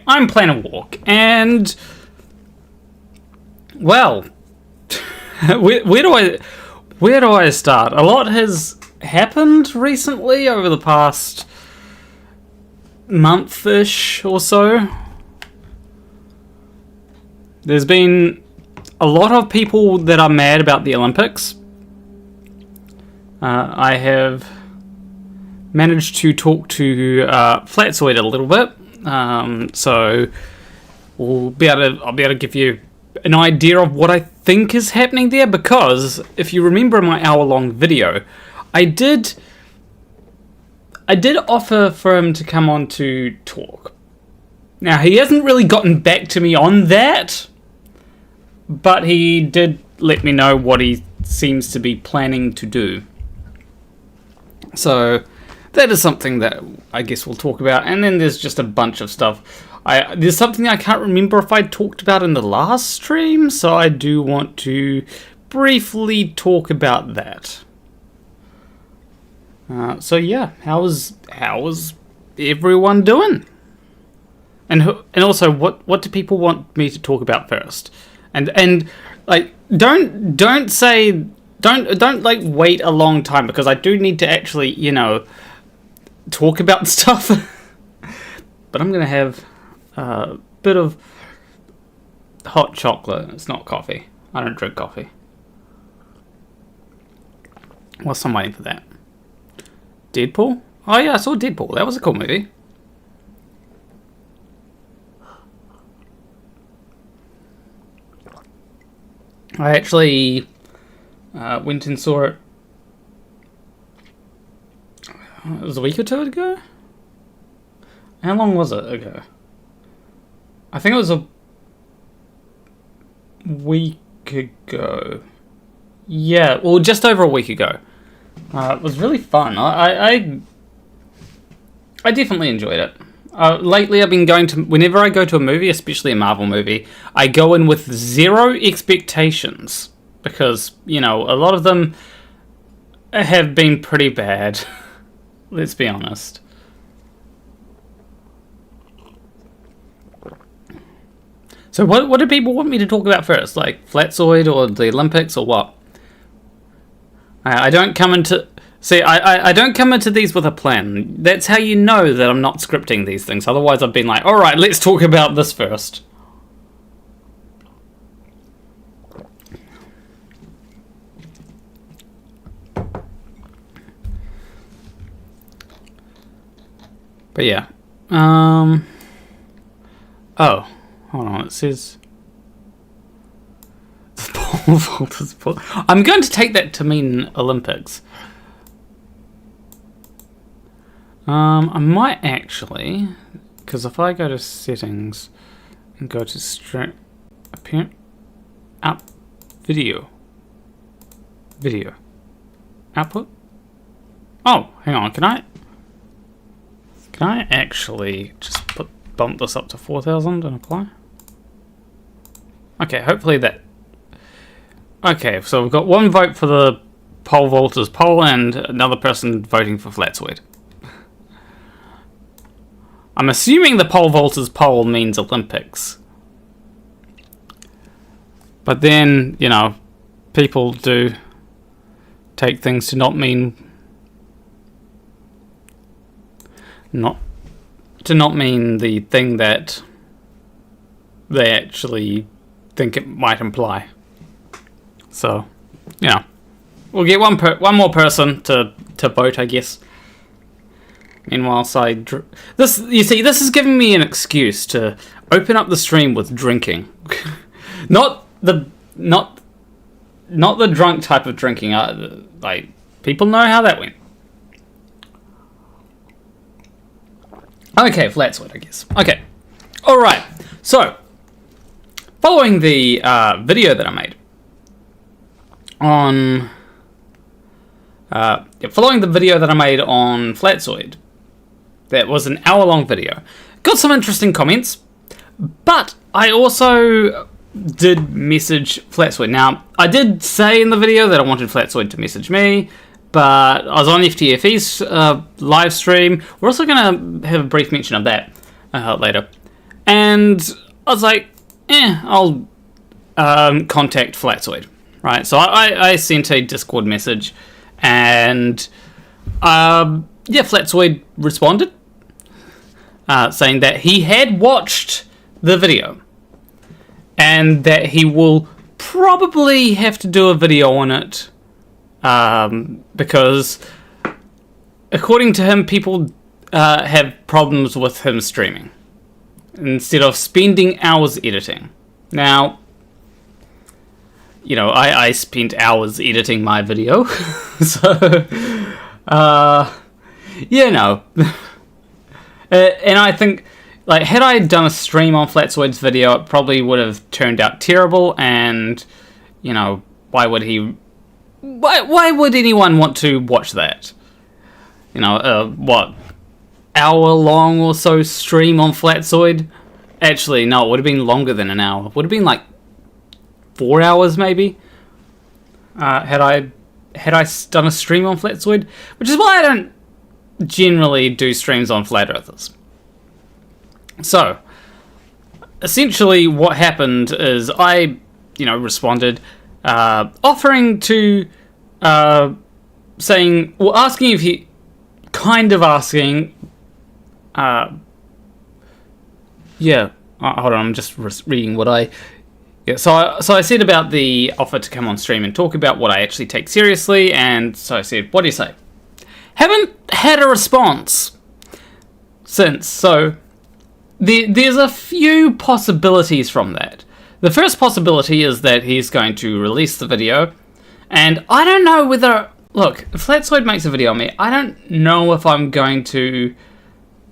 I'm planning a walk, and well, where do I start? A lot has happened recently over the past month-ish or so. There's been a lot of people that are mad about the Olympics. I have managed to talk to Flatzoid a little bit, so I'll be able to give you an idea of what I think is happening there, because if you remember my hour-long video, I did offer for him to come on to talk. Now, he hasn't really gotten back to me on that, but he did let me know what he seems to be planning to do. So that is something that I guess we'll talk about. And then there's just a bunch of stuff. There's something I can't remember if I talked about in the last stream, so I do want to briefly talk about that. So yeah, how is everyone doing? And also, what do people want me to talk about first? And like, don't like wait a long time, because I do need to actually, talk about stuff. But I'm gonna have a bit of hot chocolate. It's not coffee. I don't drink coffee. Whilst I'm waiting for that. Deadpool? Oh yeah, I saw Deadpool. That was a cool movie. I actually went and saw it. It was a week or two ago? How long was it ago? I think it was a week ago. Yeah, well, just over a week ago. It was really fun. I definitely enjoyed it. Lately, I've been going to... Whenever I go to a movie, especially a Marvel movie, I go in with zero expectations. Because, a lot of them have been pretty bad. Let's be honest. So what do people want me to talk about first? Like Flatzoid or the Olympics or what? I don't come into... See, I don't come into these with a plan. That's how you know that I'm not scripting these things. Otherwise, I've been like, alright, let's talk about this first. But yeah. Oh, hold on. It says... The pole vault is... I'm going to take that to mean Olympics. I might actually, because if I go to settings and go to video output. Oh, hang on, can I actually just bump this up to 4,000 and apply? Okay, hopefully that. Okay, so we've got one vote for the pole vaulters poll and another person voting for Flatzoid. I'm assuming the pole vaulters poll means Olympics. But then, people do take things to not mean the thing that they actually think it might imply. So, we'll get one more person to vote, I guess. Meanwhile, this is giving me an excuse to open up the stream with drinking. not the drunk type of drinking. Like, people know how that went. Okay, Flatzoid, I guess. Okay, all right. So, following the video that I made on Flatzoid. That was an hour-long video. Got some interesting comments, but I also did message Flatzoid. Now, I did say in the video that I wanted Flatzoid to message me, but I was on FTFE's live stream. We're also going to have a brief mention of that later. And I was like, I'll contact Flatzoid, right? So I sent a Discord message, and Flatzoid responded, saying that he had watched the video, and that he will probably have to do a video on it, because according to him, people have problems with him streaming instead of spending hours editing. Now, you know, I spent hours editing my video, so, no. And I think, like, had I done a stream on Flatzoid's video, it probably would have turned out terrible, and, you know, why would anyone want to watch that? You know, hour-long or so stream on Flatzoid? Actually, no, it would have been longer than an hour. It would have been, like, 4 hours, maybe, had I done a stream on Flatzoid, which is why I don't generally do streams on Flat Earthers. So, essentially what happened is I, responded, offering to, saying, well, asking if he, kind of asking, hold on, I'm just reading what I... Yeah, so I said about the offer to come on stream and talk about what I actually take seriously, and so I said, what do you say? Haven't had a response since, so there's a few possibilities from that. The first possibility is that he's going to release the video, and I don't know whether... Look, if Flatzoid makes a video on me, I don't know if I'm going to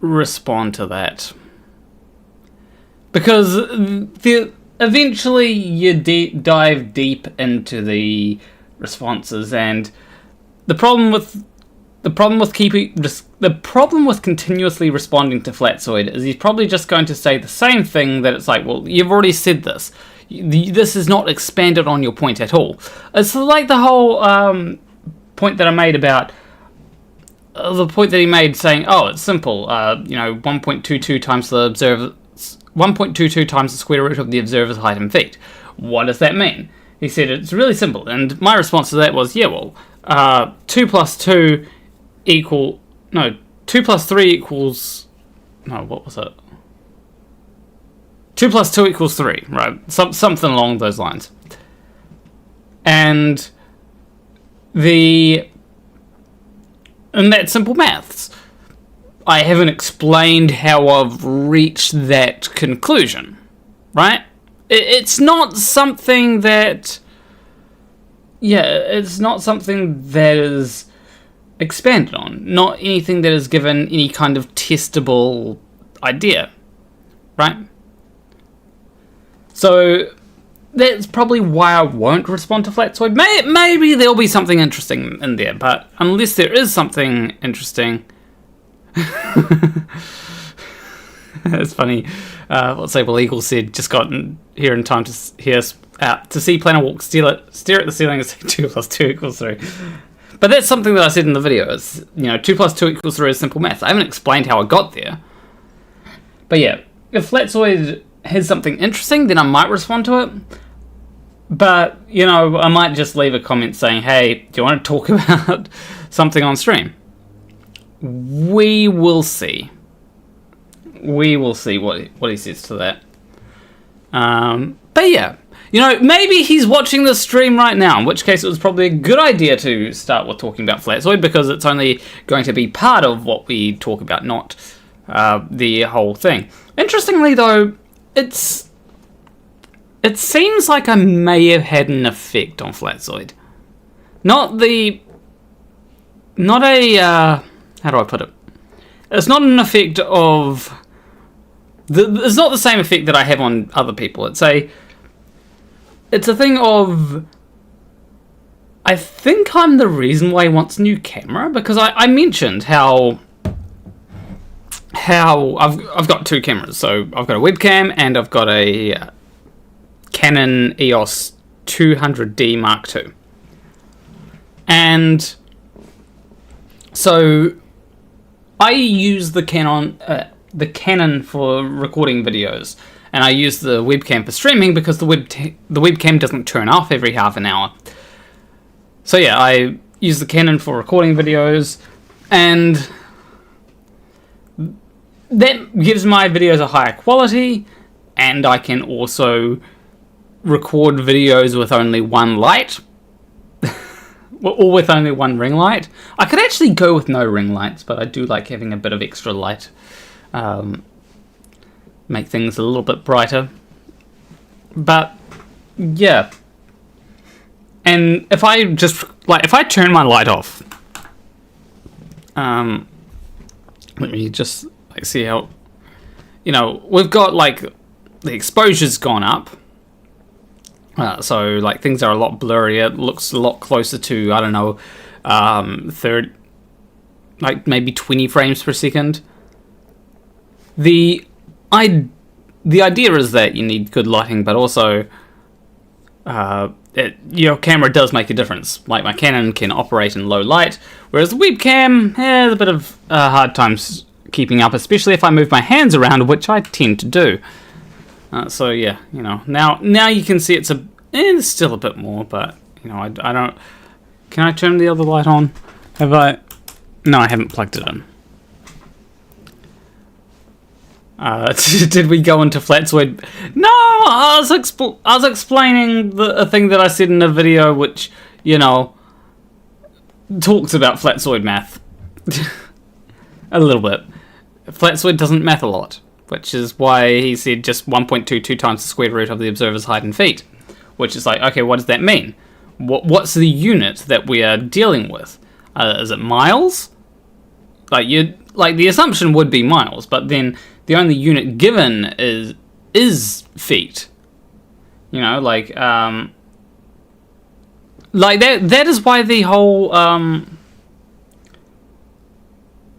respond to that. Because eventually you dive deep into the responses, and the problem with continuously responding to Flatzoid is he's probably just going to say the same thing, that it's like, well, you've already said this. This is not expanded on your point at all. It's like the whole point that I made about the point that he made saying, oh, it's simple. 1.22 times the observer. 1.22 times the square root of the observer's height and feet. What does that mean? He said it's really simple, and my response to that was, 2 plus 2 equal... No, 2 plus 3 equals... No, what was it? 2 plus 2 equals 3, right? Something along those lines. And that's simple maths. I haven't explained how I've reached that conclusion, right? It's not something that... it's not something that is expanded on. Not anything that is given any kind of testable idea, right? So that's probably why I won't respond to Flatzoid. Maybe there'll be something interesting in there, but unless there is something interesting... It's funny. What Sable Eagle said, just got here in time to see Planner Walk stare at the ceiling and say 2 plus 2 equals 3. But that's something that I said in the video. It's, 2 plus 2 equals 3 is simple math. I haven't explained how I got there. But yeah, if Flatzoid has something interesting, then I might respond to it. But, I might just leave a comment saying, hey, do you want to talk about something on stream? We will see. We will see what he says to that. But yeah, maybe he's watching the stream right now, in which case it was probably a good idea to start with talking about Flatzoid, because it's only going to be part of what we talk about, not the whole thing. Interestingly, though, it seems like I may have had an effect on Flatzoid. Not a... how do I put it? It's not an effect of... It's not the same effect that I have on other people. It's a thing of... I think I'm the reason why he wants a new camera, because I mentioned how I've got two cameras. So I've got a webcam and I've got a Canon EOS 200D Mark II. And so I use the Canon the Canon for recording videos, and I use the webcam for streaming because the webcam doesn't turn off every half an hour. So yeah, I use the Canon for recording videos, and that gives my videos a higher quality, and I can also record videos with only one light, or with only one ring light. I could actually go with no ring lights, but I do like having a bit of extra light. Make things a little bit brighter. But yeah. And if I just if I turn my light off, let me just see how, we've got the exposure's gone up. So things are a lot blurrier. It looks a lot closer to, I don't know, maybe 20 frames per second. The idea is that you need good lighting, but also your camera does make a difference. Like my Canon can operate in low light, whereas the webcam has a bit of hard times keeping up, especially if I move my hands around, which I tend to do. So yeah, now you can see it's still a bit more, but I don't. Can I turn the other light on? Have I? No, I haven't plugged it in. Did we go into Flatzoid? No, I was explaining a thing that I said in a video, which talks about Flatzoid math a little bit. Flatzoid doesn't math a lot, which is why he said just 1.22 times the square root of the observer's height in feet, which is okay, what does that mean? What's the unit that we are dealing with? Is it miles? The assumption would be miles, but then the only unit given is feet. That is why the whole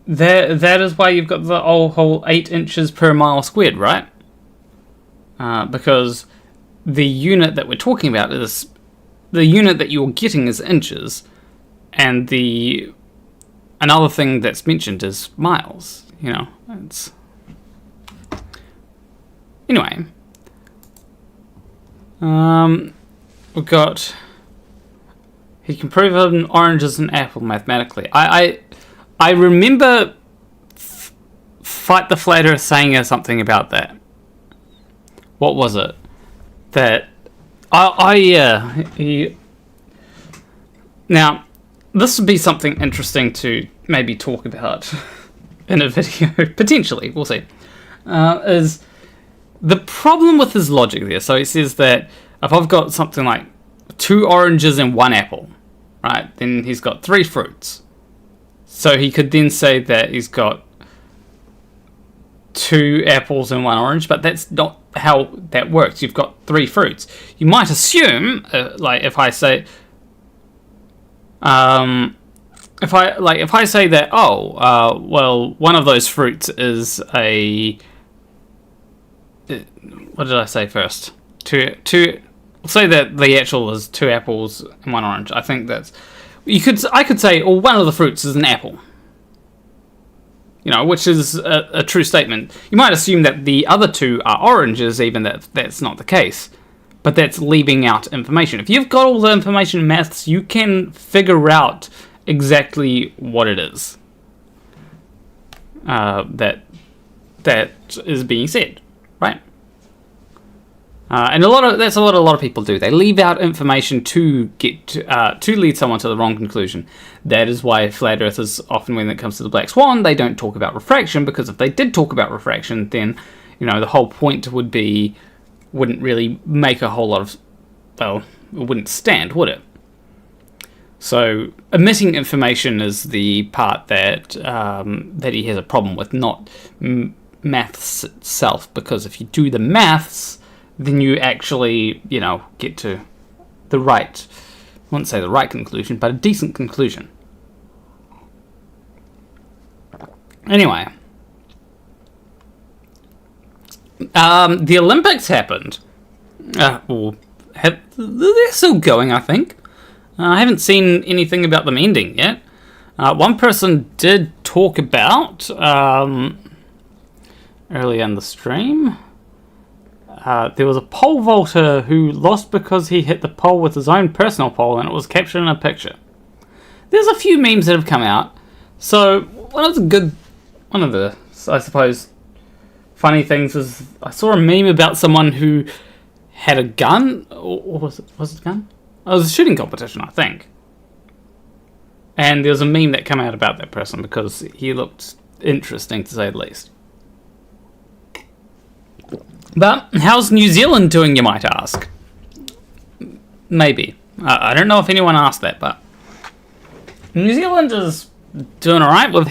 that is why you've got the whole 8 inches per mile squared, right? Because the unit that we're talking about is the unit that you're getting is inches, and another thing that's mentioned is miles. It's anyway. We've got he can prove an orange is an apple mathematically. I remember Fight the Flat Earth saying something about that. What was it? That now this would be something interesting to maybe talk about in a video potentially. We'll see. Is the problem with his logic there? So he says that if I've got something like 2 oranges and 1 apple, right? Then he's got 3 fruits. So he could then say that he's got 2 apples and 1 orange, but that's not how that works. You've got 3 fruits. You might assume, if I say, if I say that, well, one of those fruits is what did I say first? Two. Say that the actual is 2 apples and 1 orange. I think that's. I could say, one of the fruits is an apple. Which is a true statement. You might assume that the other 2 are oranges, even that's not the case. But that's leaving out information. If you've got all the information in maths, you can figure out exactly what it is that is being said, right? And that's what a lot of people do. They leave out information to lead someone to the wrong conclusion. That is why flat earthers often, when it comes to the black swan, they don't talk about refraction, because if they did talk about refraction, then the whole point wouldn't really make a whole lot of, it wouldn't stand, would it? So omitting information is the part that he has a problem with, not maths itself. Because if you do the maths, then you actually, get to the right, I wouldn't say the right conclusion, but a decent conclusion. Anyway. The Olympics happened. They're still going, I think. I haven't seen anything about them ending yet. One person did talk about earlier in the stream. There was a pole vaulter who lost because he hit the pole with his own personal pole, and it was captured in a picture. There's a few memes that have come out. So one of the I suppose funny things is I saw a meme about someone who had a gun, or was it a gun? It was a shooting competition, I think. And there was a meme that came out about that person because he looked interesting, to say the least. But how's New Zealand doing, you might ask? Maybe. I don't know if anyone asked that, but New Zealand is doing alright. We've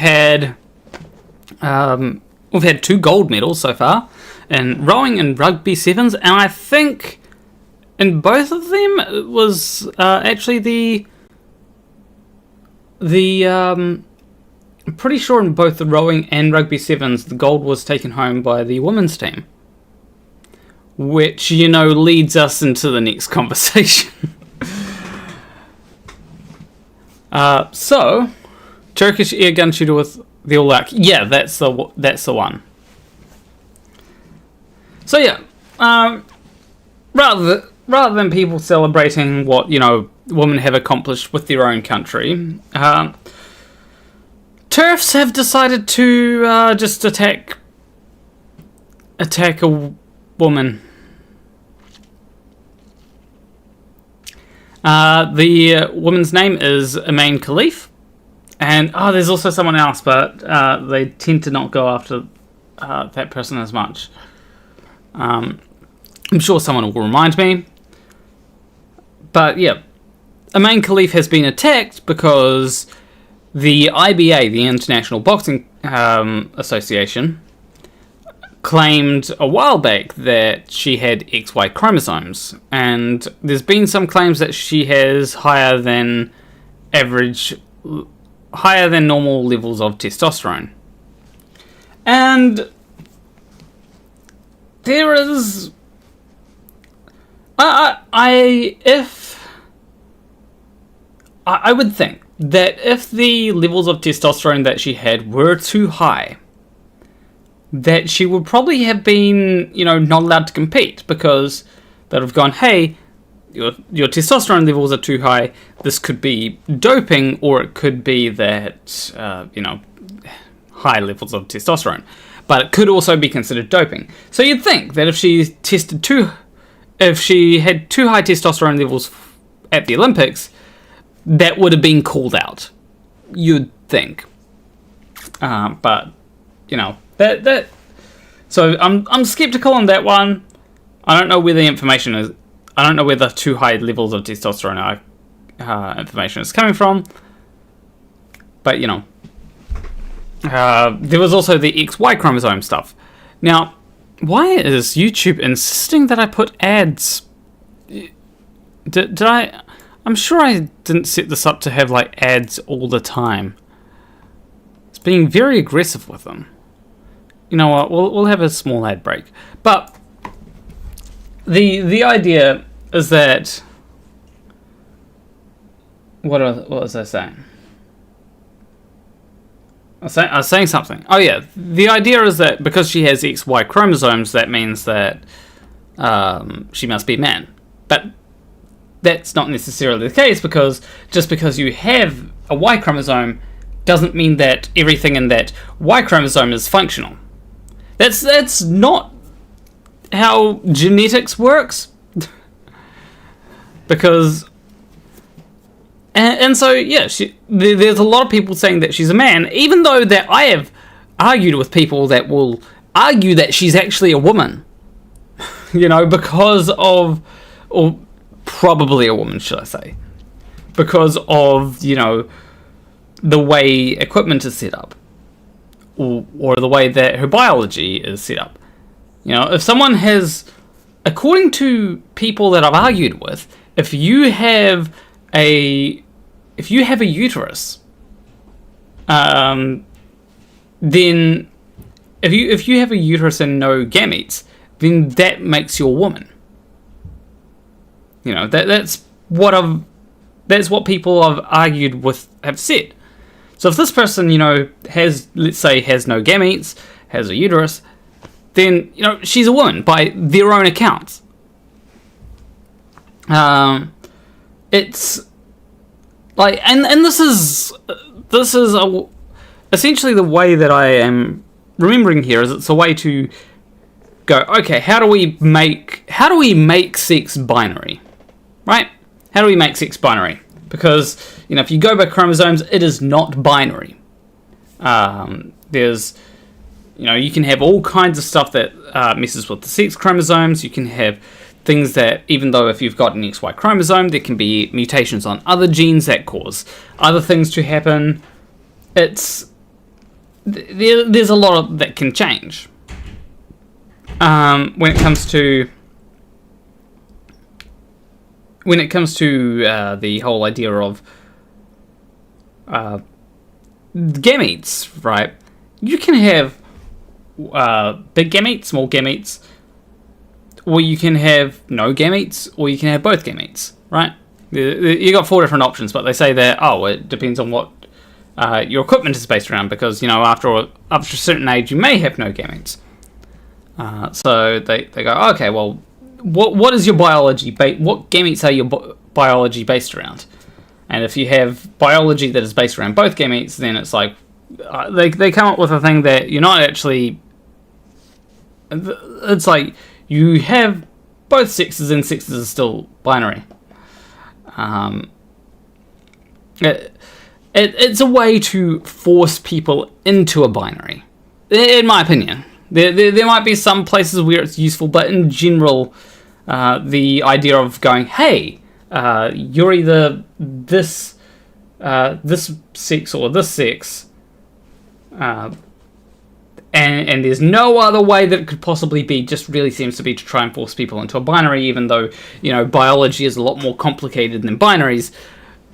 had 2 gold medals so far in rowing and rugby sevens, and I think in both of them it was actually I'm pretty sure in both the rowing and rugby sevens the gold was taken home by the women's team. Which, leads us into the next conversation. So, Turkish air gun shooter with the All Black. Yeah, that's the one. So yeah, rather than people celebrating what women have accomplished with their own country, TERFs have decided to just attack a woman. The woman's name is Iman Khalif, and there's also someone else, but they tend to not go after that person as much. I'm sure someone will remind me. But yeah, Iman Khalif has been attacked because the IBA, the International Boxing Association, claimed a while back that she had XY chromosomes, and there's been some claims that she has higher than normal levels of testosterone. And there is I would think that if the levels of testosterone that she had were too high, that she would probably have been, not allowed to compete, because they'd have gone, hey, your testosterone levels are too high, this could be doping, or it could be that, high levels of testosterone. But it could also be considered doping. So you'd think that if she had too high testosterone levels at the Olympics, that would have been called out. You'd think. But, that. So I'm skeptical on that one. I don't know where the information is. I don't know where the too high levels of testosterone information is coming from. But there was also the XY chromosome stuff. Now, why is YouTube insisting that I put ads? Did I? I'm sure I didn't set this up to have ads all the time. It's being very aggressive with them. You know what? We'll have a small ad break. But the idea is that what was I saying? I was saying something. Oh yeah, the idea is that because she has XY chromosomes, that means that she must be a man. But that's not necessarily the case, because just because you have a Y chromosome doesn't mean that everything in that Y chromosome is functional. That's not how genetics works. Because and so yeah, there's a lot of people saying that she's a man, even though that I have argued with people that will argue that she's actually a woman. Because of, or probably a woman, should I say, because of the way equipment is set up, or the way that her biology is set up. If someone has, according to people that I've argued with, if you have a uterus, then if you have a uterus and no gametes, then that makes you a woman. That's what people I've argued with have said. So if this person, has no gametes, has a uterus, then, she's a woman by their own accounts. It's like, and this is essentially the way that I am remembering here, is it's a way to go, okay, how do we make sex binary, right? How do we make sex binary? Because, if you go by chromosomes, it is not binary. There's, you can have all kinds of stuff that messes with the sex chromosomes. You can have things that, even though if you've got an XY chromosome, there can be mutations on other genes that cause other things to happen. There's a lot that can change. When it comes to the whole idea of gametes, right? You can have big gametes, small gametes, or you can have no gametes, or you can have both gametes, right? You got 4 different options, but they say that, it depends on what your equipment is based around, because, after a certain age, you may have no gametes. So they go, okay, well, what is your biology? What gametes are your biology based around? And if you have biology that is based around both gametes, then it's like they come up with a thing that you're not actually. It's like you have both sexes, and sexes are still binary. It's a way to force people into a binary, in my opinion. There might be some places where it's useful, but in general, the idea of going, hey, you're either this sex or this sex, and there's no other way that it could possibly be, just really seems to be to try and force people into a binary, even though, biology is a lot more complicated than binaries.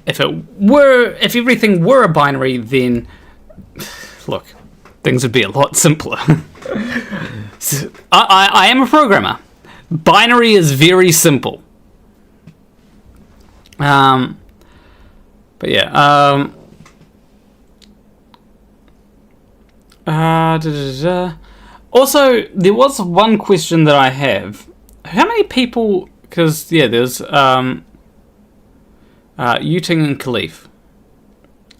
If everything were a binary, then, look, things would be a lot simpler. So, I am a programmer. Binary is very simple. But yeah. Also, there was one question that I have. How many people? Because there's Yuting and Khalif.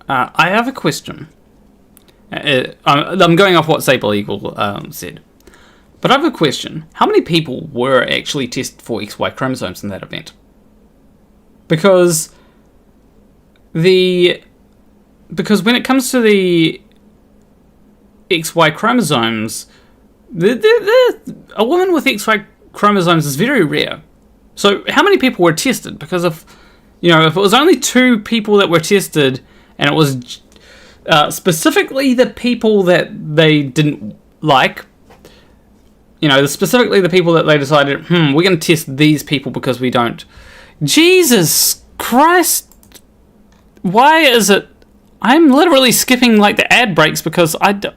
I have a question. I'm going off what Sable Eagle said. But I have a question. How many people were actually tested for XY chromosomes in that event? Because when it comes to the XY chromosomes, a woman with XY chromosomes is very rare. So how many people were tested? Because if it was only 2 people that were tested, and it was specifically the people that they didn't like, specifically the people that they decided, we're going to test these people because we don't. Jesus Christ! Why is it? I'm literally skipping the ad breaks because I don't.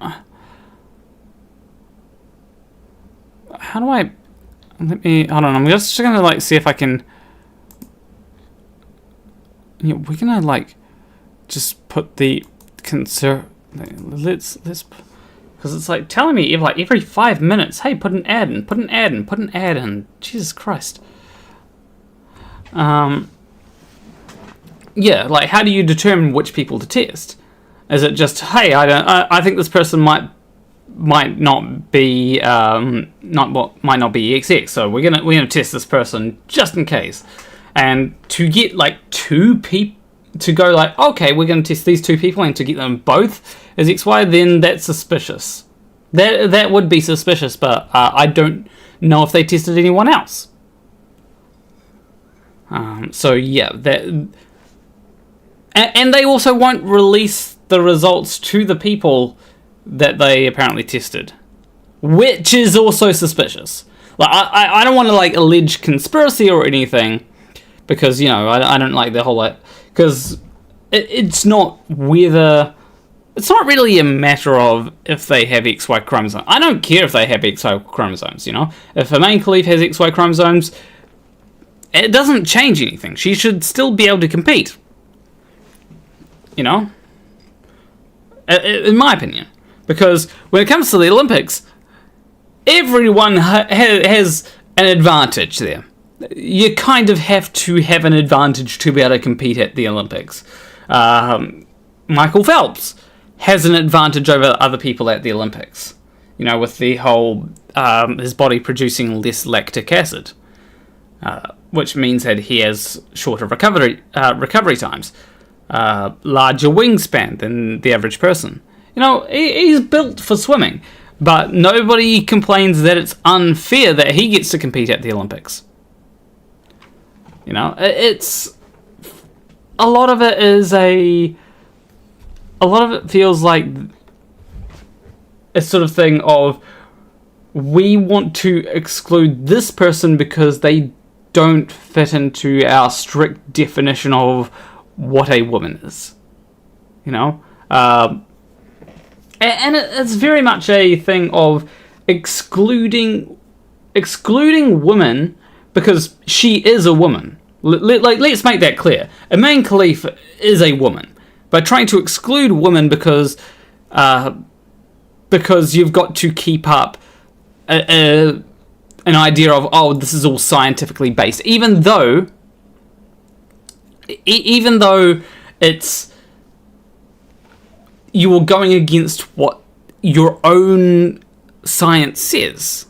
How do I? Hold on. I'm just gonna see if I can. We're gonna just put the let's because it's telling me every 5 minutes, hey, put an ad in. Jesus Christ. How do you determine which people to test? Is it just, hey, I think this person might not be might not be XX, so we're gonna test this person just in case. And to get 2 people to go okay, we're gonna test these 2 people, and to get them both as XY, then that's suspicious. That would be suspicious, but I don't know if they tested anyone else. That. And they also won't release the results to the people that they apparently tested, which is also suspicious. I don't want to allege conspiracy or anything, because I don't like the whole because it's not whether. It's not really a matter of if they have XY chromosomes. I don't care if they have XY chromosomes. If a main Khalif has XY chromosomes, it doesn't change anything. She should still be able to compete. In my opinion. Because when it comes to the Olympics, everyone has an advantage there. You kind of have to have an advantage to be able to compete at the Olympics. Michael Phelps has an advantage over other people at the Olympics. With the whole his body producing less lactic acid, which means that he has shorter recovery times, larger wingspan than the average person. He's built for swimming, but nobody complains that it's unfair that he gets to compete at the Olympics. It's a lot of it feels like a sort of thing of, we want to exclude this person because they don't fit into our strict definition of what a woman is. And it's very much a thing of excluding women because she is a woman. Let's make that clear. Iman Khalif is a woman. By trying to exclude women because you've got to keep up an idea of, this is all scientifically based, even though it's, you are going against what your own science says.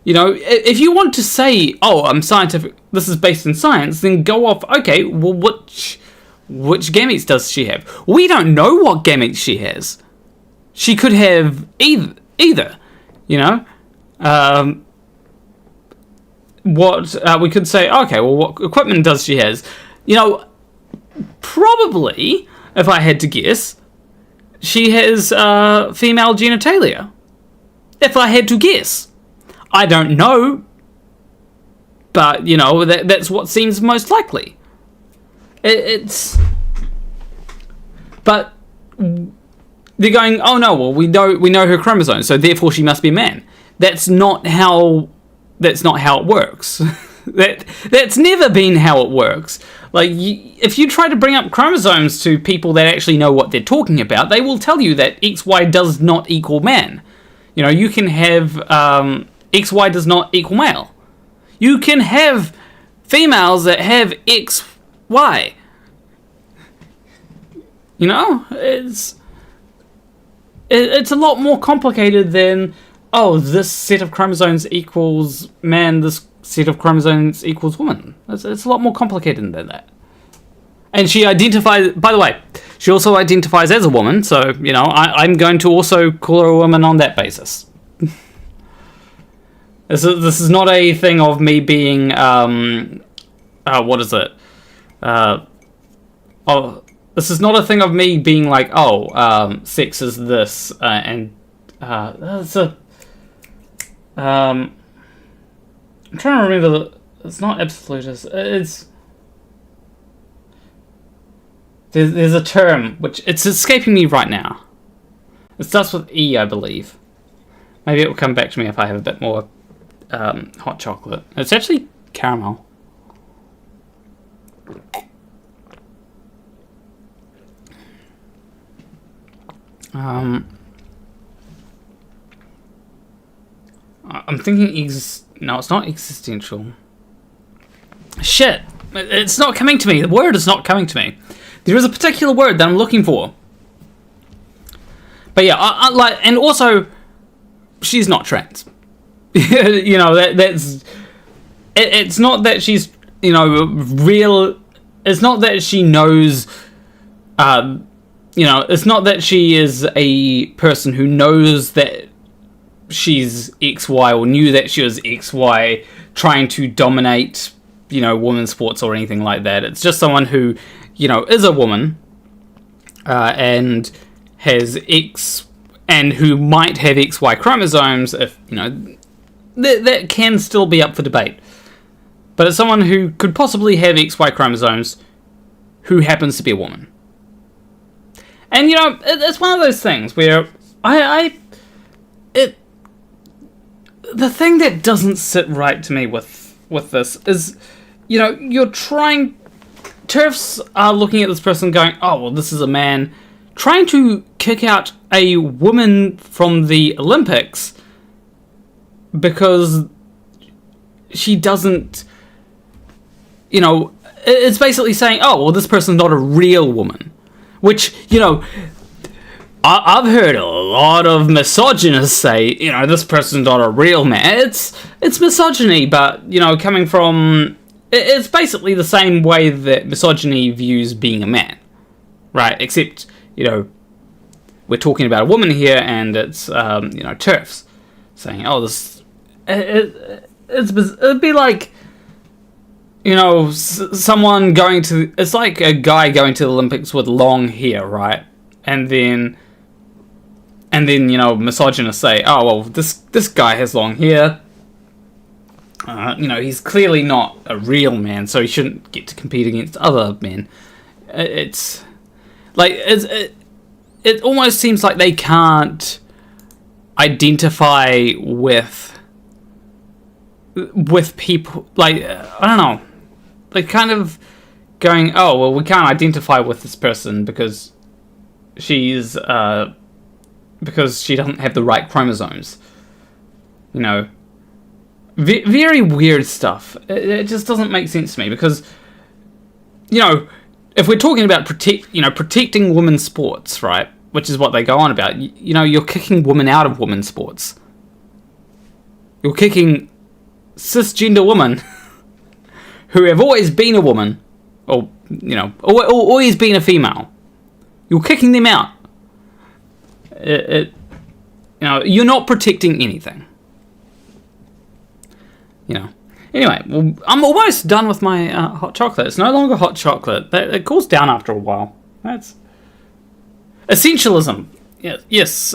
If you want to say, I'm scientific, this is based in science, then go off, okay, well, which gametes does she have? We don't know what gametes she has. She could have either. We could say, okay, well, what equipment does she has? Probably, if I had to guess, she has female genitalia. If I had to guess. I don't know, but, that's what seems most likely. But they're going, oh no, well, we know her chromosomes, so therefore she must be a man. That's not how it works. That's never been how it works. Like, if you try to bring up chromosomes to people that actually know what they're talking about, they will tell you that XY does not equal man. You can have XY does not equal male. You can have females that have XY. It's a lot more complicated than, this set of chromosomes equals man, this set of chromosomes equals woman. It's a lot more complicated than that. And she identifies, by the way, she also identifies as a woman, so, I'm going to also call her a woman on that basis. This is not a thing of me being, what is it? This is not a thing of me being like, sex is this, and that's a. I'm trying to remember. It's not absolutist. It's. There's a term which it's escaping me right now. It starts with E, I believe. Maybe it will come back to me if I have a bit more hot chocolate. It's actually caramel. I'm thinking no, it's not existential. Shit! It's not coming to me. The word is not coming to me. There is a particular word that I'm looking for. But yeah, I and also, she's not trans. That's... It's not that she's, real... It's not that she knows... it's not that she is a person who knows that she's XY or knew that she was XY trying to dominate, women's sports or anything like that. It's just someone who, is a woman and has X and who might have XY chromosomes if, that can still be up for debate. But it's someone who could possibly have XY chromosomes who happens to be a woman. And, it's one of those things where the thing that doesn't sit right to me with this is, you're trying... TERFs are looking at this person going, oh, well, this is a man, trying to kick out a woman from the Olympics because she doesn't, you know, it's basically saying, oh, well, this person's not a real woman. Which, you know, I've heard a lot of misogynists say, you know, this person's not a real man. It's misogyny, but, you know, coming from... It's basically the same way that misogyny views being a man. Right? Except, you know, we're talking about a woman here, and it's, you know, TERFs. Saying, oh, this... It'd be like... You know, someone going to... It's like a guy going to the Olympics with long hair, right? And then, you know, misogynists say, oh, well, this guy has long hair. You know, he's clearly not a real man, so he shouldn't get to compete against other men. It's... Like, it almost seems like they can't identify with people. Like, I don't know. They're kind of going, oh, well, we can't identify with this person because she's, because she doesn't have the right chromosomes. You know, very weird stuff. It just doesn't make sense to me because, you know, if we're talking about protecting women's sports, right, which is what they go on about, you know, you're kicking women out of women's sports. You're kicking cisgender women who have always been a woman, or, you know, always been a female. You're kicking them out. You know, you're not protecting anything. You know. Anyway, well, I'm almost done with my hot chocolate. It's no longer hot chocolate. It cools down after a while. That's essentialism. Yes, yes,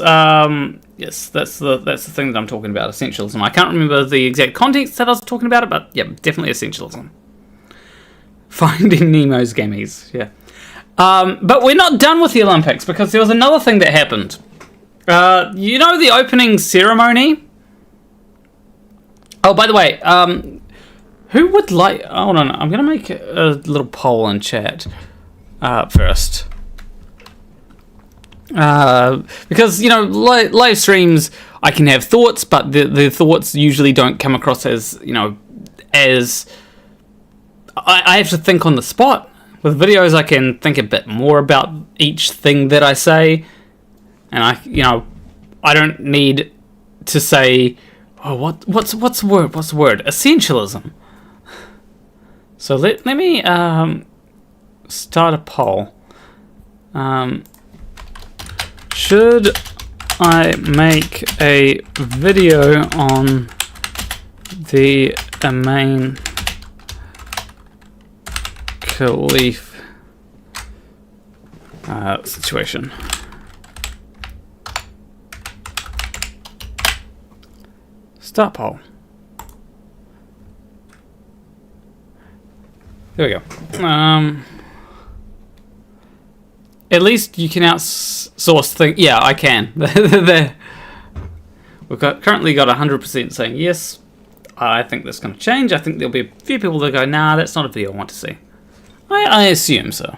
that's the thing that I'm talking about. Essentialism. I can't remember the exact context that I was talking about it, but yeah, definitely essentialism. Finding Nemo's gametes. Yeah. But we're not done with the Olympics because there was another thing that happened. You know the opening ceremony? Oh, by the way, who would like... Hold on, I'm going to make a little poll in chat first. Because, you know, live streams, I can have thoughts, but the thoughts usually don't come across as, you know, as... I have to think on the spot. With videos, I can think a bit more about each thing that I say. And I don't need to say... Oh, what's the word? What's the word? Essentialism. So let me start a poll. Should I make a video on the main Caliph situation? Start poll. There we go. At least you can outsource things. Yeah, I can. We've currently got 100% saying yes. I think that's going to change. I think there'll be a few people that go, nah, that's not a video I want to see. I assume so.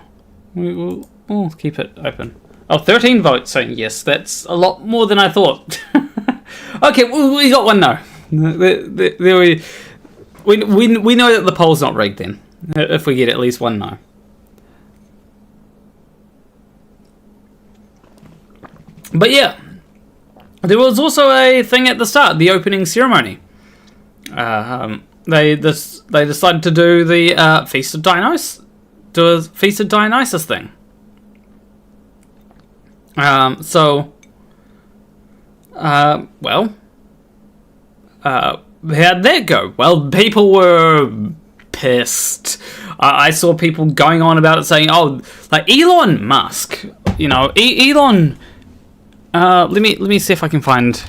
We'll keep it open. Oh, 13 votes saying yes. That's a lot more than I thought. Okay, we got one no. We know that the poll's not rigged then. If we get at least one no. But yeah, there was also a thing at the start, the opening ceremony. They decided to do the Feast of Dionysus thing. How'd that go? Well, people were pissed. I saw people going on about it saying, oh, like Elon Musk, you know, Elon... let me see if I can find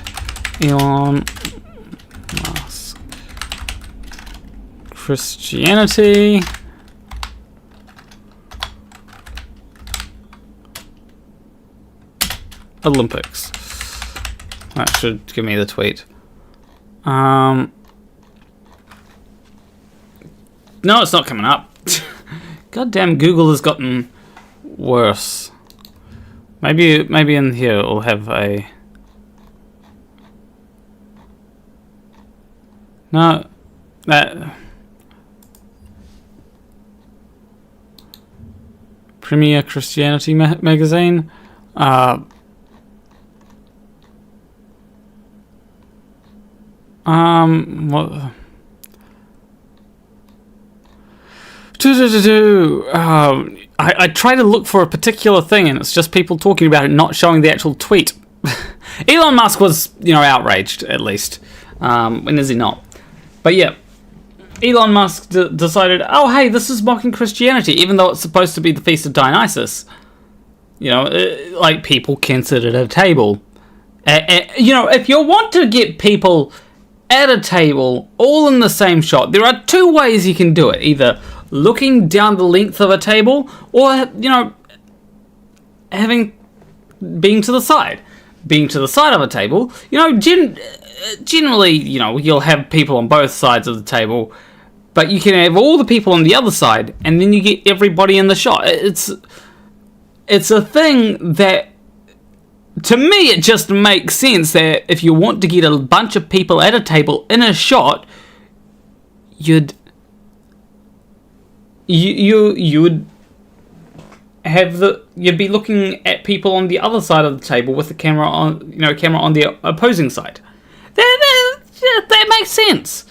Elon Musk Christianity Olympics. That should give me the tweet. No, it's not coming up. Goddamn, Google has gotten worse. Maybe in here it'll have a... No, that Premier Christianity magazine. What? I try to look for a particular thing, and it's just people talking about it, not showing the actual tweet. Elon Musk was, outraged, at least. When is he not? But yeah, Elon Musk decided, oh, hey, this is mocking Christianity, even though it's supposed to be the Feast of Dionysus. Like, people can sit at a table. If you want to get people at a table, all in the same shot, there are two ways you can do it. Either looking down the length of a table, or, being to the side. Being to the side of a table, generally, you'll have people on both sides of the table, but you can have all the people on the other side, and then you get everybody in the shot. It's a thing that, to me, it just makes sense that if you want to get a bunch of people at a table in a shot, you'd be looking at people on the other side of the table with the camera on the opposing side. That makes sense.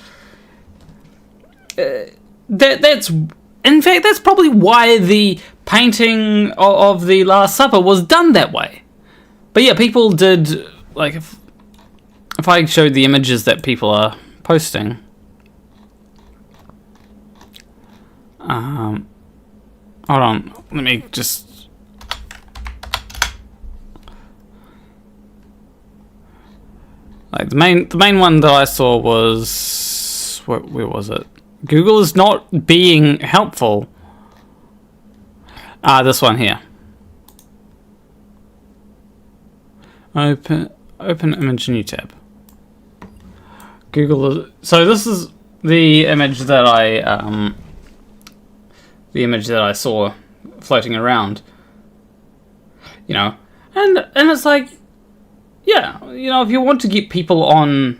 That's probably why the painting of the Last Supper was done that way. But yeah, people did, like, if I showed the images that people are posting, hold on, let me just, like, the main one that I saw was, where was it? Google is not being helpful. This one here. Open image, new tab. Google. So this is the image that I saw floating around. And it's like, yeah, if you want to get people on,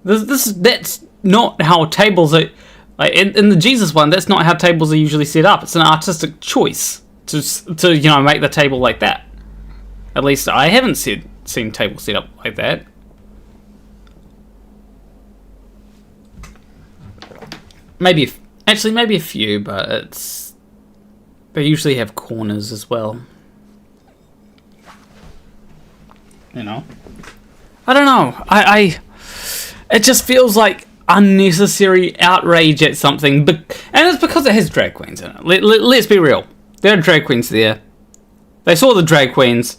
that's not how tables are. Like in the Jesus one, that's not how tables are usually set up. It's an artistic choice to make the table like that. At least I haven't seen tables set up like that. Maybe a few, but they usually have corners as well. I don't know. It just feels like unnecessary outrage at something, and it's because it has drag queens in it. Let's be real. There are drag queens there. They saw the drag queens.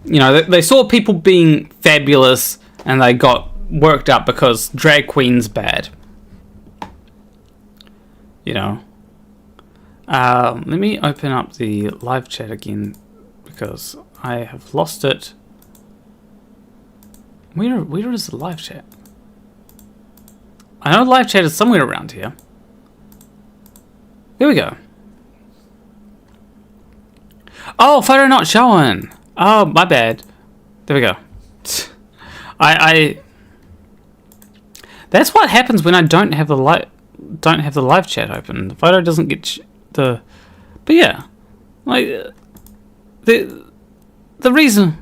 They saw people being fabulous, and they got worked up because drag queen's bad. Let me open up the live chat again, because I have lost it. Where is the live chat? I know live chat is somewhere around here. There we go. Oh, photo not showing. Oh, my bad. There we go. That's what happens when I don't have the live chat open. The photo doesn't get but yeah, like the reason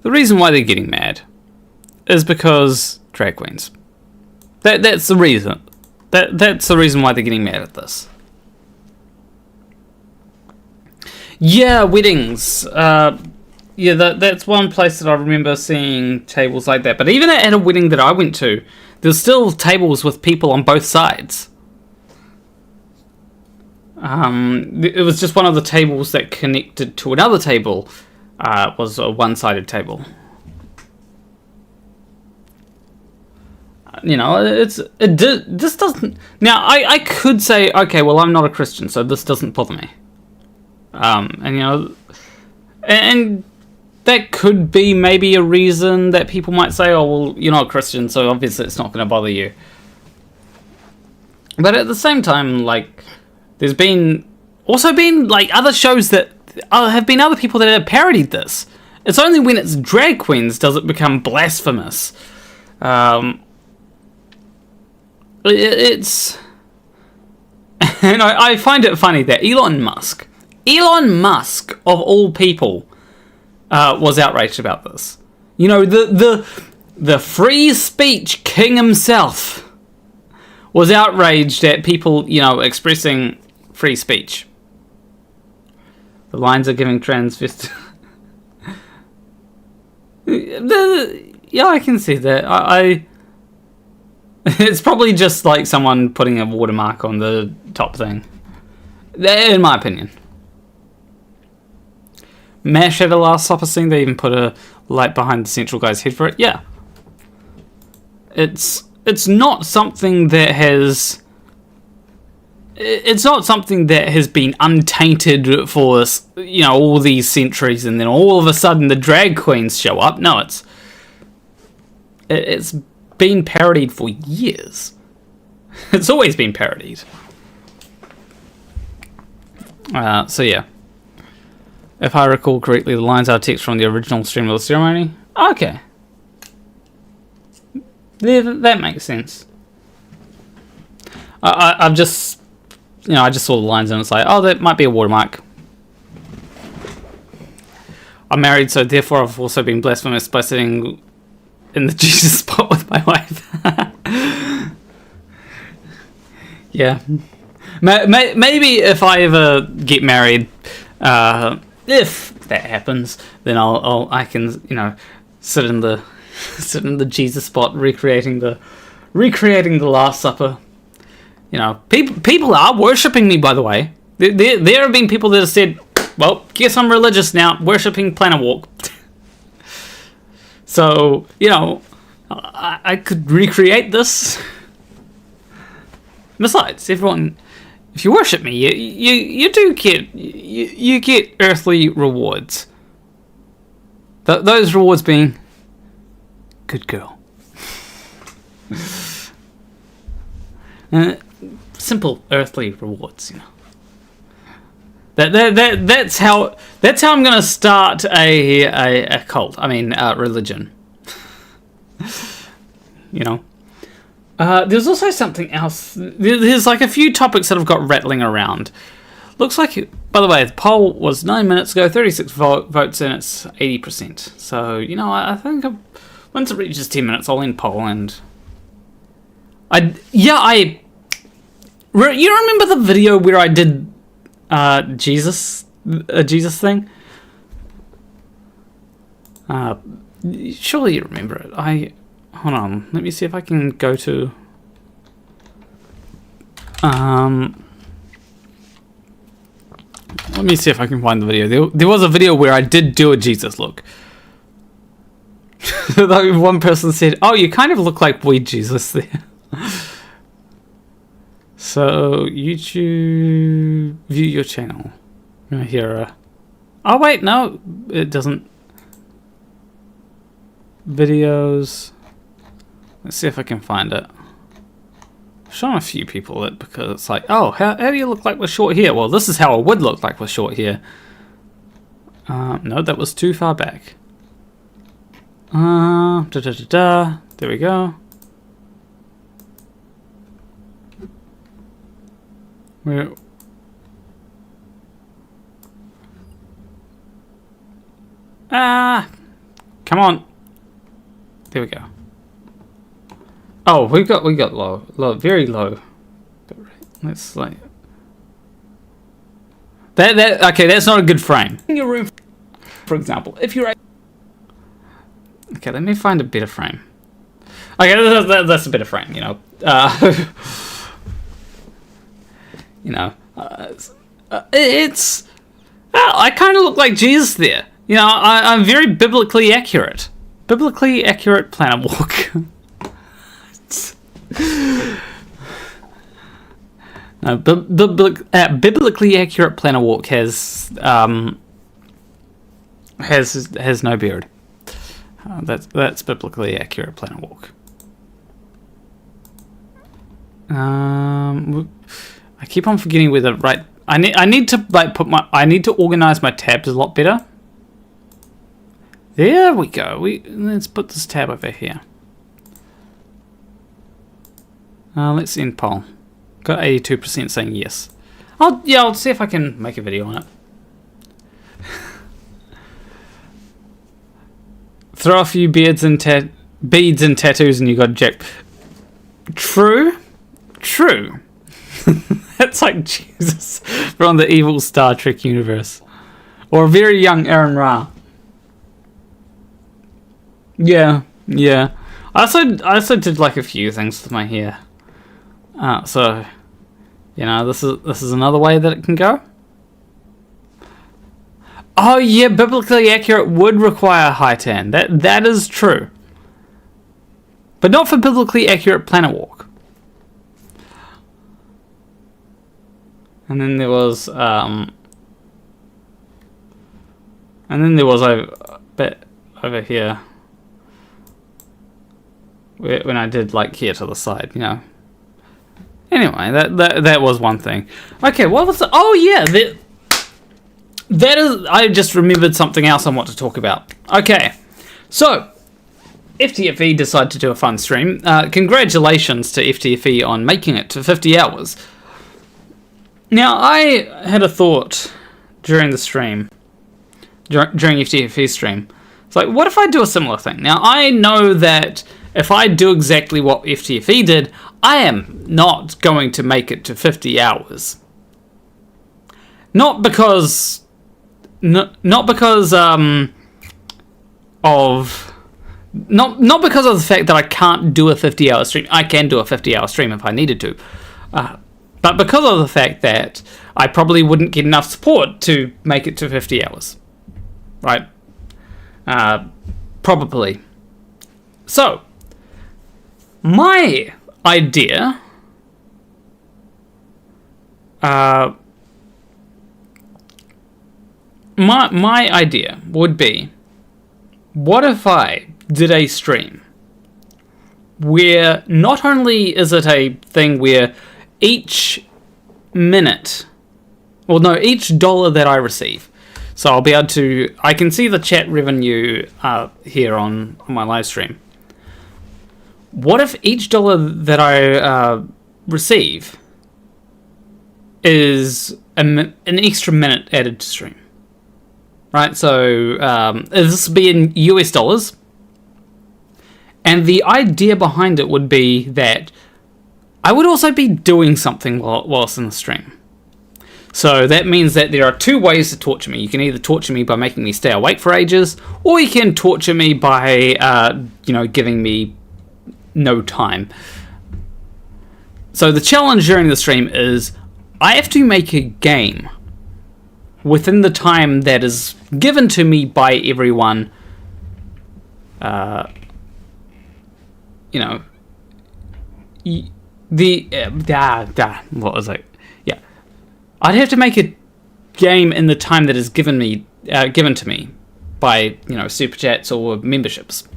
why they're getting mad is because drag queens. That's the reason. That's the reason why they're getting mad at this. Yeah, weddings. That's one place that I remember seeing tables like that. But even at a wedding that I went to, there's still tables with people on both sides. It was just one of the tables that connected to another table. Was a one-sided table. This doesn't. Now, I could say, okay, well, I'm not a Christian, so this doesn't bother me. And that could be maybe a reason that people might say, oh, well, you're not a Christian, so obviously it's not going to bother you. But at the same time, like, there's also been like other shows that have been other people that have parodied this. It's only when it's drag queens does it become blasphemous. it's... And I find it funny that Elon Musk, of all people, was outraged about this. You know, the free speech king himself was outraged at people, you know, expressing free speech. The lines are giving transvestite. Yeah, I can see that. It's probably just like someone putting a watermark on the top thing, in my opinion. MASH had a Last Supper scene. They even put a light behind the central guy's head for it. Yeah, it's not something that has. It's not something that has been untainted for, you know, all these centuries, and then all of a sudden the drag queens show up. No, it's been parodied for years. It's always been parodied. So yeah. If I recall correctly, the lines are text from the original stream of the ceremony. Okay. Yeah, that makes sense. I've just... You know, I just saw the lines and it's like, oh, that might be a watermark. I'm married, so therefore I've also been blasphemous by sitting in the Jesus spot with my wife. Yeah. Maybe if I ever get married, if that happens, then I can, you know, sit in the Jesus spot, recreating the Last Supper. You know, people are worshipping me, by the way. There have been people that have said, well, guess I'm religious now, worshipping Planet Walk. So, you know, I could recreate this. Besides, everyone, if you worship me, you do get, you get earthly rewards. Those rewards being, good girl. Simple earthly rewards, you know. That's how I'm gonna start a cult. I mean, religion. You know. There's also something else. There's like a few topics that have got rattling around. Looks like, by the way, the poll was 9 minutes ago, 36 votes, and it's 80%. So, you know, I think once it reaches 10 minutes, I'll end poll. And you remember the video where I did a Jesus thing? Surely you remember it. Hold on, let me see if I can go to let me see if I can find the video. There was a video where I did do a Jesus look. Like one person said, oh, you kind of look like Weed Jesus there. So, YouTube, view your channel. Here, oh wait, no, it doesn't. Videos. Let's see if I can find it. I've shown a few people it because it's like, oh, how do you look like with short hair? Well, this is how I would look like with short hair. No, that was too far back. There we go. Where? Come on. There we go. Oh, we got low, very low. Let's like that. Okay, that's not a good frame. In your room, for example, if you're okay, let me find a better frame. Okay, that's a better frame. You know, you know, it's. I kind of look like Jesus there. You know, I'm very biblically accurate. Biblically accurate Planet Walk. No, biblically accurate Planet Walk has no beard. That's biblically accurate Planet Walk. I keep on forgetting whether right. I need to like I need to organize my tabs a lot better. There we go. Let's put this tab over here. Let's end poll. Got 82% saying yes. I'll see if I can make a video on it. Throw a few beads and tattoos and you got jacked. True. That's like Jesus from the evil Star Trek universe. Or a very young Aaron Ra. Yeah. I also did like a few things with my hair. So, this is another way that it can go. Oh yeah, biblically accurate would require high tan. That is true. But not for biblically accurate planet walk. And then there was a bit over here when I did like here to the side, Anyway, that was one thing. Okay, what was oh yeah, that is, I just remembered something else I want to talk about. Okay, so FTFE decided to do a fun stream. Congratulations to FTFE on making it to 50 hours. Now, I had a thought during the stream, during FTFE's stream. It's like, what if I do a similar thing? Now, I know that if I do exactly what FTFE did, I am not going to make it to 50 hours. Not because of the fact that I can't do a 50-hour stream. I can do a 50-hour stream if I needed to. But because of the fact that I probably wouldn't get enough support to make it to 50 hours. Right? Probably. So, my idea... My idea would be, what if I did a stream where not only is it a thing where each dollar that I receive, so I'll be able to, I can see the chat revenue here on my live stream. What if each dollar that I receive is an extra minute added to stream? Right, so this would be in US dollars. And the idea behind it would be that I would also be doing something whilst in the stream. So that means that there are two ways to torture me. You can either torture me by making me stay awake for ages, or you can torture me by, giving me no time. So the challenge during the stream is I have to make a game within the time that is given to me by everyone, what was it? Yeah, I'd have to make a game in the time that is given to me by super chats or memberships.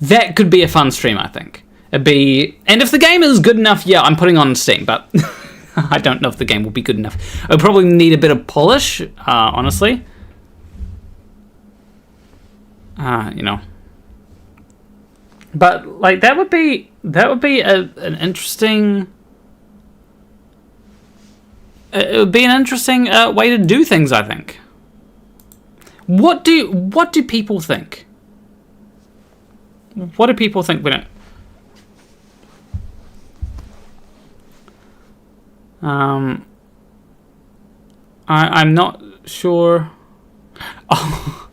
That could be a fun stream, I think. And if the game is good enough, yeah, I'm putting on Steam, but. I don't know if the game will be good enough. It'll probably need a bit of polish, honestly. But like that would be an interesting. It would be an interesting way to do things, I think. What do people think? What do people think when it? I'm not sure. Oh,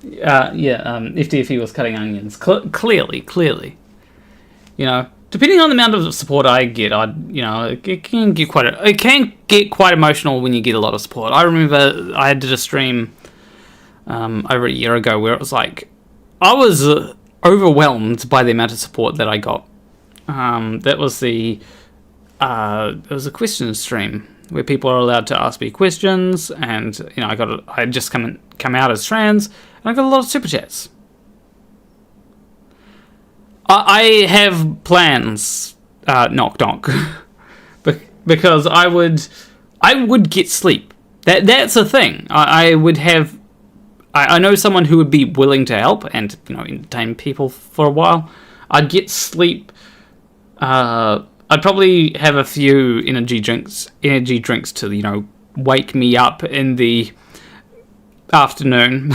FTFE was cutting onions. Clearly, depending on the amount of support I get, it can get quite emotional when you get a lot of support. I remember I did a stream over a year ago where it was like I was overwhelmed by the amount of support that I got. That was it was a question stream where people are allowed to ask me questions, and I just come out as trans, and I got a lot of super chats. I have plans, knock, because I would get sleep. That's a thing. I would have. I know someone who would be willing to help and entertain people for a while. I'd get sleep. I'd probably have a few energy drinks to, wake me up in the afternoon,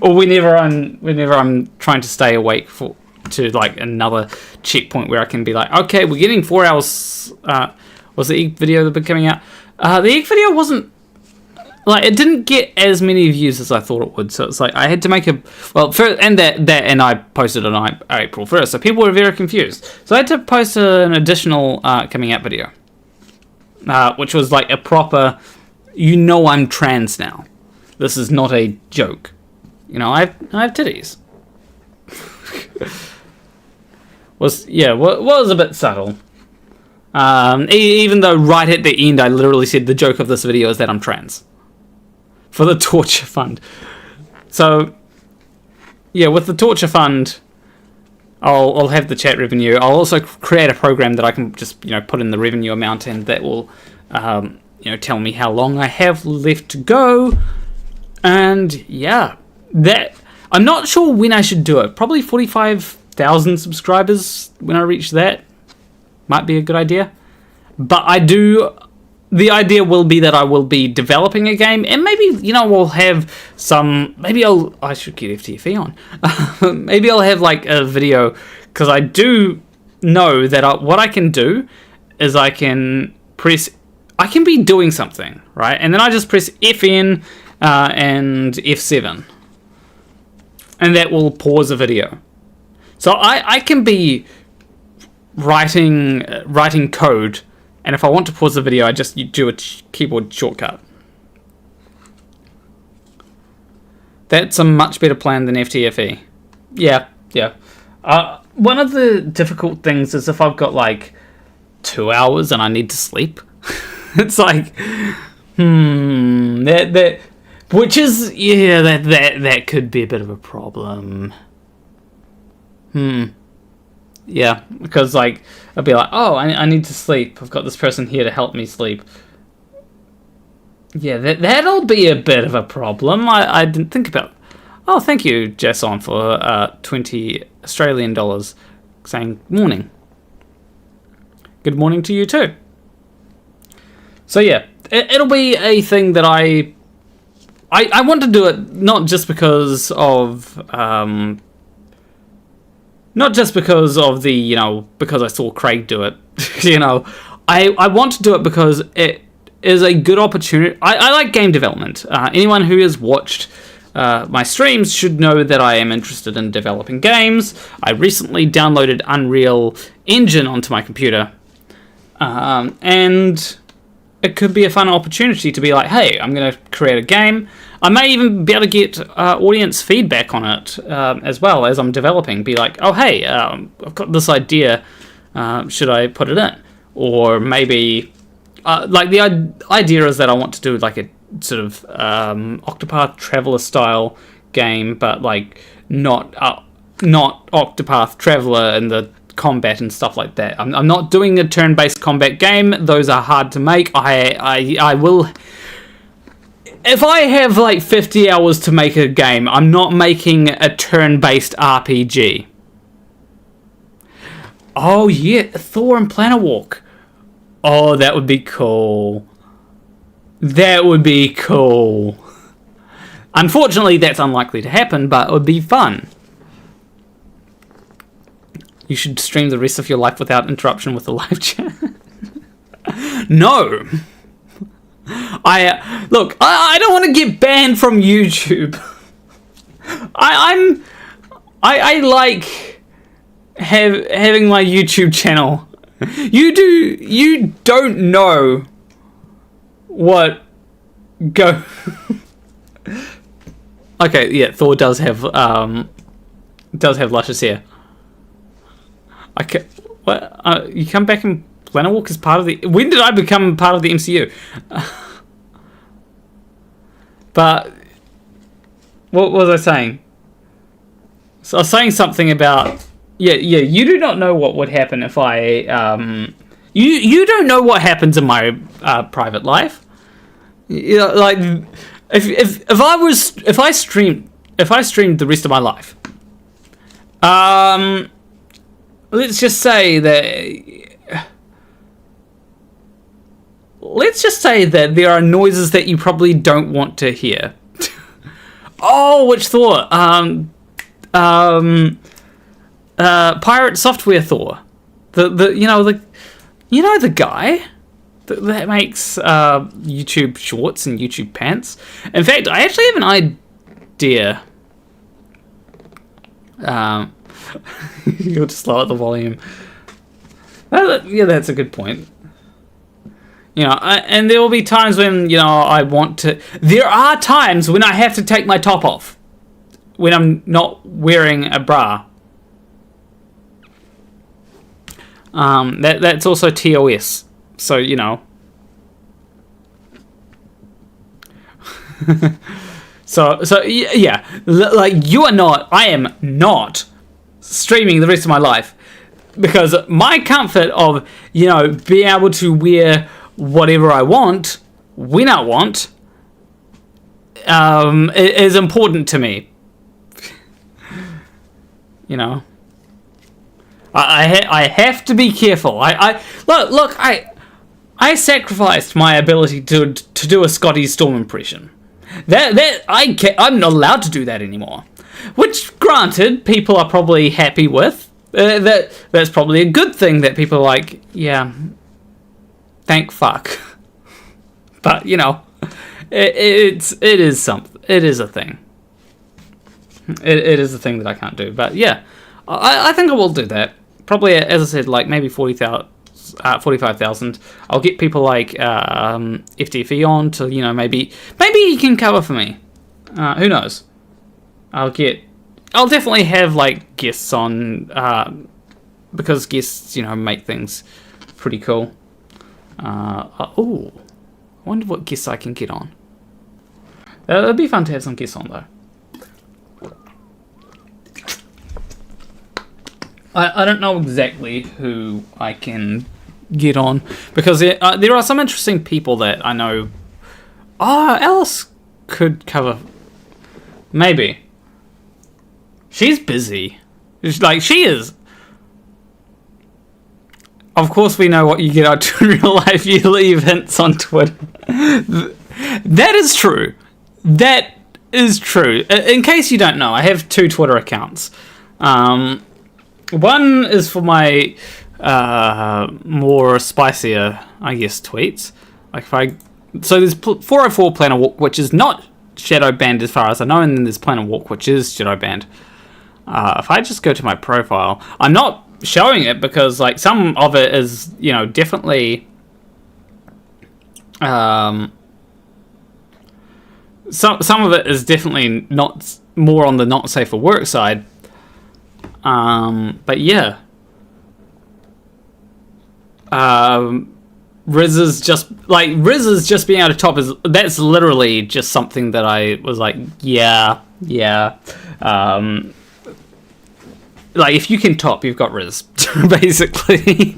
or whenever I'm trying to stay awake to like another checkpoint where I can be like, okay, we're getting 4 hours. Was the egg video that coming out? The egg video wasn't like, it didn't get as many views as I thought it would. So it's like I had to make and I posted on April 1st, so people were very confused. So I had to post an additional coming out video, which was like a proper, I'm trans now. This is not a joke. I have titties. was a bit subtle. Even though right at the end I literally said the joke of this video is that I'm trans. For the torture fund. So, yeah, with the torture fund, I'll have the chat revenue. I'll also create a program that I can just, put in the revenue amount, and that will, tell me how long I have left to go. And, yeah, I'm not sure when I should do it. Probably 45,000 subscribers when I reach that. Might be a good idea. But the idea will be that I will be developing a game, and maybe, we'll have some, I should get FTFE on. Maybe I'll have like a video, because I do know that what I can do is I can be doing something, right? And then I just press FN and F7. And that will pause a video. So I can be writing code, and if I want to pause the video, I just do a keyboard shortcut. That's a much better plan than FTFE. Yeah. One of the difficult things is if I've got like 2 hours and I need to sleep. It's like, which is, that could be a bit of a problem. Yeah, because like I'd be like, oh, I need to sleep. I've got this person here to help me sleep. Yeah, that'll be a bit of a problem. I didn't think about. Oh, thank you, Jason, for 20 Australian dollars, saying morning. Good morning to you too. So yeah, it'll be a thing that I want to do it not just because of not just because of the, because I saw Craig do it. I want to do it because it is a good opportunity. I like game development. Anyone who has watched my streams should know that I am interested in developing games. I recently downloaded Unreal Engine onto my computer. And it could be a fun opportunity to be like, hey, I'm going to create a game. I may even be able to get audience feedback on it as well as I'm developing. Be like, oh, hey, I've got this idea. Should I put it in? Or maybe, like the idea is that I want to do like a sort of Octopath Traveler style game, but like not Octopath Traveler and the combat and stuff like that. I'm not doing a turn-based combat game. Those are hard to make. I will. If I have like 50 hours to make a game, I'm not making a turn-based RPG. Oh yeah, Thor and Planet Walk. Oh, that would be cool. That would be cool. Unfortunately, that's unlikely to happen, but it would be fun. You should stream the rest of your life without interruption with the live chat. No. I don't want to get banned from YouTube. I like having my YouTube channel. You don't know what go. Okay, yeah, Thor does have luscious hair. Okay, what? You come back in Planet Walk as part of the. When did I become part of the MCU? But what was I saying? So I was saying something about yeah. You do not know what would happen if I You don't know what happens in my private life. Like if I streamed the rest of my life, let's just say that there are noises that you probably don't want to hear. Oh, which Thor? Pirate Software Thor. The guy that makes YouTube shorts and YouTube pants. In fact, I actually have an idea. You'll just lower the volume. Yeah, that's a good point. And there will be times when, I want to... There are times when I have to take my top off. When I'm not wearing a bra. That's also TOS. So, So yeah. Like, I am not streaming the rest of my life. Because my comfort of, being able to wear whatever I want, when I want, is important to me. I have to be careful. I sacrificed my ability to do a Scotty Storm impression. I'm not allowed to do that anymore. Which, granted, people are probably happy with. That's probably a good thing that people are like, yeah, thank fuck. But it is something. It is a thing. It is a thing that I can't do. But yeah, I think I will do that. Probably, as I said, like maybe 45,000. I'll get people like FTFE on to maybe he can cover for me. Who knows? I'll definitely have like guests on because guests make things pretty cool. I wonder what guests I can get on. It'd be fun to have some guests on though. I don't know exactly who I can get on because there are some interesting people that I know. Alice could cover. Maybe. She's busy. She is. Of course we know what you get out to in real life. You leave hints on Twitter. That is true. That is true. In case you don't know, I have 2 Twitter accounts. One is for my more spicier, I guess, tweets. So there's 404 Planet Walk, which is not shadow banned as far as I know, and then there's Planet Walk, which is shadow banned. If I just go to my profile, I'm not showing it because some of it is definitely some of it is definitely not more on the not safe for work side. But yeah. Riz's just being out of top that's literally just something that I was like, yeah. If you can top, you've got Riz, basically.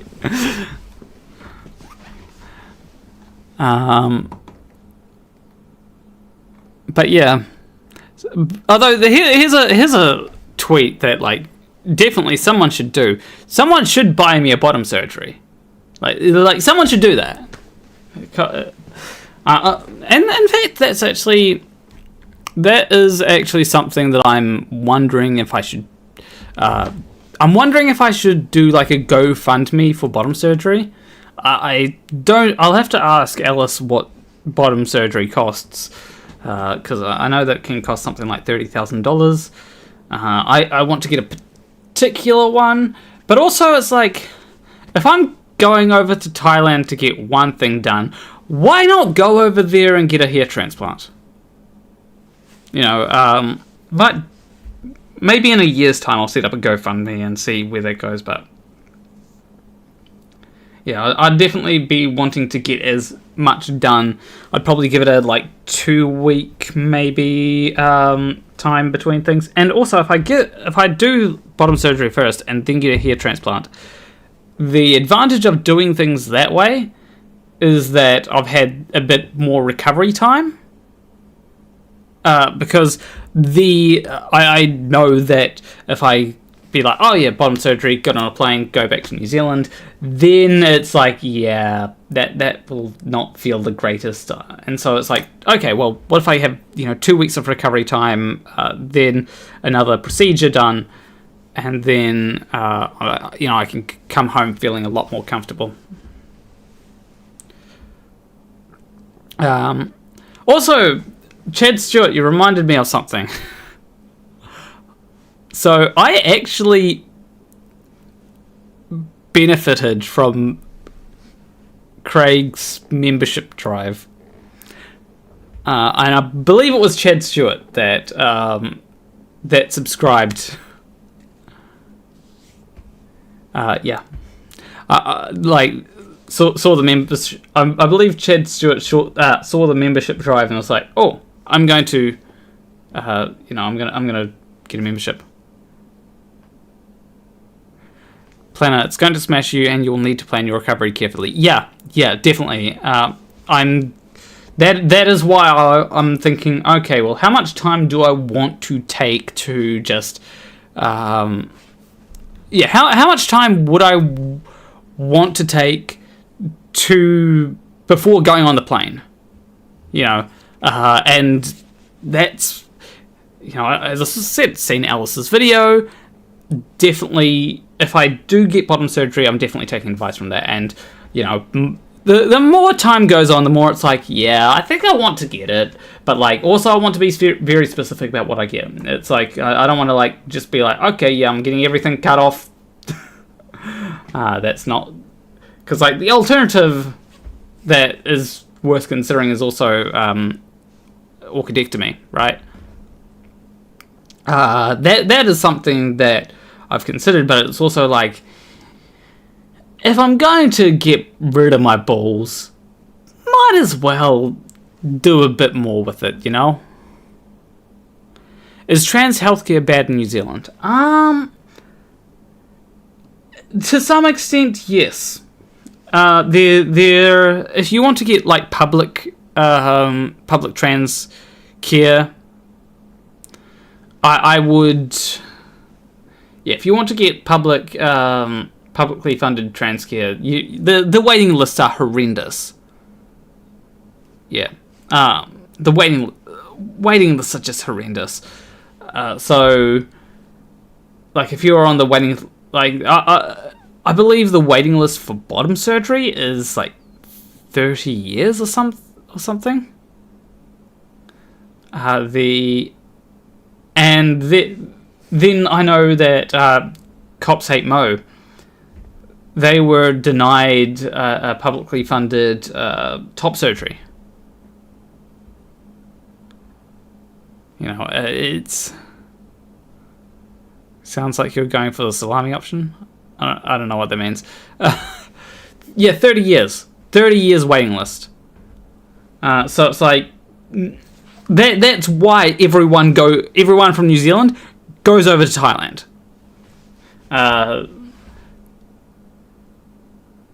But yeah. Although here's a tweet that definitely someone should do. Someone should buy me a bottom surgery. Someone should do that. And in fact, that is actually something that I'm wondering if I should. I'm wondering if I should do a GoFundMe for bottom surgery. I'll have to ask Alice what bottom surgery costs, because I know that can cost something like $30,000. I want to get a particular one, but also it's if I'm going over to Thailand to get one thing done, why not go over there and get a hair transplant? But maybe in a year's time I'll set up a GoFundMe and see where that goes, but yeah, I'd definitely be wanting to get as much done. I'd probably give it a 2-week maybe time between things. And also if I do bottom surgery first and then get a hair transplant, the advantage of doing things that way is that I've had a bit more recovery time. Because I know that if I be like, oh yeah, bottom surgery, got on a plane, go back to New Zealand, then it's like, yeah, that will not feel the greatest. And so it's like, okay, well, what if I have 2 weeks of recovery time, then another procedure done, and then I can come home feeling a lot more comfortable. Also, Chad Stewart, you reminded me of something. So I actually benefited from Craig's membership drive, and I believe it was Chad Stewart that subscribed. Saw the members. I believe Chad Stewart saw the membership drive and was like, "Oh, I'm going to, I'm gonna get a membership." Planner, it's going to smash you, and you'll need to plan your recovery carefully. Yeah, definitely. That is why I'm thinking. Okay, well, how much time do I want to take to just, how much time would I want to take to before going on the plane? And that's, as I said, seen Alice's video. Definitely, if I do get bottom surgery, I'm definitely taking advice from that. And, the more time goes on, the more it's like, yeah, I think I want to get it. But, also I want to be very specific about what I get. It's like, I don't want to, just be like, okay, yeah, I'm getting everything cut off. That's not... Because, the alternative that is worth considering is also orchidectomy, right? That is something that I've considered, but it's also if I'm going to get rid of my balls, might as well do a bit more with it, Is trans healthcare bad in New Zealand? To some extent, yes. There. If you want to get public trans care, I would. Yeah, if you want to get publicly funded trans care, the waiting lists are horrendous. Yeah, the waiting lists are just horrendous. So, if you're on the waiting, I believe the waiting list for bottom surgery is 30 years or something. Then I know that Cops Hate Mo, they were denied a publicly funded top surgery. It's sounds like you're going for the salami option. I don't know what that means. 30 years. 30 years waiting list. So it's that's why everyone from New Zealand goes over to Thailand.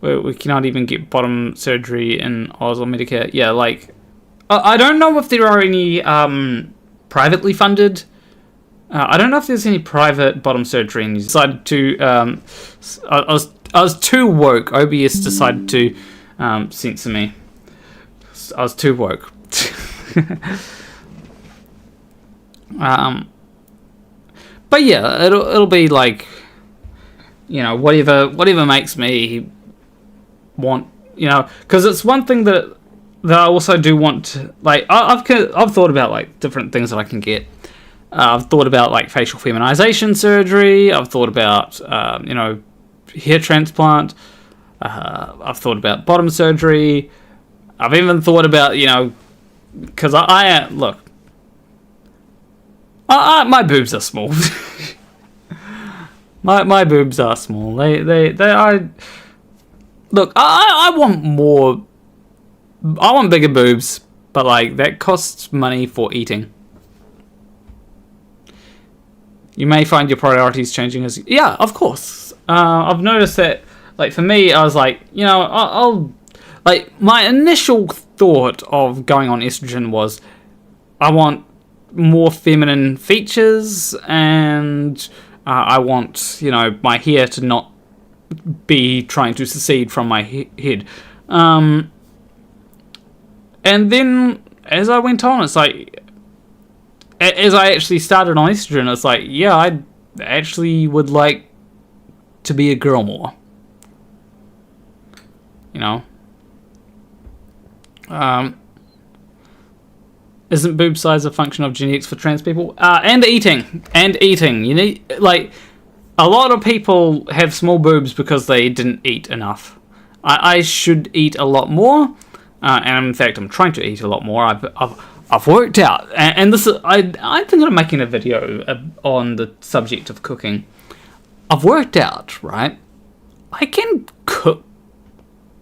We cannot even get bottom surgery in Oz or Medicare. Yeah, I don't know if there are any privately funded. I don't know if there's any private bottom surgery in New Zealand. Decided to, I was too woke. OBS decided to censor me. I was too woke. But yeah, it'll be whatever makes me want, because it's one thing that I also do want to, I've thought about different things that I can get. I've thought about facial feminization surgery. I've thought about hair transplant. I've thought about bottom surgery. I've even thought about because I look. My boobs are small. my boobs are small. They are. Look, I want more. I want bigger boobs, but that costs money for eating. You may find your priorities changing as... Yeah, of course. I've noticed that, for me, I was I'll... my initial thought of going on estrogen was, I want more feminine features and I want, my hair to not be trying to secede from my head. And then as I went on, it's like, as I actually started on estrogen, it's like, yeah, I actually would like to be a girl more. Isn't boob size a function of genetics for trans people? And eating. You need, like, a lot of people have small boobs because they didn't eat enough. I should eat a lot more, and in fact, I'm trying to eat a lot more. I've worked out, and this is, I think I'm making a video on the subject of cooking. I've worked out, right? I can cook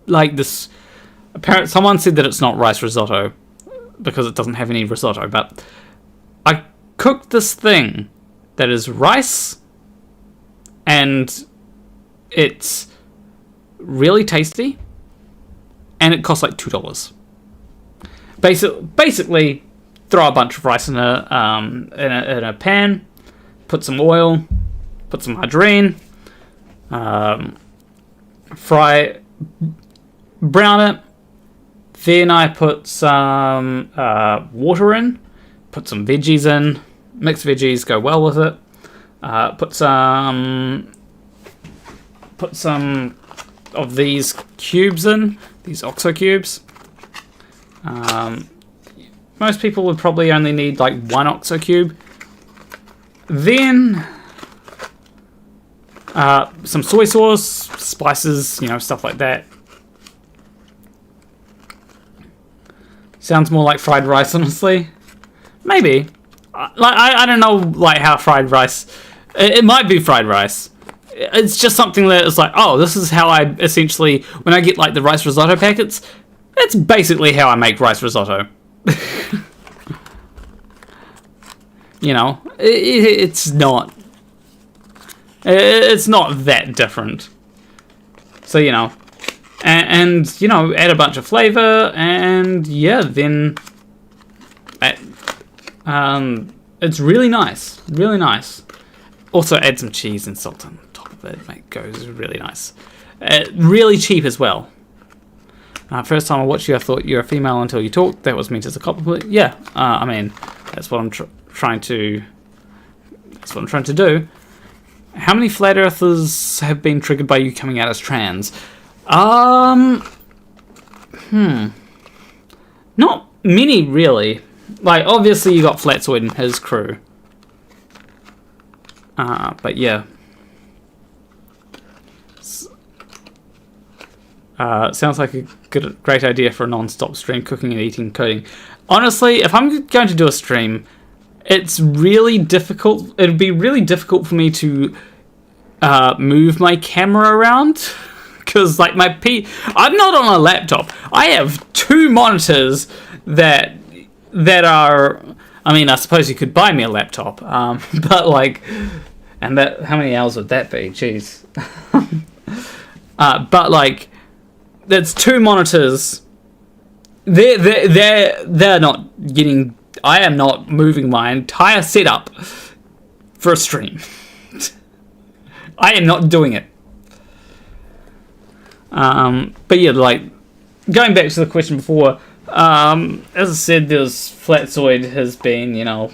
like this. Apparently, someone said that it's not rice risotto because it doesn't have any risotto, but I cooked this thing that is rice, and it's really tasty, and it costs like $2. Basically, throw a bunch of rice in a pan, put some oil, put some margarine, brown it. Then I put some water in, put some veggies in, mixed veggies go well with it. Put some of these cubes in, these OXO cubes. Most people would probably only need like one OXO cube. Then some soy sauce, spices, stuff like that. Sounds more like fried rice, honestly. Maybe. I don't know, like, how fried rice... It might be fried rice. It's just something that is like, oh, this is how I essentially... When I get, like, the rice risotto packets, that's basically how I make rice risotto. It's not... It's not that different. So, and add a bunch of flavor, and yeah, then it's really nice. Also add some cheese and salt on top of it. It goes really nice. Really cheap as well. First time I watched you, I thought you were a female until you talked. That was meant as a compliment. Yeah, I mean, that's what I'm trying to do. How many flat earthers have been triggered by you coming out as trans? Not many, really. Like, obviously you got Flatzoid and his crew. But yeah. Sounds like a great idea for a non-stop stream, cooking and eating, coding. Honestly, if I'm going to do a stream, it's really difficult. It'd be really difficult for me to move my camera around. Because, like, I'm not on a laptop. I have two monitors that are... I mean, I suppose you could buy me a laptop. But, like... And that... How many hours would that be? Jeez. But, like... That's two monitors. They're not getting... I am not moving my entire setup for a stream. I am not doing it. But yeah, like, going back to the question before, as I said, there's Flatzoid has been, not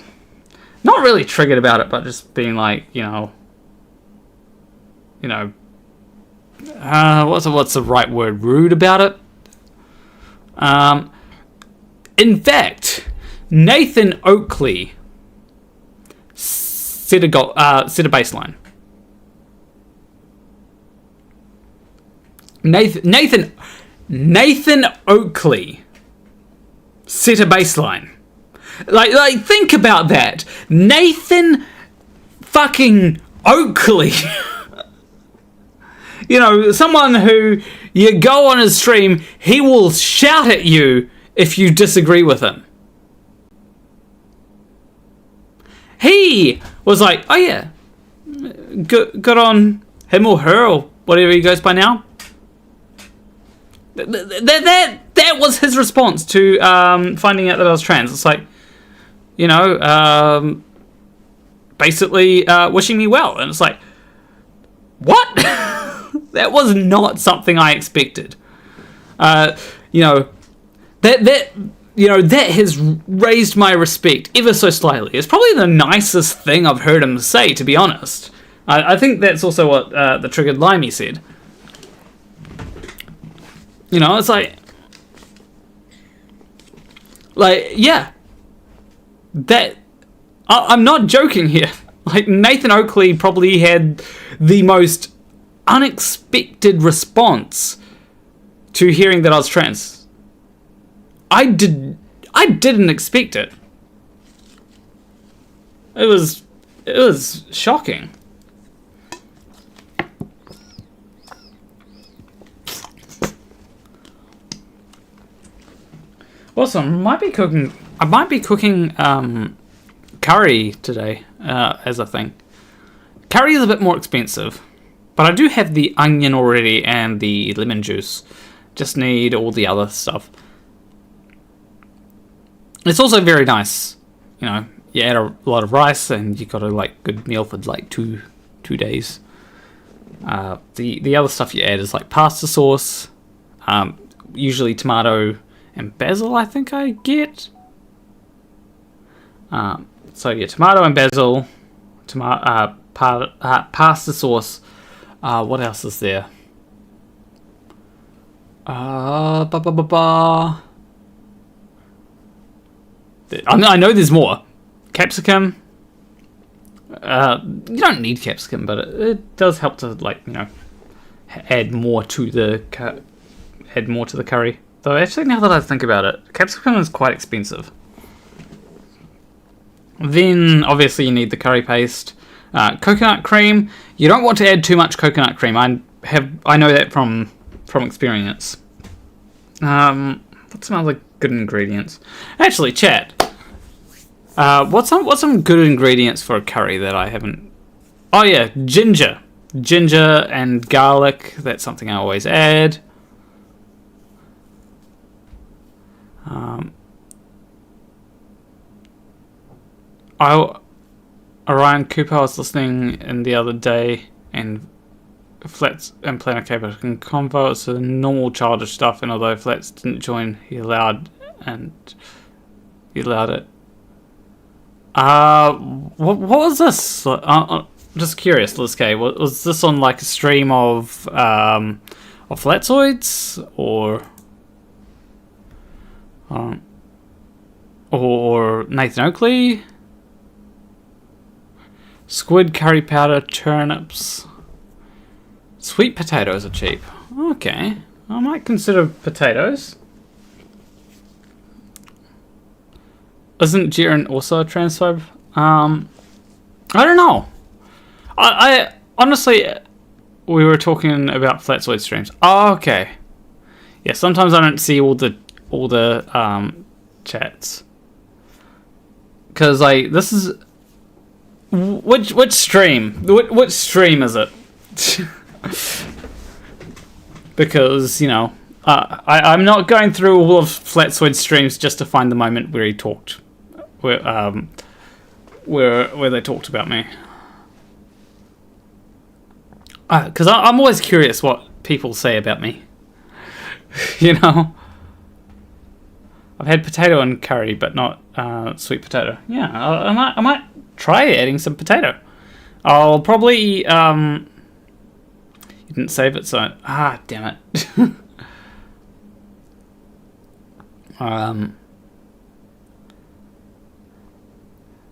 really triggered about it, but just being like, what's the right word? Rude about it. In fact, Nathan Oakley set a baseline. Nathan Oakley set a baseline. Like think about that. Nathan fucking Oakley. Someone who you go on his stream, he will shout at you if you disagree with him. He was like, oh yeah, good on him or her or whatever he goes by now. That was his response to finding out that I was trans. It's like, basically wishing me well. And it's like, what? That was not something I expected. That has raised my respect ever so slightly. It's probably the nicest thing I've heard him say, to be honest. I think that's also what the Triggered Limey said. It's yeah. That... I'm not joking here. Like, Nathan Oakley probably had the most unexpected response to hearing that I was trans. I didn't expect it. It was shocking. Also, I might be cooking curry today as a thing. Curry is a bit more expensive, but I do have the onion already and the lemon juice. Just need all the other stuff. It's also very nice. You add a lot of rice and you got a good meal for two days. The other stuff you add is pasta sauce, usually tomato and basil, I think I get. So yeah, tomato and basil, pasta sauce. What else is there? I know there's more. Capsicum. You don't need capsicum, but it does help to add more to the curry. Though actually, now that I think about it, capsicum is quite expensive. Then obviously you need the curry paste, coconut cream. You don't want to add too much coconut cream. I know that from experience. What's some other good ingredients? Actually, chat. What's some good ingredients for a curry that I haven't? Oh yeah, ginger and garlic. That's something I always add. Orion Cooper, I was listening in the other day, and Flats and Planet Caper can convo. It's the normal childish stuff, and although Flats didn't join, he allowed it. What was this? Just curious, Liz K. Was this on a stream of Flatzoids or Nathan Oakley? Squid, curry powder, turnips. Sweet potatoes are cheap. Okay. I might consider potatoes. Isn't Jiren also a transphobe? I don't know. I honestly, we were talking about Flatzoid streams. Oh, okay. Yeah, sometimes I don't see all the chats. Cause this is which stream? Which stream is it? Because I'm not going through all of Flatzoid streams just to find the moment where he talked, where they talked about me. Because I'm always curious what people say about me. I've had potato and curry, but not sweet potato. Yeah, I might try adding some potato. I'll probably you didn't save it, so damn it.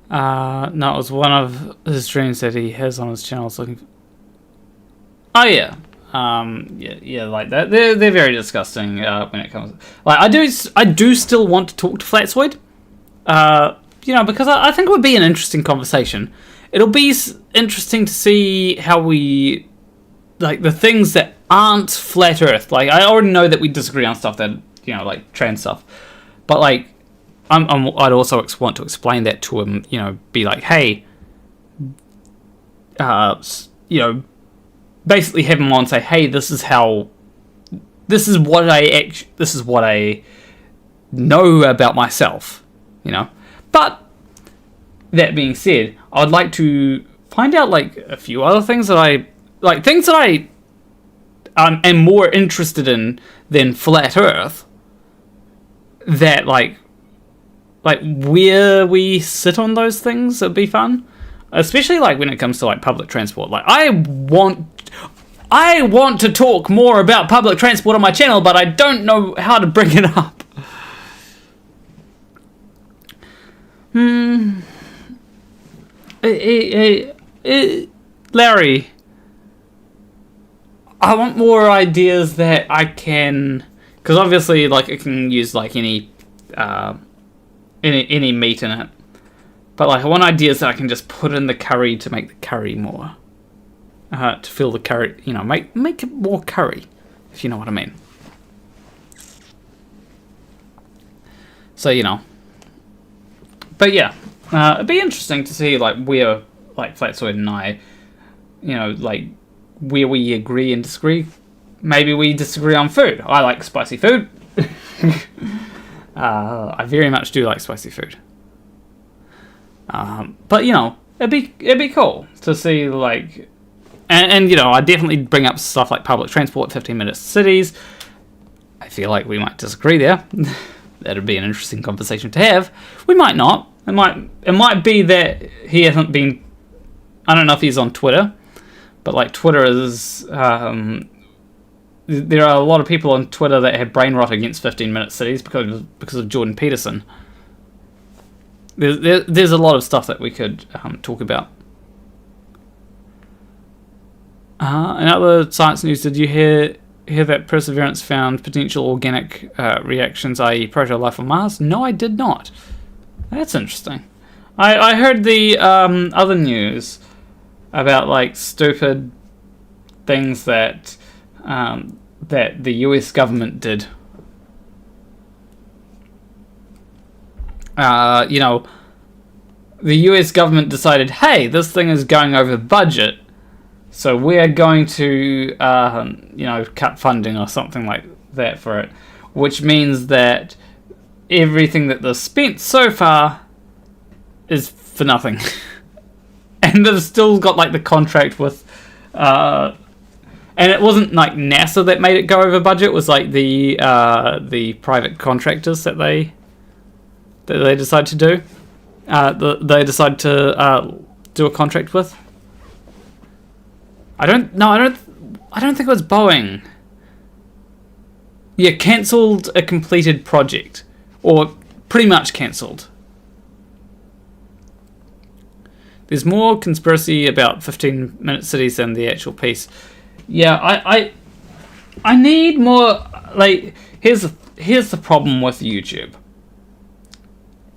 No, it was one of his streams that he has on his channel. It's looking. Oh yeah. Yeah, like that. They're very disgusting when it comes. I do still want to talk to Flatzoid. Because I think it would be an interesting conversation. It'll be interesting to see how we the things that aren't flat Earth. I already know that we disagree on stuff that trans stuff, but I'd also want to explain that to him. Be like, hey, basically have him on, say, hey, this is what I know about myself, but that being said, I would like to find out like a few other things that I am more interested in than flat Earth. That like where we sit on those things would be fun, especially like when it comes to like public transport. Like I want to talk more about public transport on my channel, but I don't know how to bring it up. Larry, I want more ideas that I can, because obviously like it can use like any meat in it, but like I want ideas that I can just put in the curry to make the curry more, to fill the curry, you know, make it more curry, if you know what I mean. So, you know, but yeah, it'd be interesting to see like where like Flatzoid and I, you know, like where we agree and disagree. Maybe we disagree on food. I like spicy food. I very much do like spicy food. But you know, it'd be cool to see like, and you know, I definitely bring up stuff like public transport, 15-minute cities. I feel like we might disagree there. That'd be an interesting conversation to have. We might not. It might be that he hasn't been. I don't know if he's on Twitter, but like Twitter is. There are a lot of people on Twitter that have brain rot against 15-minute cities because of Jordan Peterson. There's a lot of stuff that we could talk about. In other science news, did you hear that Perseverance found potential organic reactions, i.e. proto-life on Mars? No, I did not. That's interesting. I heard the other news about like stupid things that the US government did. You know, the US government decided, hey, this thing is going over budget, so we're going to, you know, cut funding or something like that for it, which means that everything that they've spent so far is for nothing. And they've still got, like, the contract with, and it wasn't, like, NASA that made it go over budget, it was, like, the private contractors that they decided to do. They decided to do a contract with. I don't think it was Boeing. Yeah, cancelled a completed project. Or pretty much cancelled. There's more conspiracy about 15-minute cities than the actual piece. Yeah, I need more, like, here's the problem with YouTube.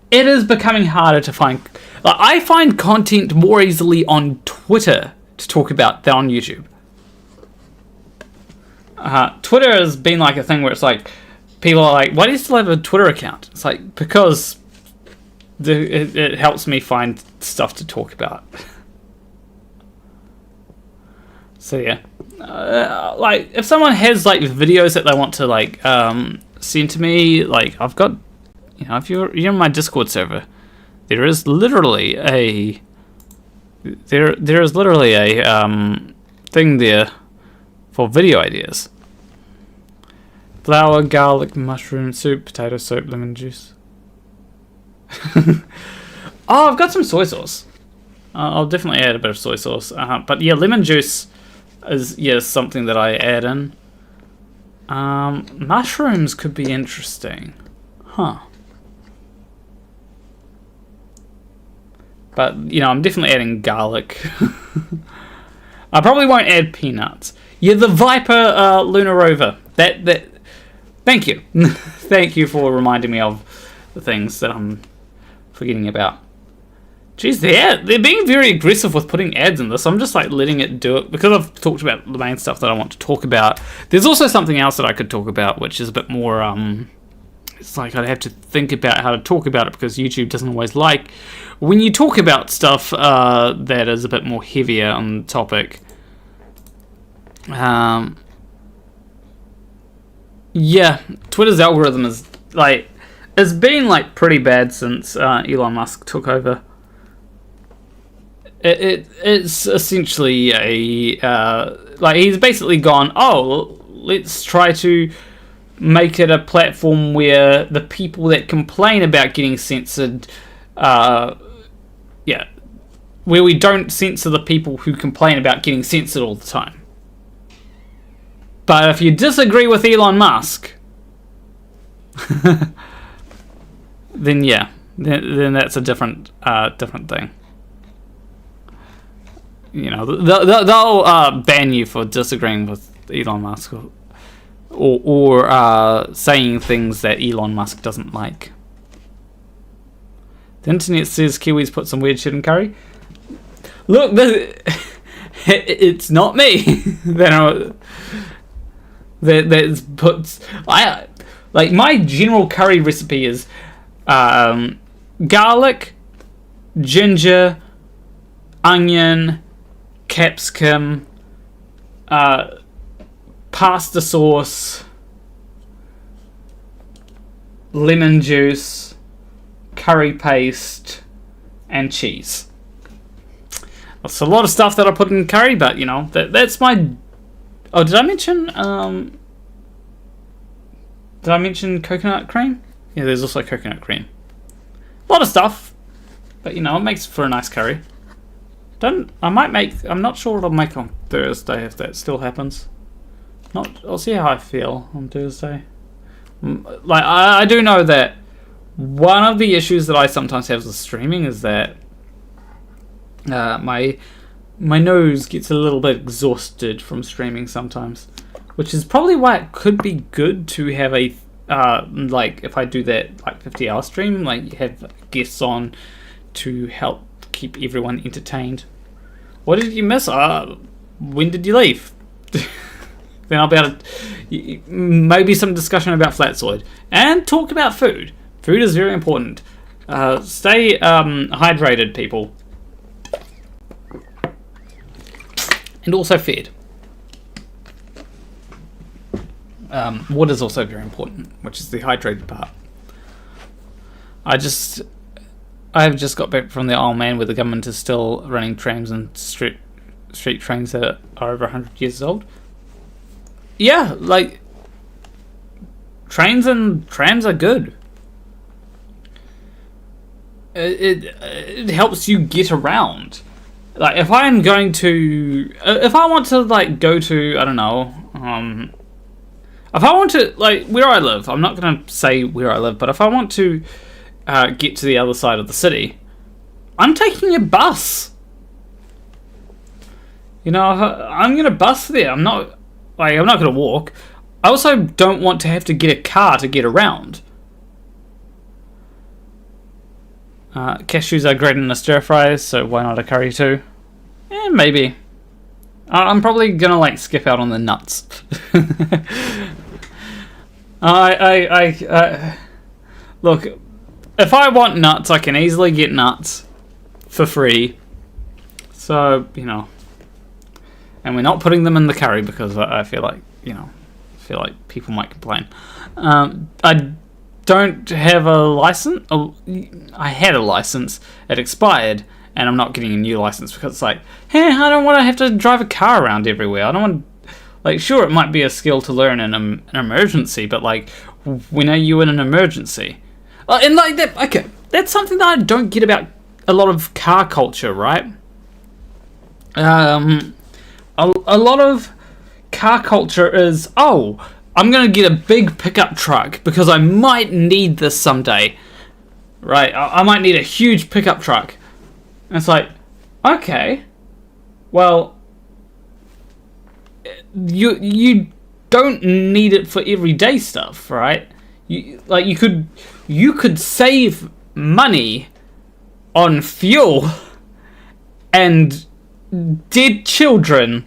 It is becoming harder to find, like, I find content more easily on Twitter to talk about than on YouTube. Twitter has been like a thing where it's like, people are like, why do you still have a Twitter account? It's like, because it helps me find stuff to talk about. So yeah, like if someone has like videos that they want to like send to me, like I've got, you know, if you're in my Discord server, there is literally a thing there for video ideas. Flour, garlic, mushroom soup, potato soup, lemon juice. Oh, I've got some soy sauce. I'll definitely add a bit of soy sauce. But yeah, lemon juice is something that I add in. Mushrooms could be interesting. Huh. But, you know, I'm definitely adding garlic. I probably won't add peanuts. Yeah, the Viper Lunar Rover. That. Thank you. Thank you for reminding me of the things that I'm forgetting about. Jeez, they're being very aggressive with putting ads in this. I'm just like letting it do it because I've talked about the main stuff that I want to talk about. There's also something else that I could talk about, which is a bit more. It's like I'd have to think about how to talk about it because YouTube doesn't always like when you talk about stuff that is a bit more heavier on the topic. Yeah, Twitter's algorithm is like it's been like pretty bad since Elon Musk took over. it's essentially like he's basically gone, oh, let's try to make it a platform where the people that complain about getting censored, where we don't censor the people who complain about getting censored all the time. But if you disagree with Elon Musk, then then that's a different thing. You know, they'll ban you for disagreeing with Elon Musk or saying things that Elon Musk doesn't like. The internet says Kiwis put some weird shit in curry. Look, it's not me. That's puts. Like my general curry recipe is garlic, ginger, onion, capsicum, pasta sauce, lemon juice, curry paste, and cheese. That's a lot of stuff that I put in curry, but you know that's my. Oh, did I mention coconut cream? Yeah, there's also coconut cream. A lot of stuff, but you know it makes for a nice curry. I'm not sure what I'll make on Thursday if that still happens. I'll see how I feel on Thursday. Like I do know that one of the issues that I sometimes have with streaming is that my nose gets a little bit exhausted from streaming sometimes, which is probably why it could be good to have a like if I do that like 50-hour stream, like have guests on to help keep everyone entertained. What did you miss? When did you leave? Then I'll be able to maybe some discussion about Flatzoid and talk about food. Food is very important. Stay hydrated, people, and also fed. Water is also very important, which is the hydrated part. I've just got back from the Isle of Man where the government is still running trams and street trains that are over 100 years old. Yeah, like trains and trams are good. It helps you get around. Like if I want to like go to, I don't know, if I want to, like, where I live, I'm not going to say where I live, but if I want to get to the other side of the city, I'm taking a bus. You know, I'm going to bus there. I'm not going to walk. I also don't want to have to get a car to get around. Cashews are great in a stir fry, so why not a curry too? Maybe. I'm probably going to, like, skip out on the nuts. Look, if I want nuts, I can easily get nuts for free. So, you know, and we're not putting them in the curry because I feel like, you know, people might complain. I don't have a license. I had a license. It expired, and I'm not getting a new license because it's like, hey, I don't want to have to drive a car around everywhere. I don't want. Like, sure, it might be a skill to learn in an emergency, but, like, when are you in an emergency? And, like, that, okay, that's something that I don't get about a lot of car culture, right? A lot of car culture is, oh, I'm going to get a big pickup truck because I might need this someday, right? I might need a huge pickup truck. And it's like, okay, well, you don't need it for everyday stuff, right? You could save money on fuel and dead children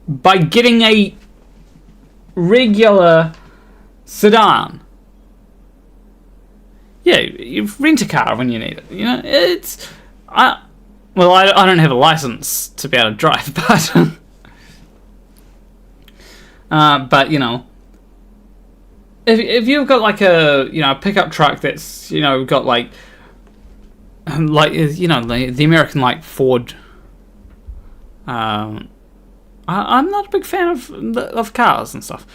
by getting a regular sedan. Yeah, you rent a car when you need it. You know, I don't have a license to be able to drive, but you know, if you've got like a pickup truck that's got like you know the American like Ford I'm not a big fan of cars and stuff.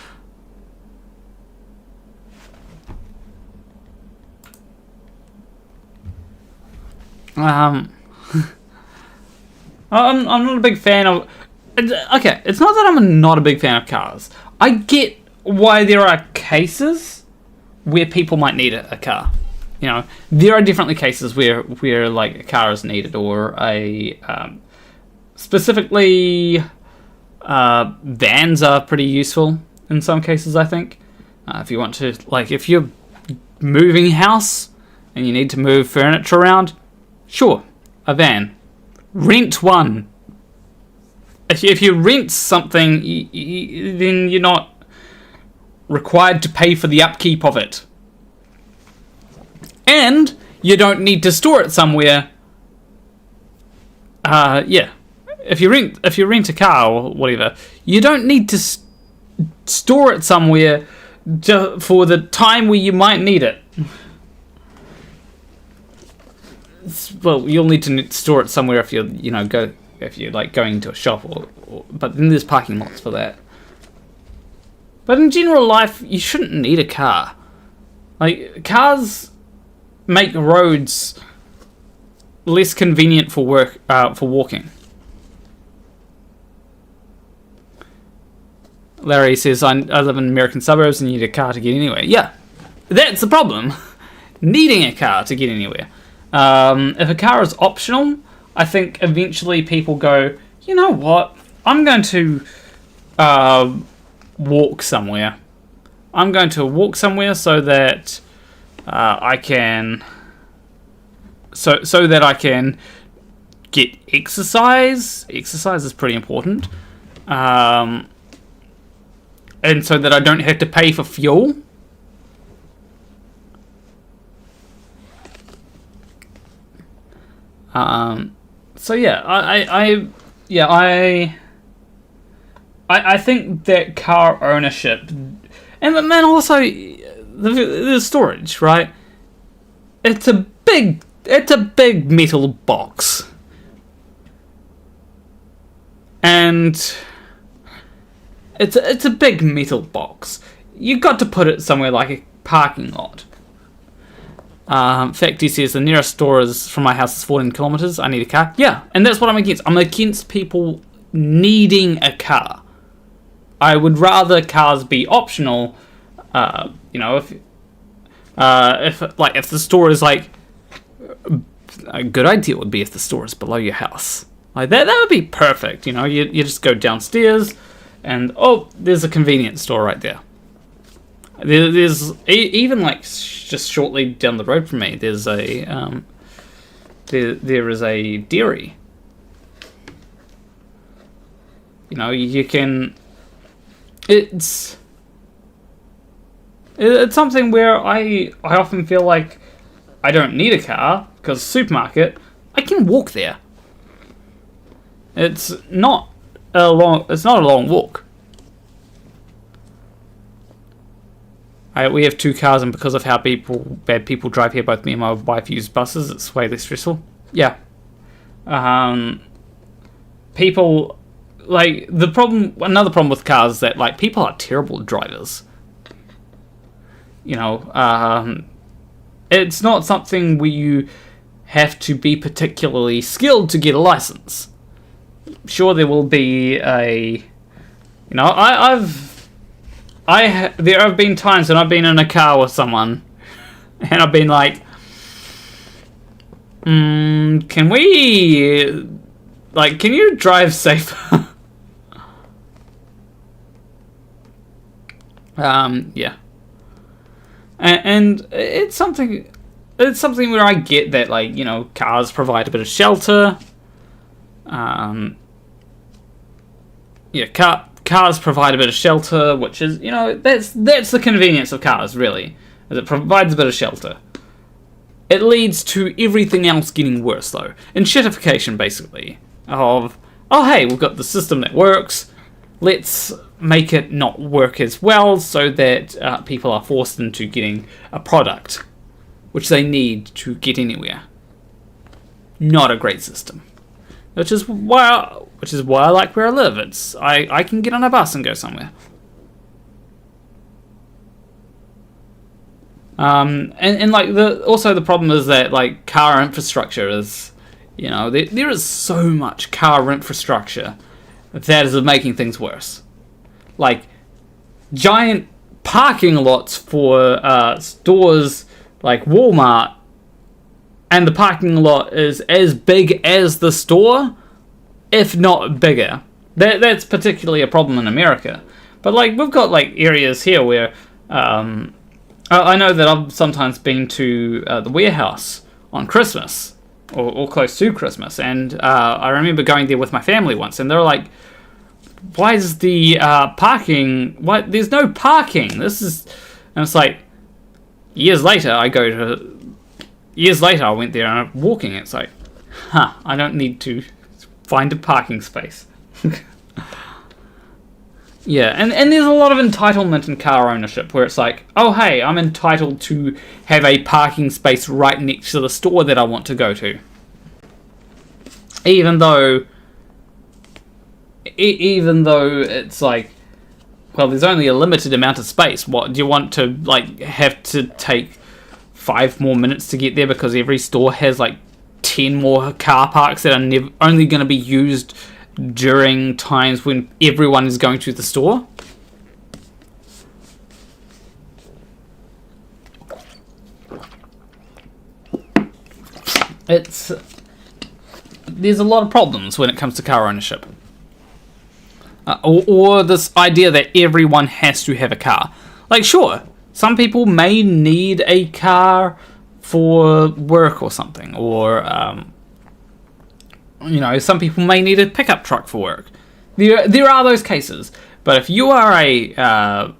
I'm not a big fan of... Okay, it's not that I'm not a big fan of cars. I get why there are cases where people might need a car. You know, there are definitely cases where like a car is needed, or a specifically vans are pretty useful in some cases. I think if you want to, like, if you're moving house and you need to move furniture around, sure, a van. Rent one. If you rent something, then you're not required to pay for the upkeep of it. And you don't need to store it somewhere. Yeah. If you rent a car or whatever, you don't need to store it somewhere for the time where you might need it. Well, you'll need to store it somewhere if you're like going into a shop, but then there's parking lots for that. But in general life, you shouldn't need a car. Like, cars make roads less convenient for walking. Larry says, I live in American suburbs and you need a car to get anywhere. Yeah, that's the problem. Needing a car to get anywhere. If a car is optional, I think eventually people go, you know what, I'm going to walk somewhere. I'm going to walk somewhere so that I can get exercise. Exercise is pretty important. And so that I don't have to pay for fuel. So yeah, I think that car ownership, and then also the storage, right? It's a big metal box, and it's a big metal box. You got to put it somewhere like a parking lot. Facty says the nearest store is from my house is 14 kilometers. I need a car. Yeah, and that's what I'm against. I'm against people needing a car. I would rather cars be optional. If the store is like, a good idea would be if the store is below your house. Like that would be perfect. You know, you just go downstairs, and there's a convenience store right there. There's even like just shortly down the road from me. There's a there is a dairy. You know, you can. It's something where I often feel like I don't need a car because supermarket, I can walk there. It's not a long walk. We have 2 cars, and because of how bad people drive here, both me and my wife use buses. It's way less stressful. Yeah. People, like, another problem with cars is that, like, people are terrible drivers. You know, it's not something where you have to be particularly skilled to get a license. Sure, there will be there have been times when I've been in a car with someone and I've been like, can you drive safer? Yeah. And it's something where I get that, like, you know, cars provide a bit of shelter. Cars provide a bit of shelter, which is, you know, that's the convenience of cars, really, is it provides a bit of shelter. It leads to everything else getting worse, though. And shitification, basically, of, hey, we've got the system that works, let's make it not work as well so that people are forced into getting a product which they need to get anywhere. Not a great system. which is why I like where I live. I can get on a bus and go somewhere. And like also the problem is that like car infrastructure is, you know, there is so much car infrastructure that is making things worse. Like giant parking lots for stores like Walmart, and the parking lot is as big as the store, if not bigger. That's particularly a problem in America. But like we've got like areas here where I know that I've sometimes been to the warehouse on Christmas or close to Christmas, and I remember going there with my family once, and they were like, "Why is the parking? Why there's no parking? This is," and it's like years later I went there and I'm walking. It's like, I don't need to find a parking space. Yeah, and there's a lot of entitlement in car ownership where it's like, oh hey, I'm entitled to have a parking space right next to the store that I want to go to. Even though it's like, well, there's only a limited amount of space. What, do you want to like have to take 5 more minutes to get there because every store has like 10 more car parks that are only going to be used during times when everyone is going to the store? There's a lot of problems when it comes to car ownership. Or this idea that everyone has to have a car. Like, sure, some people may need a car for work or something, or you know, some people may need a pickup truck for work. There are those cases, but if you are a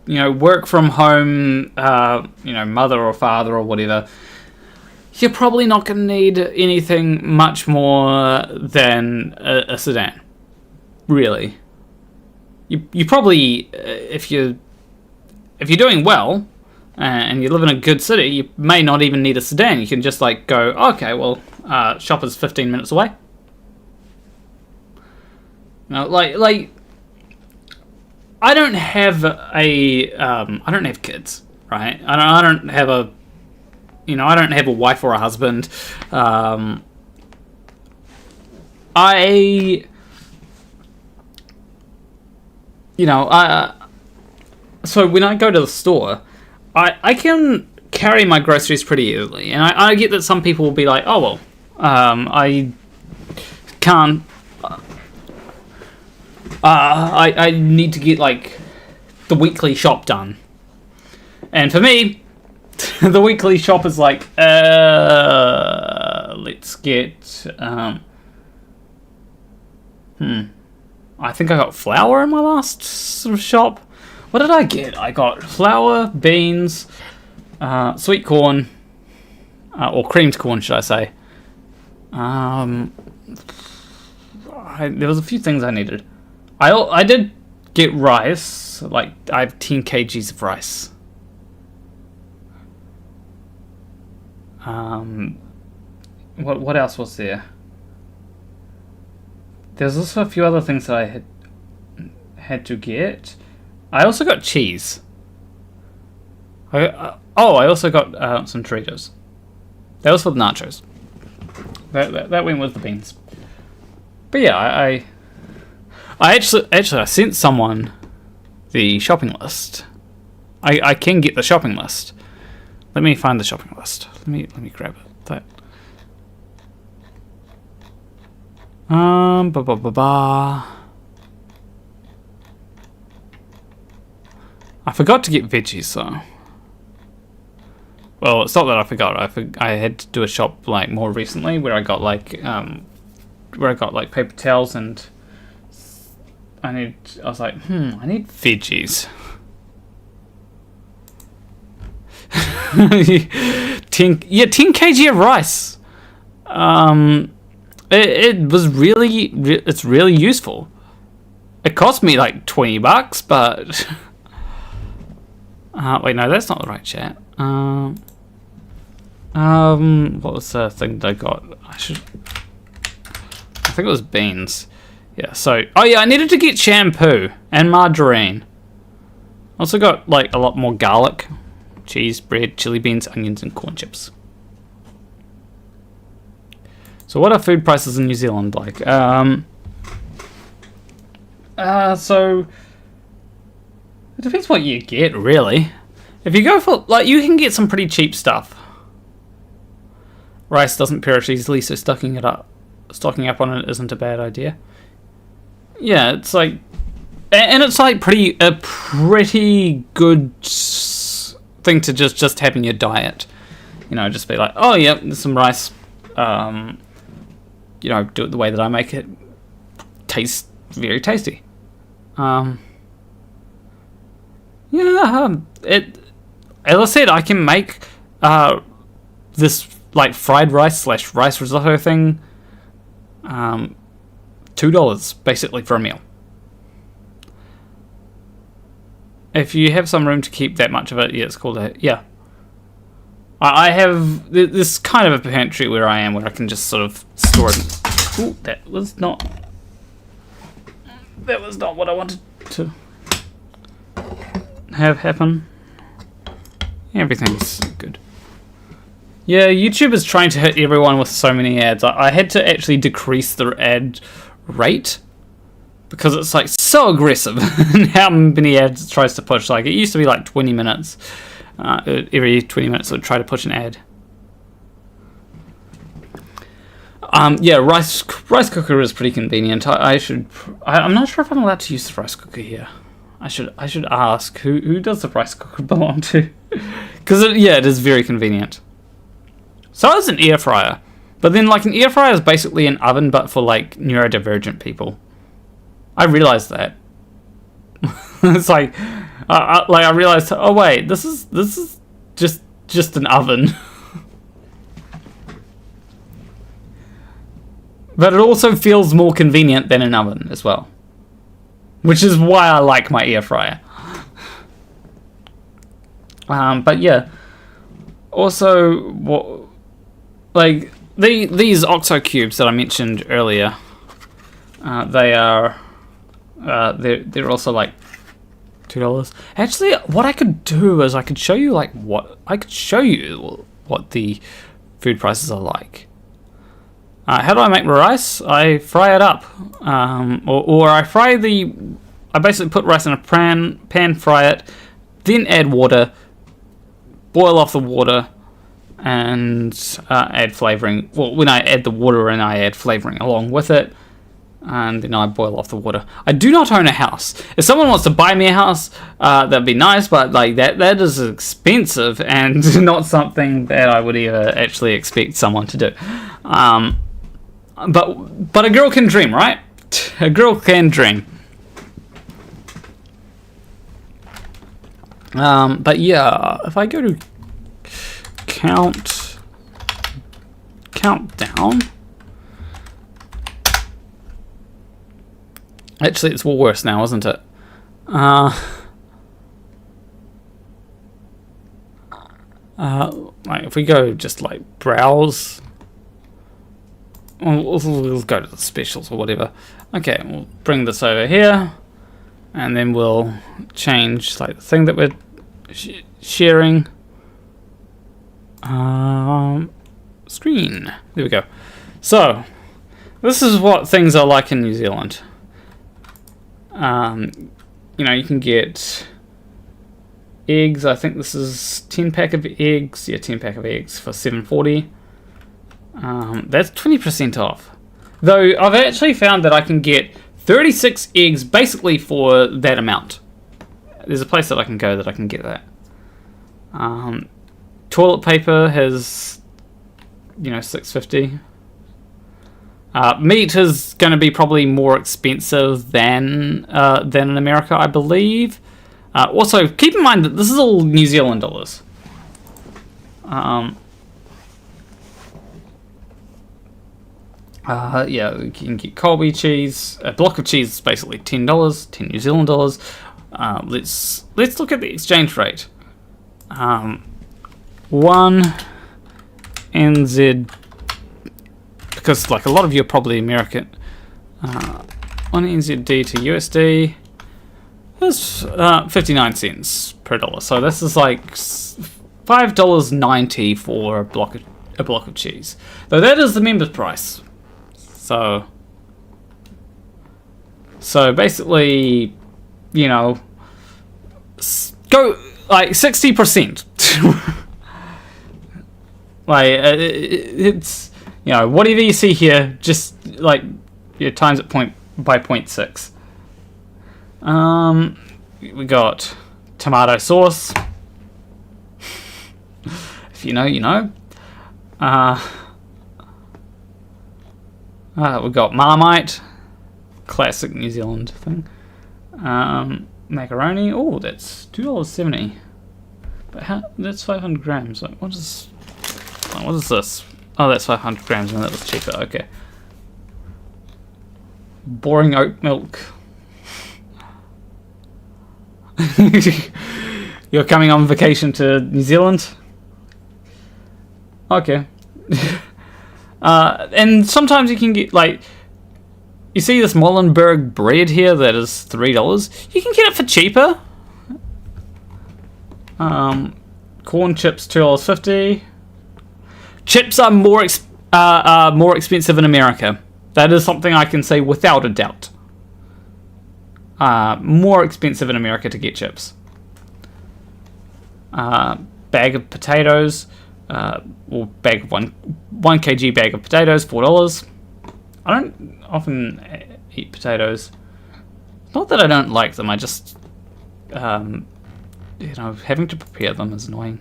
you know, work from home, you know, mother or father or whatever, you're probably not going to need anything much more than a sedan. Really, you probably if you're doing well. And you live in a good city, you may not even need a sedan. You can just like go, okay, well, shop is 15 minutes away. No, like, I don't have I don't have kids, right? I don't have a, you know, I don't have a wife or a husband. So when I go to the store, I can carry my groceries pretty easily, and I get that some people will be like, oh, well, I can't, I need to get, like, the weekly shop done. And for me, the weekly shop is like, let's get, I think I got flour in my last sort of shop. What did I get? I got flour, beans, sweet corn, or creamed corn, should I say. There was a few things I needed. I did get rice. Like, I have 10 kgs of rice. What else was there? There's also a few other things that I had to get. I also got cheese. I also got some Doritos. That was for the nachos. That went with the beans. But yeah, I actually I sent someone the shopping list. I can get the shopping list. Let me find the shopping list. Let me grab it. I forgot to get veggies though. Well, it's not that I forgot. I had to do a shop like more recently where I got like paper towels, and I was like, I need veggies. 10 kg of rice. It's really useful. It cost me like $20, but wait, no, that's not the right chat. What was the thing that I got? I think it was beans. Yeah, so... Oh yeah, I needed to get shampoo and margarine. Also got, like, a lot more garlic, cheese, bread, chili beans, onions, and corn chips. So what are food prices in New Zealand like? So... It depends what you get, really. If you go for... Like, you can get some pretty cheap stuff. Rice doesn't perish easily, so stocking up on it isn't a bad idea. Yeah, it's like... And it's like a pretty good thing to just have in your diet. You know, just be like, oh yeah, there's some rice. You know, do it the way that I make it. Tastes very tasty. Yeah, as I said, I can make this like fried rice / rice risotto thing. $2 basically for a meal. If you have some room to keep that much of it, yeah, it's called a... Yeah. I have this kind of a pantry where I am, where I can just sort of store it. Ooh, that was not what I wanted to have happen. Everything's good. Yeah, YouTube is trying to hit everyone with so many ads. I had to actually decrease the ad rate because it's like so aggressive in how many ads it tries to push. Like it used to be like 20 minutes. Every 20 minutes it would try to push an ad. Yeah, rice cooker is pretty convenient. I'm not sure if I'm allowed to use the rice cooker here. I should ask who does the rice cooker belong to? Because it is very convenient. So is an air fryer, but then like an air fryer is basically an oven, but for like neurodivergent people. I realized that. It's like I realized, oh wait, this is just an oven. But it also feels more convenient than an oven as well, which is why I like my air fryer. But yeah, also what. Like these OXO cubes that I mentioned earlier, they're also like $2. Actually, what I could do is I could show you what the food prices are like. How do I make my rice? I fry it up, or I basically put rice in a pan, fry it, then add water, boil off the water. And add flavouring. Well, when I add the water in, I add flavouring along with it, and then I boil off the water. I do not own a house. If someone wants to buy me a house, that'd be nice, but like that is expensive and not something that I would ever actually expect someone to do. But a girl can dream, right? A girl can dream. But yeah, if I go to countdown. Actually, it's worse now, isn't it? Like if we go just like browse, we'll go to the specials or whatever. Okay, we'll bring this over here, and then we'll change like the thing that we're sharing. Screen. There we go. So, this is what things are like in New Zealand. You know, you can get eggs. I think this is 10 pack of eggs. Yeah, 10 pack of eggs for $7.40. That's 20% off. Though I've actually found that I can get 36 eggs basically for that amount. There's a place that I can go that I can get that. Toilet paper has, you know, $6.50. Meat is going to be probably more expensive than in America, I believe. Also, keep in mind that this is all New Zealand dollars. Yeah, you can get Colby cheese. A block of cheese is basically $10, 10 New Zealand dollars. Let's look at the exchange rate. 1 NZ, because like a lot of you are probably American. On NZD to USD is 59 cents per dollar. So this is like $5.90 for a block of cheese. Though that is the member's price. So basically, you know, go like 60%. Like it's, you know, whatever you see here, just like times it by 0.6. We got tomato sauce. If you know, you know. We got Marmite, classic New Zealand thing. Macaroni. Oh, that's $2.70. But that's 500 grams. Like, what is this? Oh, that's 500 grams, and that was cheaper. Okay. Boring oat milk. You're coming on vacation to New Zealand? Okay. And sometimes you can get, like, you see this Molenberg bread here that is $3. You can get it for cheaper. Corn chips, $2.50. Chips are more expensive in America. That is something I can say without a doubt. More expensive in America to get chips. Bag of potatoes, or bag of 1 kg bag of potatoes, $4. I don't often eat potatoes. Not that I don't like them. I just, you know, having to prepare them is annoying.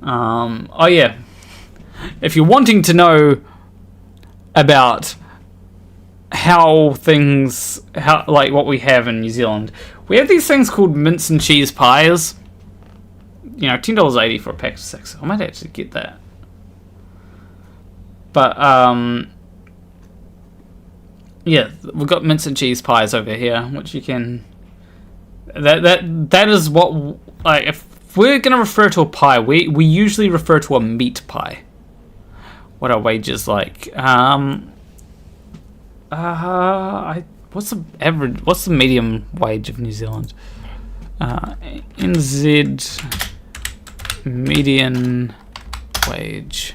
Oh yeah. If you're wanting to know about like what we have in New Zealand, we have these things called mince and cheese pies. You know, $10.80 for a pack of 6. I might actually get that. But yeah, we've got mince and cheese pies over here, which you can. That is what, like, if we're gonna refer to a pie, we usually refer to a meat pie. What are wages like? What's the average? What's the medium wage of New Zealand? NZ median wage.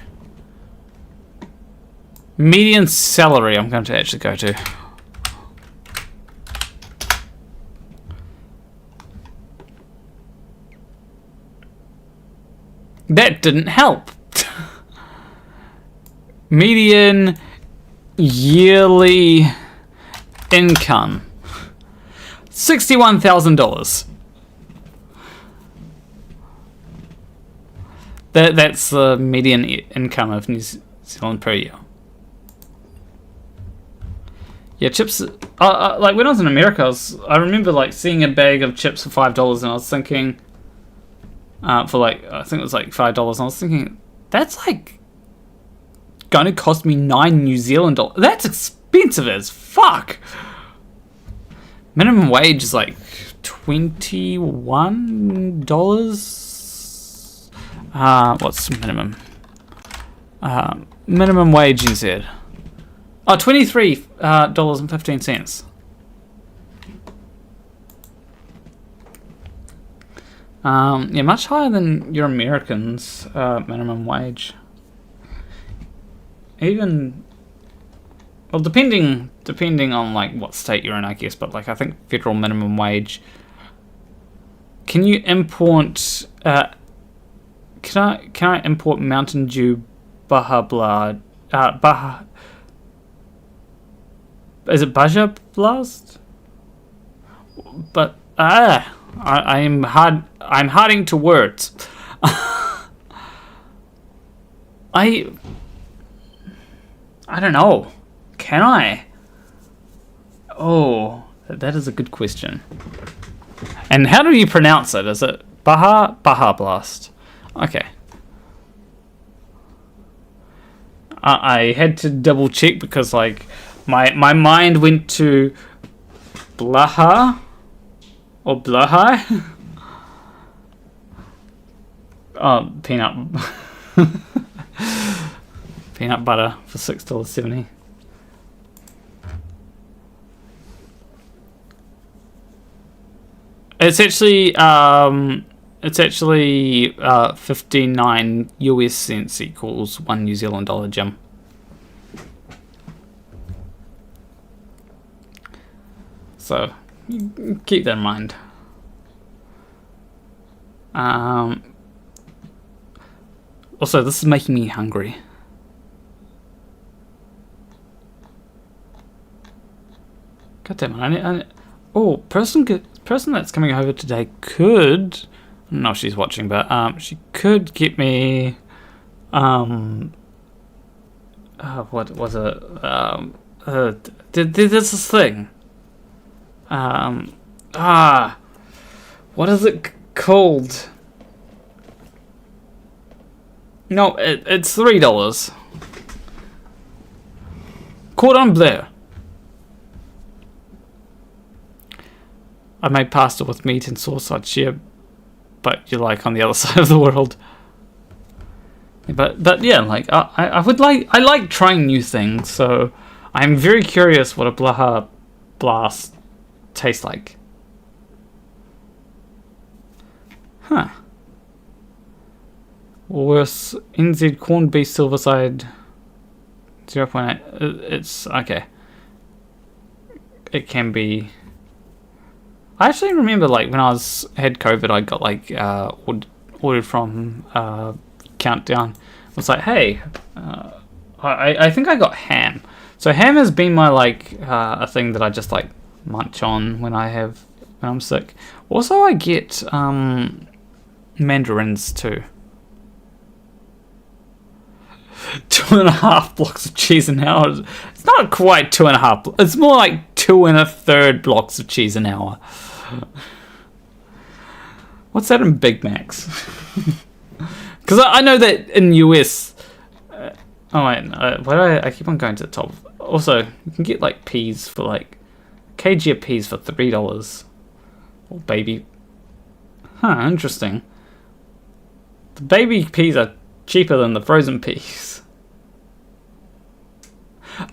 Median salary. I'm going to actually go to. That didn't help. Median yearly income, $61,000. That's the median income of New Zealand per year. Yeah, chips. Like when I was in America, I remember like seeing a bag of chips for $5, and I was thinking, for like, I think it was like $5, and I was thinking, that's like gonna cost me $9 New Zealand dollars. That's expensive as fuck. Minimum wage is like $21. What's minimum? Minimum wage in Z. Oh, $23.15. Yeah, much higher than your Americans' minimum wage. Even, well, depending on like what state you're in, I guess, but like I think federal minimum wage. Can you import? Can I import Mountain Dew, Baja? Is it Baja Blast? But I'm harding to words. I don't know. Can I? Oh, that is a good question. And how do you pronounce it? Is it Baja Blast? Okay. I had to double check because like my mind went to Blaha or Blahai. peanut peanut butter for $6.70. It's actually 59 US cents equals $1 New Zealand dollar, Jim. So keep that in mind. Also, this is making me hungry. God damn it! Oh, person that's coming over today could. I don't know if she's watching, but she could get me. What was it? There's this thing. What is it called? No, it's $3. Cordon bleu. I made pasta with meat and sauce I'd share, but you're like on the other side of the world. But yeah, like I like trying new things, so I'm very curious what a Blaha Blast tastes like. Huh. Worse, NZ corned beef silverside 0.8. It's okay. It can be. I actually remember, like, when I had COVID, I got like ordered from Countdown. I was like, hey, I think I got ham. So ham has been my like a thing that I just like munch on when I'm sick. Also, I get mandarins too. 2.5 blocks of cheese an hour. It's not quite 2.5. It's more like 2 1/3 blocks of cheese an hour. What's that in Big Macs? Because I know that in US. Oh wait, why do I keep on going to the top? Also, you can get like peas for like kg of peas for $3. Or baby. Huh, interesting. The baby peas are cheaper than the frozen peas.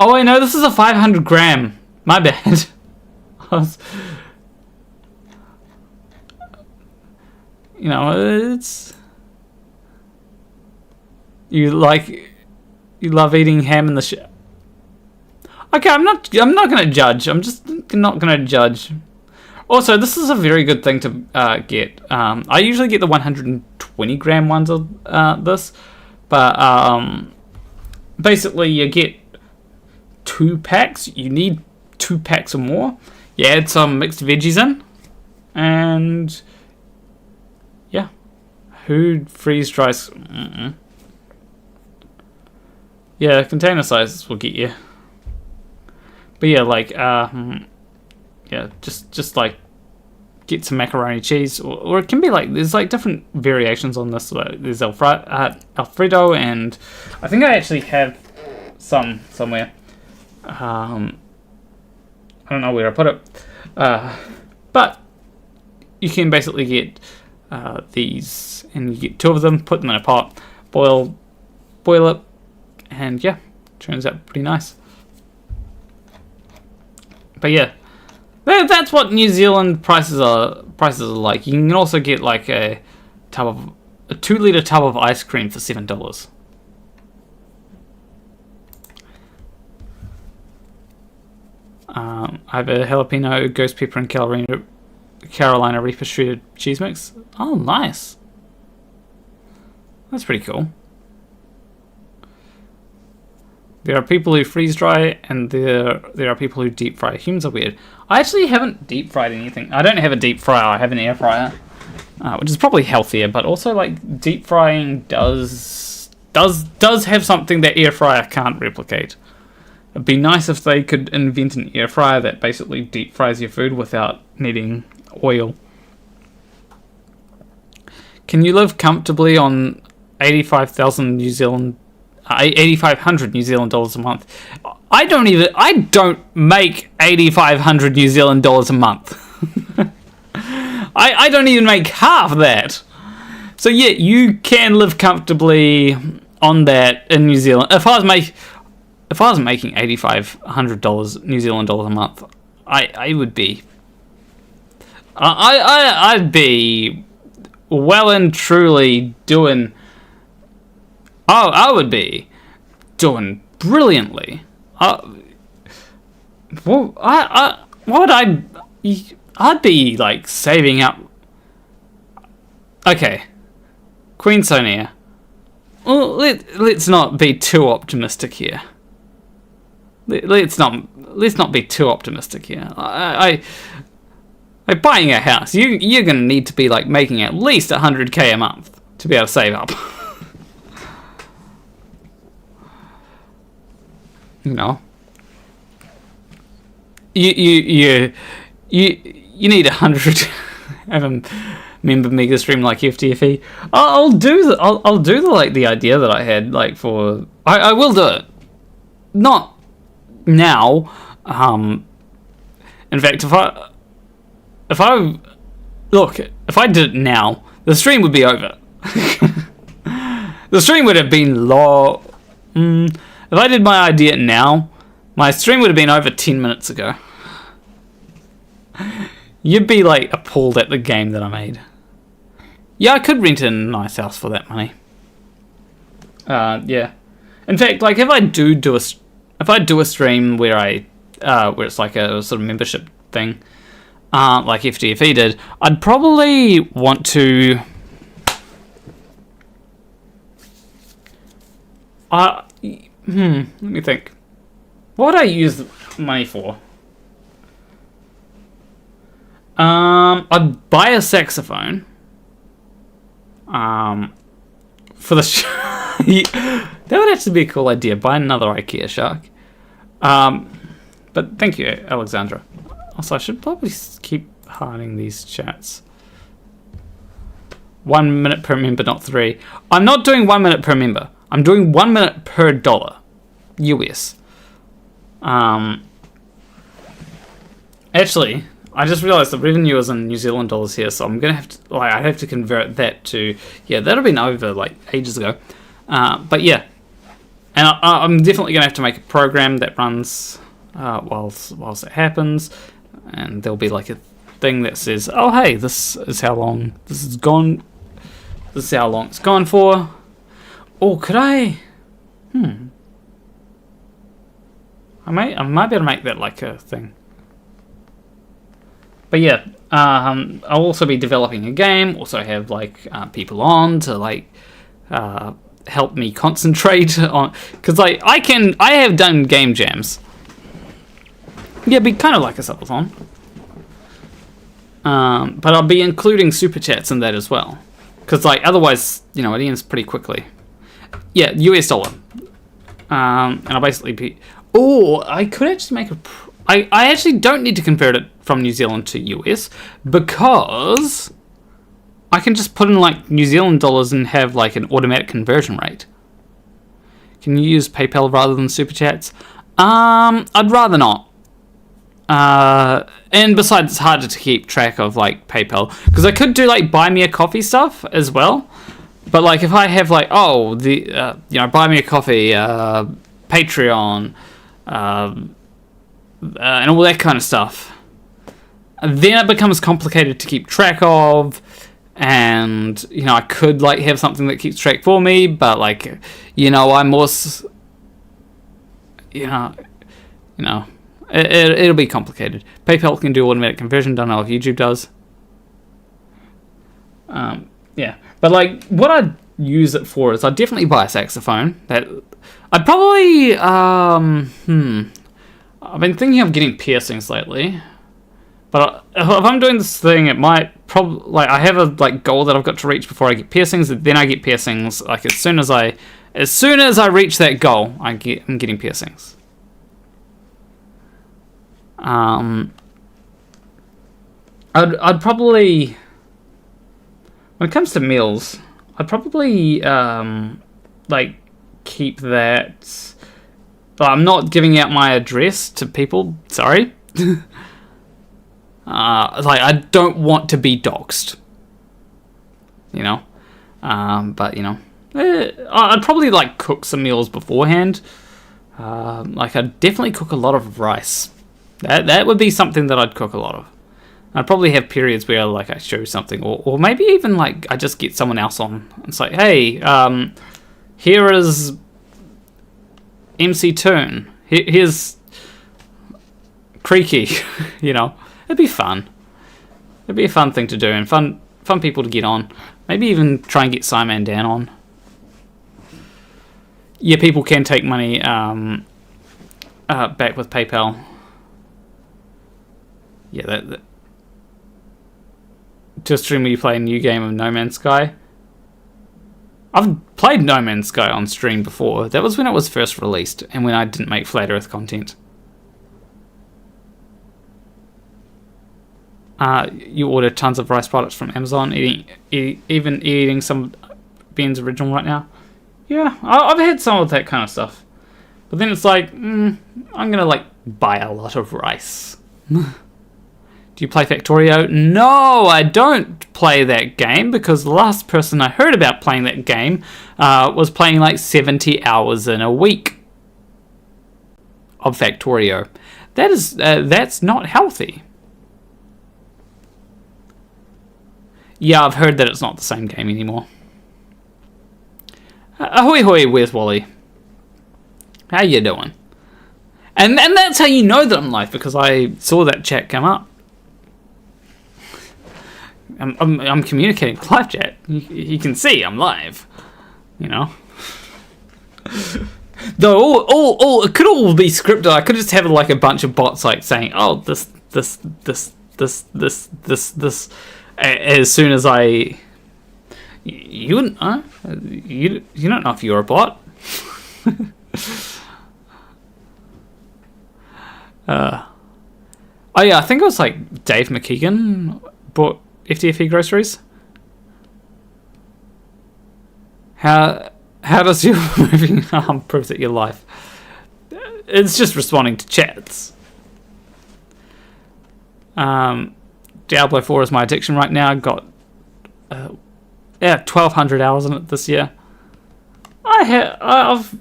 Oh, I know, this is a 500 gram. My bad. You know, it's. You love eating ham in the Okay, I'm not gonna judge. I'm just not gonna judge. Also, this is a very good thing to get. I usually get the 120 gram ones of this, but basically you get 2 packs. You need 2 packs or more. You add some mixed veggies in, and yeah, who freeze dries? Yeah, container sizes will get you. But yeah, like yeah, just like get some macaroni cheese, or it can be like there's like different variations on this. Like there's Alfredo, and I think I actually have some somewhere. I don't know where I put it, but you can basically get these, and you get 2 of them, put them in a pot, boil it, and yeah, turns out pretty nice. But yeah, that's what New Zealand prices are like. You can also get like a 2-liter tub of ice cream for $7. I have a jalapeno, ghost pepper, and Carolina Reaper shredded cheese mix. Oh, nice. That's pretty cool. There are people who freeze dry, and there are people who deep fry. Humans are weird. I actually haven't deep fried anything. I don't have a deep fryer. I have an air fryer, which is probably healthier. But also, like, deep frying does have something that air fryer can't replicate. It'd be nice if they could invent an air fryer that basically deep fries your food without needing oil. Can you live comfortably on 85,000 New Zealand? 8,500 New Zealand dollars a month. I don't make 8,500 New Zealand dollars a month. I don't even make half that. So yeah, you can live comfortably on that in New Zealand. If I was making $8,500 New Zealand dollars a month, I would be. I'd be well and truly doing. Oh, I would be doing brilliantly. I'd be like saving up. Okay, Queen Sonia. Well, let's not be too optimistic here. Let's not be too optimistic here. Like buying a house, you're gonna need to be like making at least $100K a month to be able to save up. You know, you need 100. Have a member mega stream like FTFE. I'll do the like the idea that I had like for. I will do it. Not now. In fact, if I did it now, the stream would be over. The stream would have been low. If I did my idea now, my stream would have been over 10 minutes ago. You'd be like appalled at the game that I made. Yeah, I could rent a nice house for that money. Yeah. In fact, like if I do a stream where where it's like a sort of membership thing, like FTFE did, I'd probably want to. Let me think. What would I use the money for? I'd buy a saxophone. For the that would actually be a cool idea. Buy another IKEA shark. But thank you, Alexandra. Also, I should probably keep hiding these chats. 1 minute per member, not 3. I'm not doing 1 minute per member. I'm doing 1 minute per dollar. US. Actually, I just realized the revenue is in New Zealand dollars here, so I'm gonna have to I have to convert that to that'd have been over like ages ago. But yeah, and I'm definitely gonna have to make a program that runs whilst it happens, and there'll be like a thing that says, "Oh hey, this is how long this is gone. This is how long it's gone for." Oh, could I? I might be able to make that like a thing. But yeah, I'll also be developing a game. Also have like people on to like help me concentrate on, because like I have done game jams. Yeah, be kind of like a subathon. But I'll be including super chats in that as well, because like otherwise, it ends pretty quickly. Yeah, US dollar. And I'll basically be. Oh, I could actually make a. I actually don't need to convert it from New Zealand to US, because I can just put in like New Zealand dollars and have like an automatic conversion rate. Can you use PayPal rather than Super Chats? I'd rather not. And besides, it's harder to keep track of like PayPal, because I could do like buy me a coffee stuff as well. But like if I have like buy me a coffee, Patreon, and all that kind of stuff, then it becomes complicated to keep track of. And I could like have something that keeps track for me, but like I'm more it'll be complicated. PayPal can do automatic conversion. Don't know if YouTube does. Yeah, but like what I'd use it for is I'd definitely buy a saxophone. That I'd probably I've been thinking of getting piercings lately, but if I'm doing this thing, it might probably like I have a like goal that I've got to reach before I get piercings. Then I get piercings like as soon as I reach that goal, I'm getting piercings. I'd probably, when it comes to meals, I'd probably like keep that. But I'm not giving out my address to people. Sorry. Like I don't want to be doxxed. But, you know, I'd probably, like, cook some meals beforehand. Like, I'd definitely cook a lot of rice. That would be something that I'd cook a lot of. I'd probably have periods where, like, I show something, or maybe even, like, I just get someone else on. It's like, hey, here is MCToon. Here's Creaky. You know, it'd be fun. It'd be a fun thing to do, and fun people to get on. Maybe even try and get Simon Dan on. Yeah, people can take money back with PayPal. Yeah, that to a stream where you play a new game of No Man's Sky. I've played No Man's Sky on stream before. That was when it was first released, and when I didn't make Flat Earth content. You order tons of rice products from Amazon, even eating some Ben's original right now. Yeah, I've had some of that kind of stuff. But then it's like, I'm gonna like buy a lot of rice. Do you play Factorio? No, I don't play that game, because the last person I heard about playing that game was playing like 70 hours in a week of Factorio. That's not healthy. Yeah, I've heard that it's not the same game anymore. Ahoy hoy, where's Wally? How you doing? And that's how you know that I'm live, because I saw that chat come up. I'm communicating with live chat. You can see I'm live. You know. Though it could all be scripted. I could just have like a bunch of bots like saying, "Oh, this," as soon as I. You wouldn't. You don't know if you're a bot. Oh yeah, I think it was like Dave McKeegan bought FTFE groceries. How does your moving arm prove that you're live? It's just responding to chats. Diablo 4 is my addiction right now. I've got 1,200 hours in it this year. I've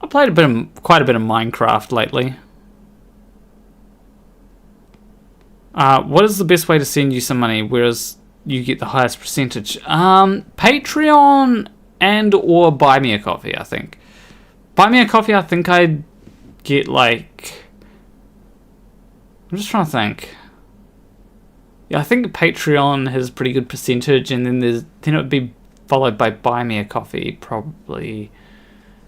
played quite a bit of Minecraft lately. What is the best way to send you some money, whereas you get the highest percentage? Patreon and or buy me a coffee, I think. Buy me a coffee, I think I'd get like... I'm just trying to think. Yeah, I think Patreon has a pretty good percentage, and then it would be followed by buy me a coffee, probably.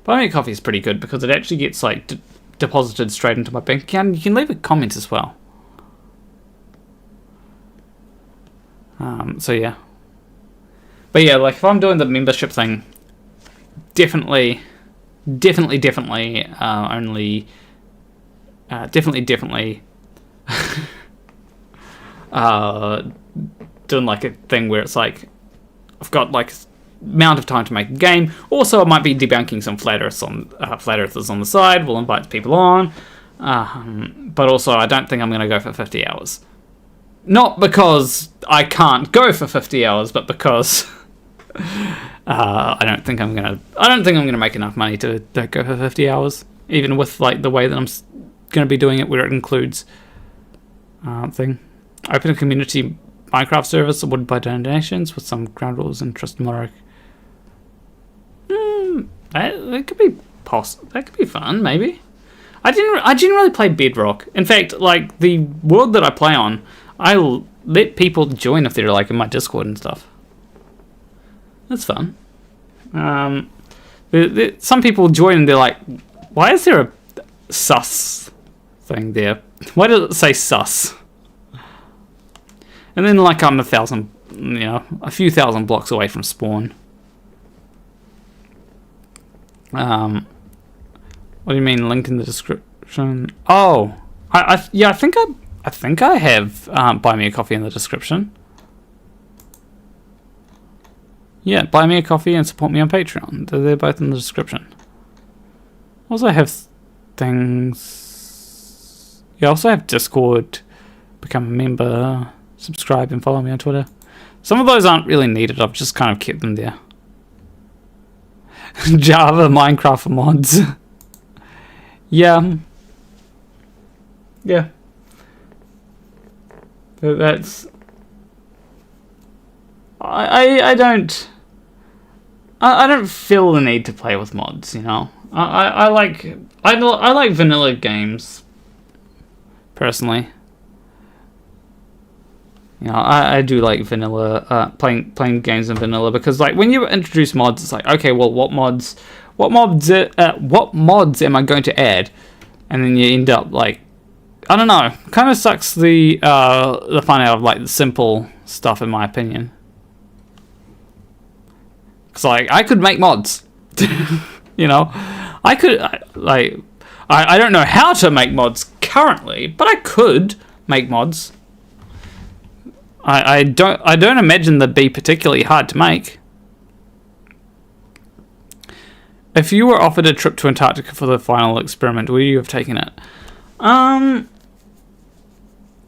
Buy me a coffee is pretty good because it actually gets like deposited straight into my bank account. You can leave a comment as well. So yeah. But yeah, like if I'm doing the membership thing, definitely only doing like a thing where it's like I've got like amount of time to make a game. Also, I might be debunking some flat earthers on the side. We'll invite people on, but also I don't think I'm going to go for 50 hours. Not because I can't go for 50 hours, but because I don't think I'm gonna make enough money to go for 50 hours, even with like the way that I'm going to be doing it, where it includes thing. Open a community Minecraft service awarded by donations with some ground rules and trust Morrie. That could be that could be fun, maybe. I generally play Bedrock. In fact, like the world that I play on, I let people join if they're like in my Discord and stuff. That's fun. Some people join and they're like, why is there a sus thing there? Why does it say sus? And then like I'm a few thousand blocks away from spawn. What do you mean link in the description? Oh, I think I have buy me a coffee in the description. Yeah, buy me a coffee and support me on Patreon. They're both in the description. Also have things. Yeah, I also have Discord. Become a member. Subscribe and follow me on Twitter. Some of those aren't really needed. I've just kind of kept them there. Java, Minecraft for mods. Yeah. Yeah. But that's... I don't feel the need to play with mods, you know. I like vanilla games, personally. You know, I do like vanilla, playing games in vanilla, because like when you introduce mods, it's like, okay, well, what mods am I going to add? And then you end up like, I don't know, kind of sucks the fun out of like the simple stuff, in my opinion. Because like I could make mods, you know, I don't know how to make mods currently, but I could make mods. I don't imagine they'd be particularly hard to make. If you were offered a trip to Antarctica for the final experiment, would you have taken it?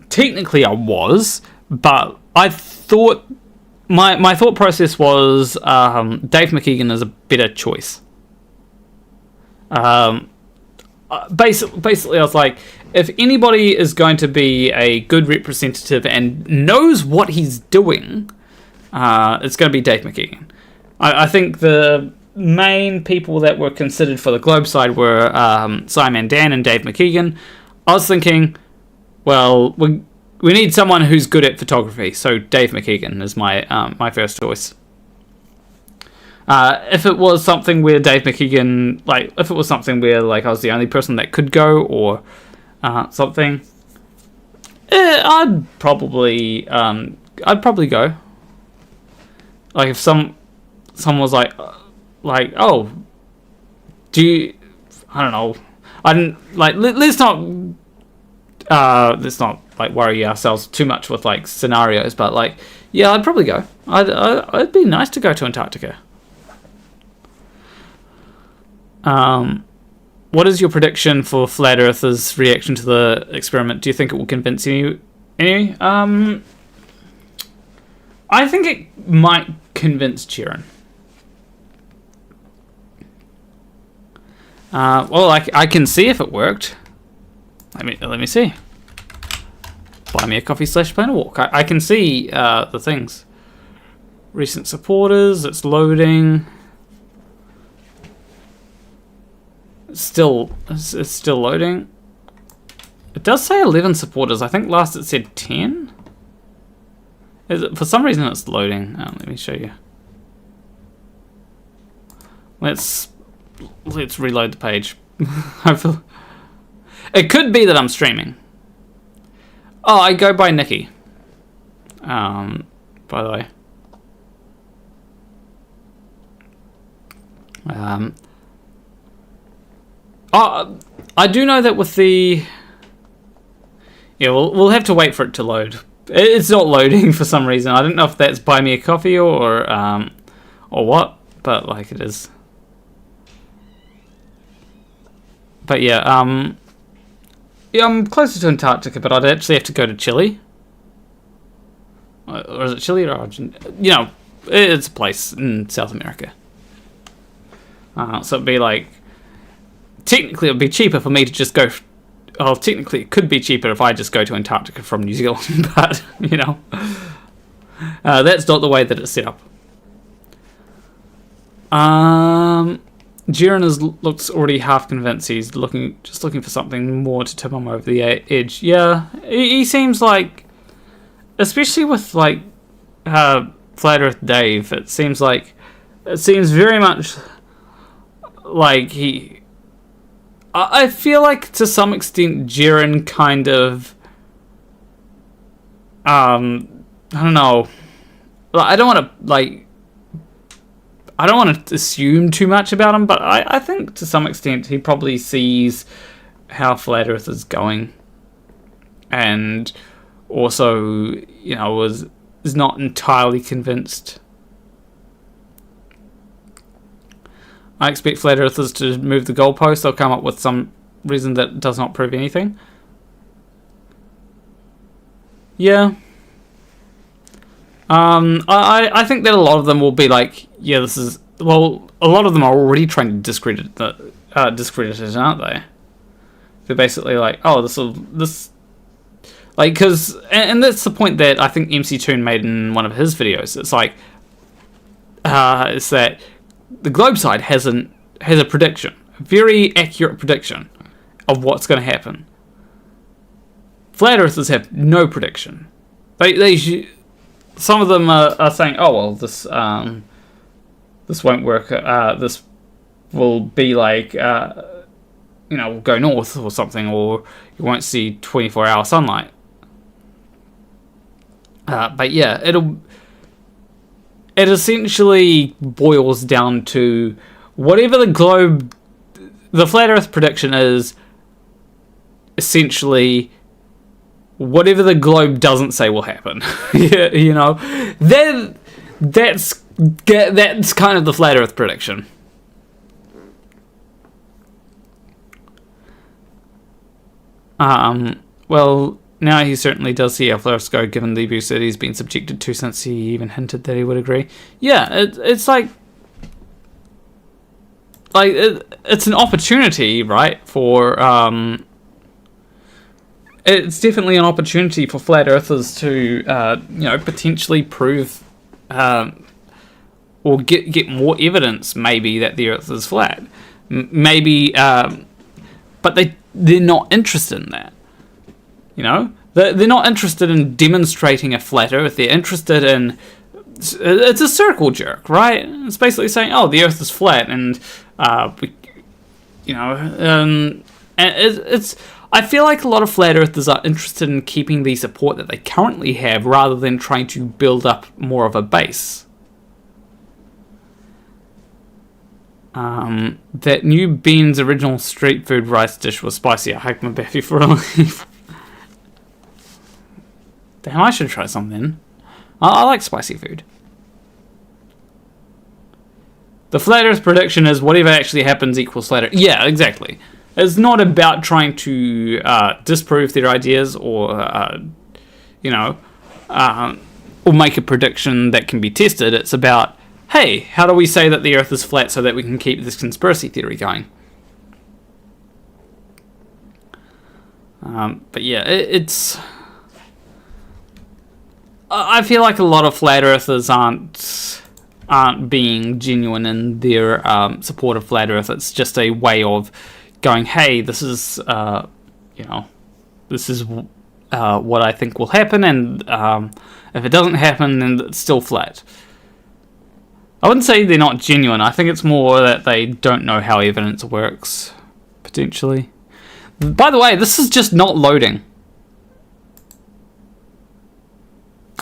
Technically I was, but I thought my thought process was Dave McKeegan is a better choice. Basically I was like, if anybody is going to be a good representative and knows what he's doing, it's going to be Dave McKeegan. I think the main people that were considered for the Globe side were Simon Dan and Dave McKeegan. I was thinking, well, we need someone who's good at photography, so Dave McKeegan is my first choice. If it was something where Dave McKeegan, like, if it was something where like I was the only person that could go, or something, I'd probably go. Like if someone was like, oh, do you? I don't know. I didn't like. Let's not like worry ourselves too much with like scenarios. But like, yeah, I'd probably go. It'd be nice to go to Antarctica. What is your prediction for Flat Earthers' reaction to the experiment? Do you think it will convince you? Any? I think it might convince Chiron. Well, I can see if it worked. Let me see. Buy me a coffee / plan a walk. I can see the things. Recent supporters. It's loading. It's still loading. It does say 11 supporters. I think last it said 10. For some reason it's loading. Let me show you. Let's reload the page. It could be that I'm streaming. Oh, I go by Nikki. By the way. I do know that with the... Yeah, we'll have to wait for it to load. It's not loading for some reason. I don't know if that's buy me a coffee or what, but like it is. But yeah, I'm closer to Antarctica, but I'd actually have to go to Chile. Or is it Chile or Argentina? You know, it's a place in South America. So it'd be like... Technically, it would be cheaper for me to just go... Well, technically, it could be cheaper if I just go to Antarctica from New Zealand, but, you know... that's not the way that it's set up. Jiren looks already half convinced. He's just looking for something more to tip him over the edge. Yeah, he seems like... Especially with, like, Flat Earth Dave, it seems very much like he... I feel like to some extent Jiren kind of I don't know. I don't want to assume too much about him, but I think to some extent he probably sees how Flat Earth is going, and also, you know, is not entirely convinced. I expect Flat Earthers to move the goalpost. They'll come up with some reason that does not prove anything. Yeah. I think that a lot of them will be like, yeah, this is well, a lot of them are already trying to discredit it, aren't they? They're basically like, oh, like, because, and that's the point that I think MCToon made in one of his videos. It's like, it's that the Globe side has a prediction, a very accurate prediction of what's going to happen. Flat Earthers have no prediction. Some of them are saying, oh, well, this won't work. This will be like, we'll go north or something, or you won't see 24-hour sunlight. But yeah, it essentially boils down to whatever the Flat Earth prediction is, essentially whatever the globe doesn't say will happen. That's kind of the Flat Earth prediction. Well, now he certainly does see how Flat Earths go, given the abuse that he's been subjected to, since he even hinted that he would agree. Yeah, it's like it's an opportunity, right, for it's definitely an opportunity for Flat Earthers to potentially prove or get more evidence, maybe, that the Earth is flat. Maybe, but they're not interested in that. They're not interested in demonstrating a flat Earth. They're interested in, it's a circle jerk, right? It's basically saying, oh, the Earth is flat, and it's. I feel like a lot of Flat Earthers are interested in keeping the support that they currently have, rather than trying to build up more of a base. That new Ben's original street food rice dish was spicy. I hiked my baby for a leaf. Damn, I should try something. I like spicy food. The Flat Earth prediction is whatever actually happens equals Flat Earth. Yeah, exactly. It's not about trying to disprove their ideas or make a prediction that can be tested. It's about, hey, how do we say that the Earth is flat so that we can keep this conspiracy theory going? But yeah, it's. I feel like a lot of Flat Earthers aren't being genuine in their support of Flat Earth. It's just a way of going, hey, this is what I think will happen, and if it doesn't happen, then it's still flat. I wouldn't say they're not genuine. I think it's more that they don't know how evidence works, potentially. By the way, this is just not loading.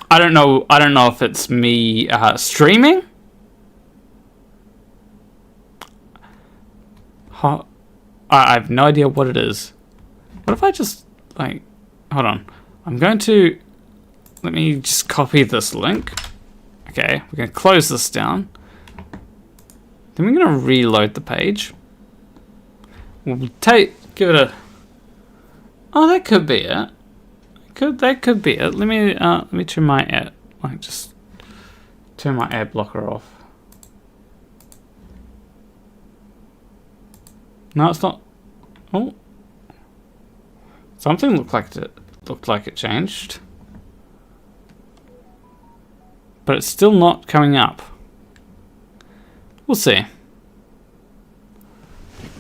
I don't know if it's me streaming. I have no idea what it is. What if I just, hold on. Let me just copy this link. Okay, we're going to close this down. Then we're going to reload the page. We'll give it a... Oh, that could be it. That could be it. Let me turn my ad... just turn my ad blocker off. No, it's not. Oh, something looked like it changed, but it's still not coming up. We'll see.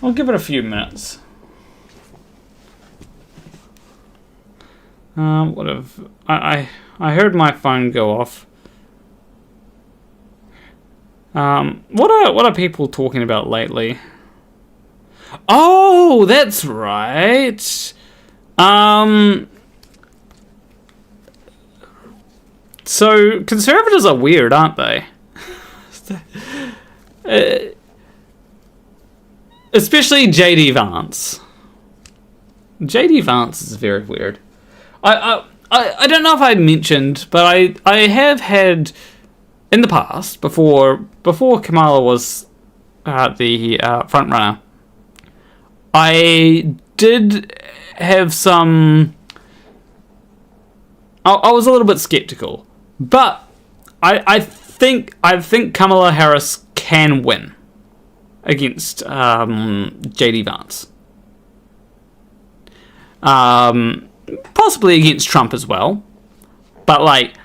I'll give it a few minutes. I heard my phone go off. What are people talking about lately? Oh, that's right. So conservatives are weird, aren't they? Especially JD Vance. JD Vance is very weird. I don't know if I mentioned, but I have had in the past, before Kamala was the front runner, I did have some... I was a little bit skeptical, but I think Kamala Harris can win against JD Vance. Possibly against Trump as well. But, like,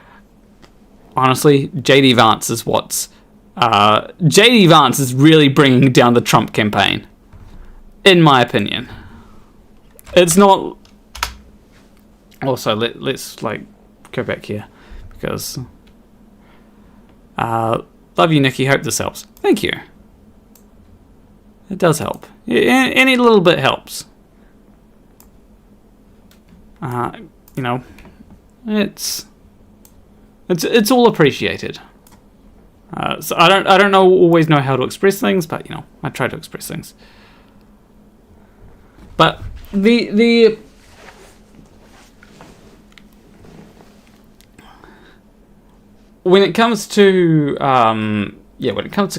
honestly, JD Vance is what's... JD Vance is really bringing down the Trump campaign, in my opinion. It's not... Also, let's, like, go back here, because... love you, Nikki. Hope this helps. Thank you. It does help. Any little bit helps. You know, it's all appreciated. So I don't always know how to express things, but you know, I try to express things. But the when it comes to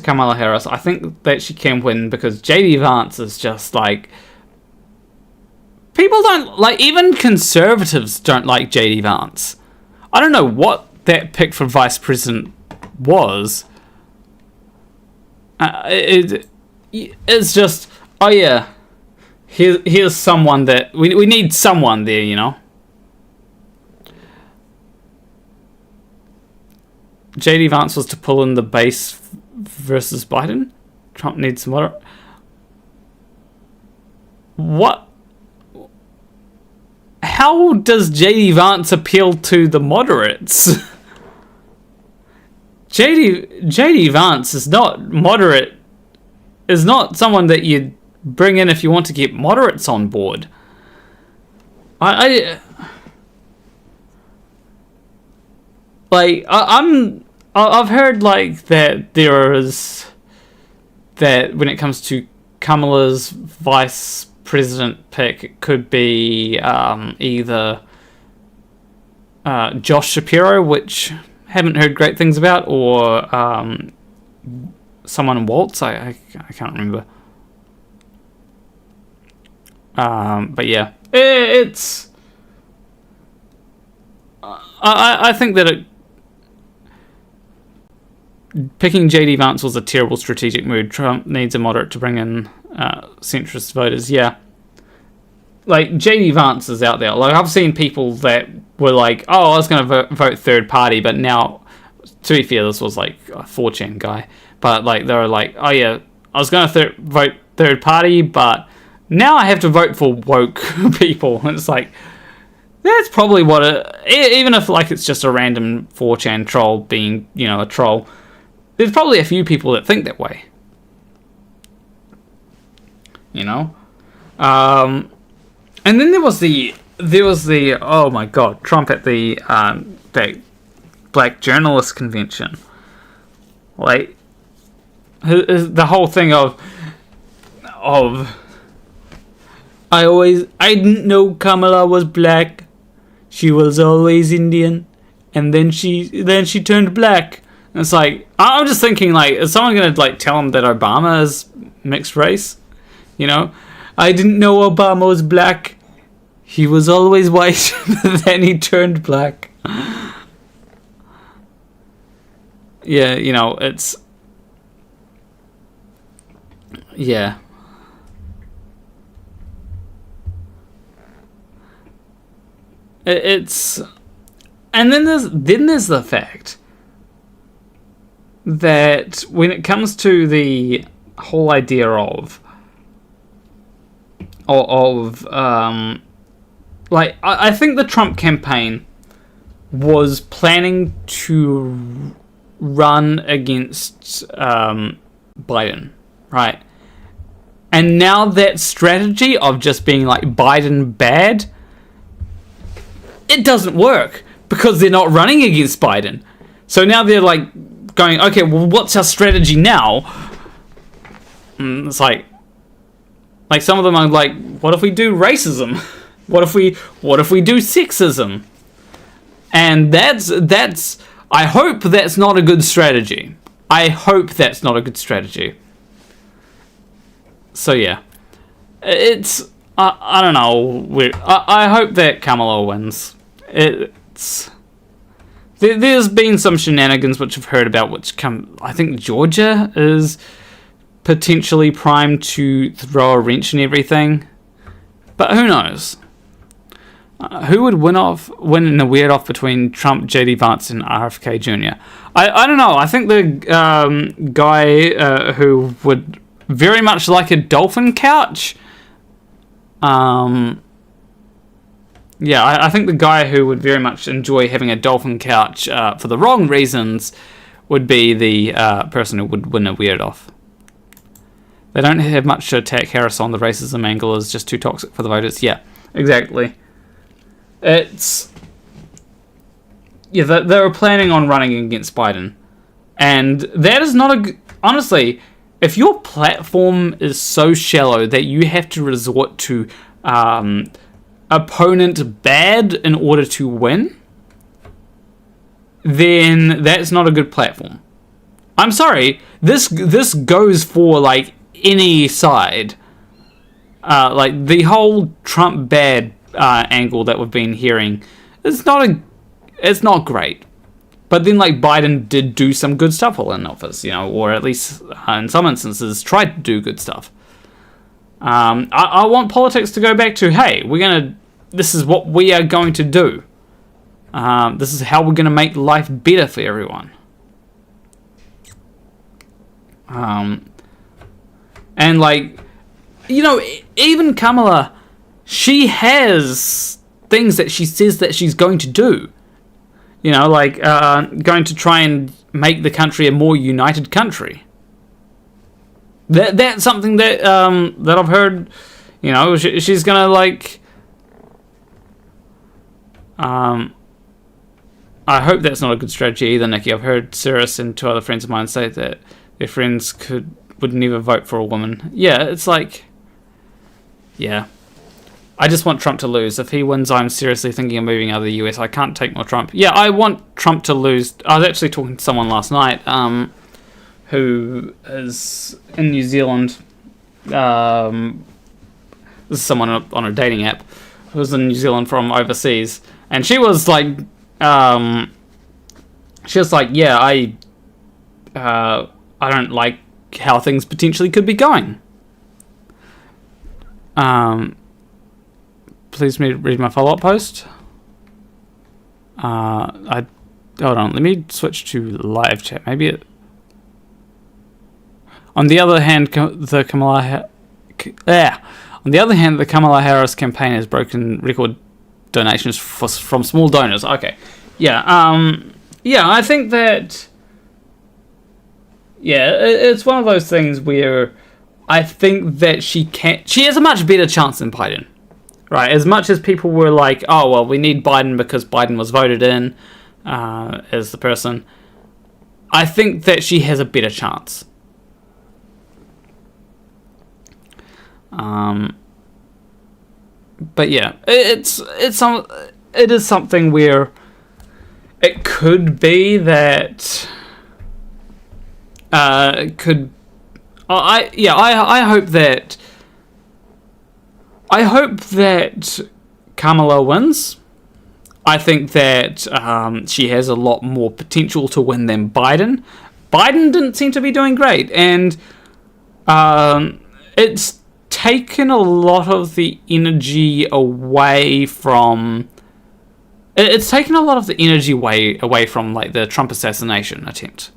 Kamala Harris, I think that she can win because JD Vance is just like, people don't like, even conservatives don't like JD Vance. I don't know what that pick for vice president was. It's just, oh yeah, here's someone that we need someone there, you know. JD Vance was to pull in the base versus Biden. Trump needs moderate. What? How does JD Vance appeal to the moderates? JD Vance is not moderate. Is not someone that you bring in if you want to get moderates on board. I've heard like that there is that when it comes to Kamala's vice president pick, it could be either Josh Shapiro, which haven't heard great things about, or someone Waltz. I can't remember. But yeah, it's. I think that picking JD Vance was a terrible strategic move. Trump needs a moderate to bring in centrist voters. Yeah, like JD Vance is out there. Like I've seen people that were like, "Oh, I was going to vote third party," but now, to be fair, this was like a 4chan guy. But like they were like, "Oh yeah, I was going to vote third party, but now I have to vote for woke people." And it's like, that's probably what even if like it's just a random 4chan troll being, you know, a troll. There's probably a few people that think that way. You know? And then there was the oh my god, Trump at the that Black Journalist Convention. Like the whole thing of I didn't know Kamala was black. She was always Indian, and then she turned black. And it's like, I'm just thinking, like, is someone going to, like, tell him that Obama is mixed race? You know? I didn't know Obama was black. He was always white, but then he turned black. Yeah, you know, it's... Yeah. It's... And then there's the fact that when it comes to the whole idea of like, I think the Trump campaign was planning to run against Biden, right? And now that strategy of just being like Biden bad, it doesn't work because they're not running against Biden. So now they're like going, okay, well, what's our strategy now? And it's like some of them are like, what if we do racism? What if we do sexism? And that's I hope that's not a good strategy. I hope that's not a good strategy. So yeah, it's I don't know. I hope that Kamala wins. It's There's been some shenanigans which I've heard about, which I think Georgia is potentially primed to throw a wrench in everything, but who knows? Who would win in a weird off between Trump, JD Vance, and RFK Jr.? I don't know. I think the guy who would very much like a dolphin couch. Yeah, I think the guy who would very much enjoy having a dolphin couch for the wrong reasons would be the person who would win a weird off. They don't have much to attack Harris on. The racism angle is just too toxic for the voters. Yeah, exactly. It's... Yeah, they were planning on running against Biden. And that is not a... Honestly, if your platform is so shallow that you have to resort to opponent bad in order to win, then that's not a good platform. I'm sorry, this goes for, like, any side. Like, the whole Trump bad angle that we've been hearing, it's not great. But then, like, Biden did do some good stuff while in office, you know, or at least in some instances tried to do good stuff. I want politics to go back to, hey, this is what we are going to do. This is how we're going to make life better for everyone. And, like, you know, even Kamala, she has things that she says that she's going to do. You know, like, going to try and make the country a more united country. That's something that that I've heard. You know, she's gonna, like... I hope that's not a good strategy either, Nikki. I've heard Cyrus and two other friends of mine say that their friends would never vote for a woman. Yeah, it's like... Yeah. I just want Trump to lose. If he wins, I'm seriously thinking of moving out of the US. I can't take more Trump. Yeah, I want Trump to lose. I was actually talking to someone last night who is in New Zealand. This is someone on a dating app who was in New Zealand from overseas. And she was like... yeah, I don't like how things potentially could be going. Please read my follow-up post. Hold on, let me switch to live chat. Maybe it... On the other hand, the Kamala Harris campaign has broken record donations from small donors. Okay, yeah, yeah, I think that... Yeah, it's one of those things where I think that she has a much better chance than Biden. Right, as much as people were like, oh, well, we need Biden because Biden was voted in as the person, I think that she has a better chance. But yeah, it is something where it could be that I hope that Kamala wins. I think that she has a lot more potential to win than Biden. Biden didn't seem to be doing great, and it's taken a lot of the energy away from... It's taken a lot of the energy away from, like, the Trump assassination attempt.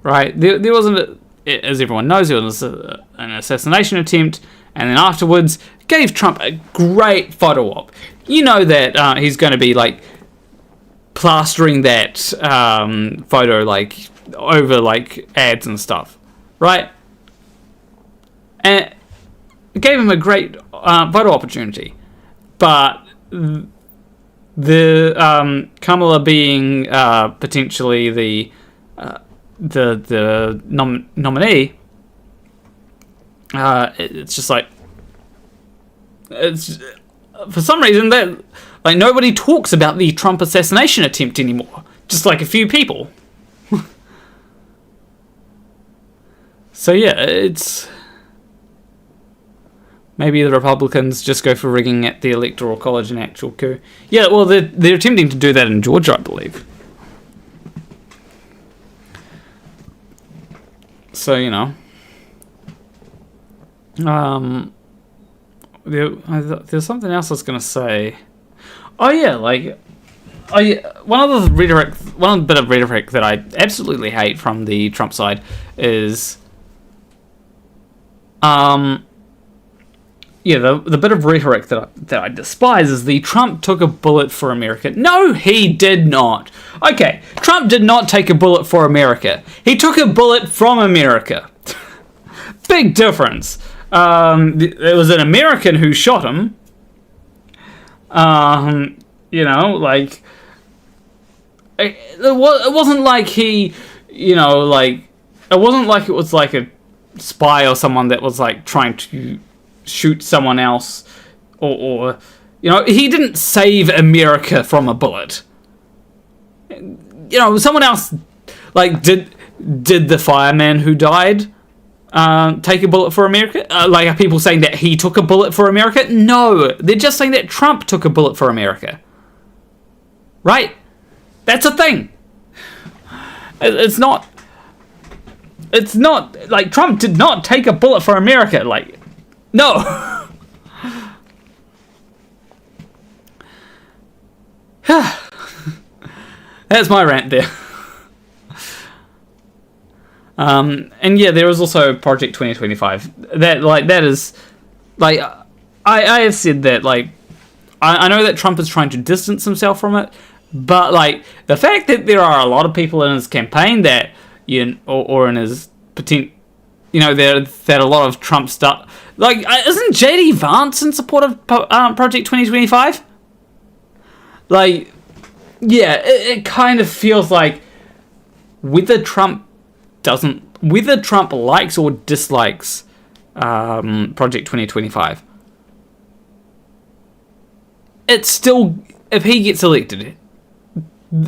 Right? There wasn't... As everyone knows, there was an assassination attempt, and then afterwards gave Trump a great photo op. You know that he's going to be, like, plastering that photo, like, over, like, ads and stuff, right? And it gave him a great photo opportunity, but the Kamala being potentially the nominee, it's just like, it's for some reason that, like, nobody talks about the Trump assassination attempt anymore. Just like a few people. So yeah, it's... Maybe the Republicans just go for rigging at the Electoral College and actual coup. Yeah, well, they're attempting to do that in Georgia, I believe. So, you know. There's something else I was going to say. Oh, yeah, like... one bit of rhetoric that I absolutely hate from the Trump side is... the bit of rhetoric that I despise is the Trump took a bullet for America. No, he did not. Okay, Trump did not take a bullet for America. He took a bullet from America. Big difference. It was an American who shot him. You know, like... It wasn't like he, you know, like... It wasn't like it was like a spy or someone that was, like, trying to shoot someone else, or you know, he didn't save America from a bullet. You know, someone else, like, did the fireman who died take a bullet for America? Like, are people saying that he took a bullet for America? No, they're just saying that Trump took a bullet for America. Right? That's a thing. It's not like Trump did not take a bullet for America. Like, no. That's my rant there. And yeah, there was also Project 2025. That is, like, I have said that, like, I know that Trump is trying to distance himself from it, but, like, the fact that there are a lot of people in his campaign that, or in his potential, you know, that a lot of Trump stuff. Like, isn't JD Vance in support of Project 2025? Like, yeah, it kind of feels like whether Trump likes or dislikes Project 2025, it's still, if he gets elected,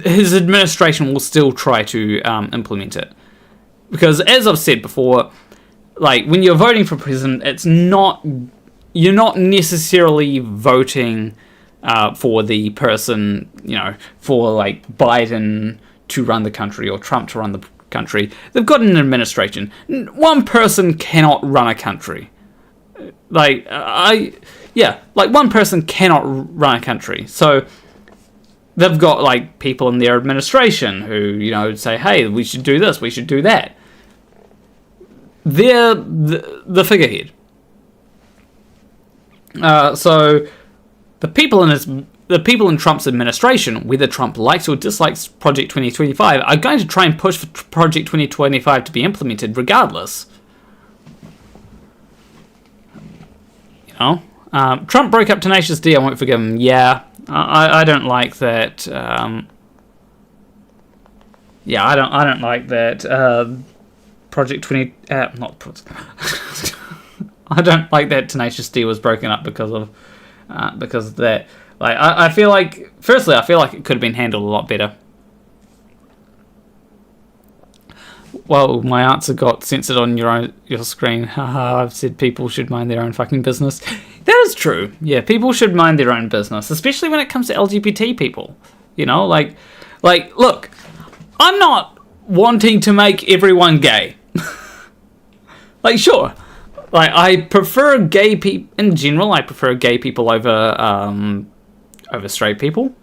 his administration will still try to implement it. Because, as I've said before, like, when you're voting for president, you're not necessarily voting for the person, you know, for, like, Biden to run the country or Trump to run the country. They've got an administration. One person cannot run a country. Like, one person cannot run a country. So they've got, like, people in their administration who, you know, say, hey, we should do this, we should do that. They're the figurehead. So the people in Trump's administration, whether Trump likes or dislikes Project 2025, are going to try and push for Project 2025 to be implemented regardless. You know, Trump broke up Tenacious D. I won't forgive him. Yeah, I don't like that. I don't like that. Project 20... not Project... I don't like that Tenacious D was broken up because of that. Like, I feel like... Firstly, I feel like it could have been handled a lot better. Well, my answer got censored on your screen. Haha, I've said people should mind their own fucking business. That is true. Yeah, people should mind their own business, especially when it comes to LGBT people. You know, like, look, I'm not wanting to make everyone gay. Like, sure. Like, I prefer gay people in general. I prefer gay people over straight people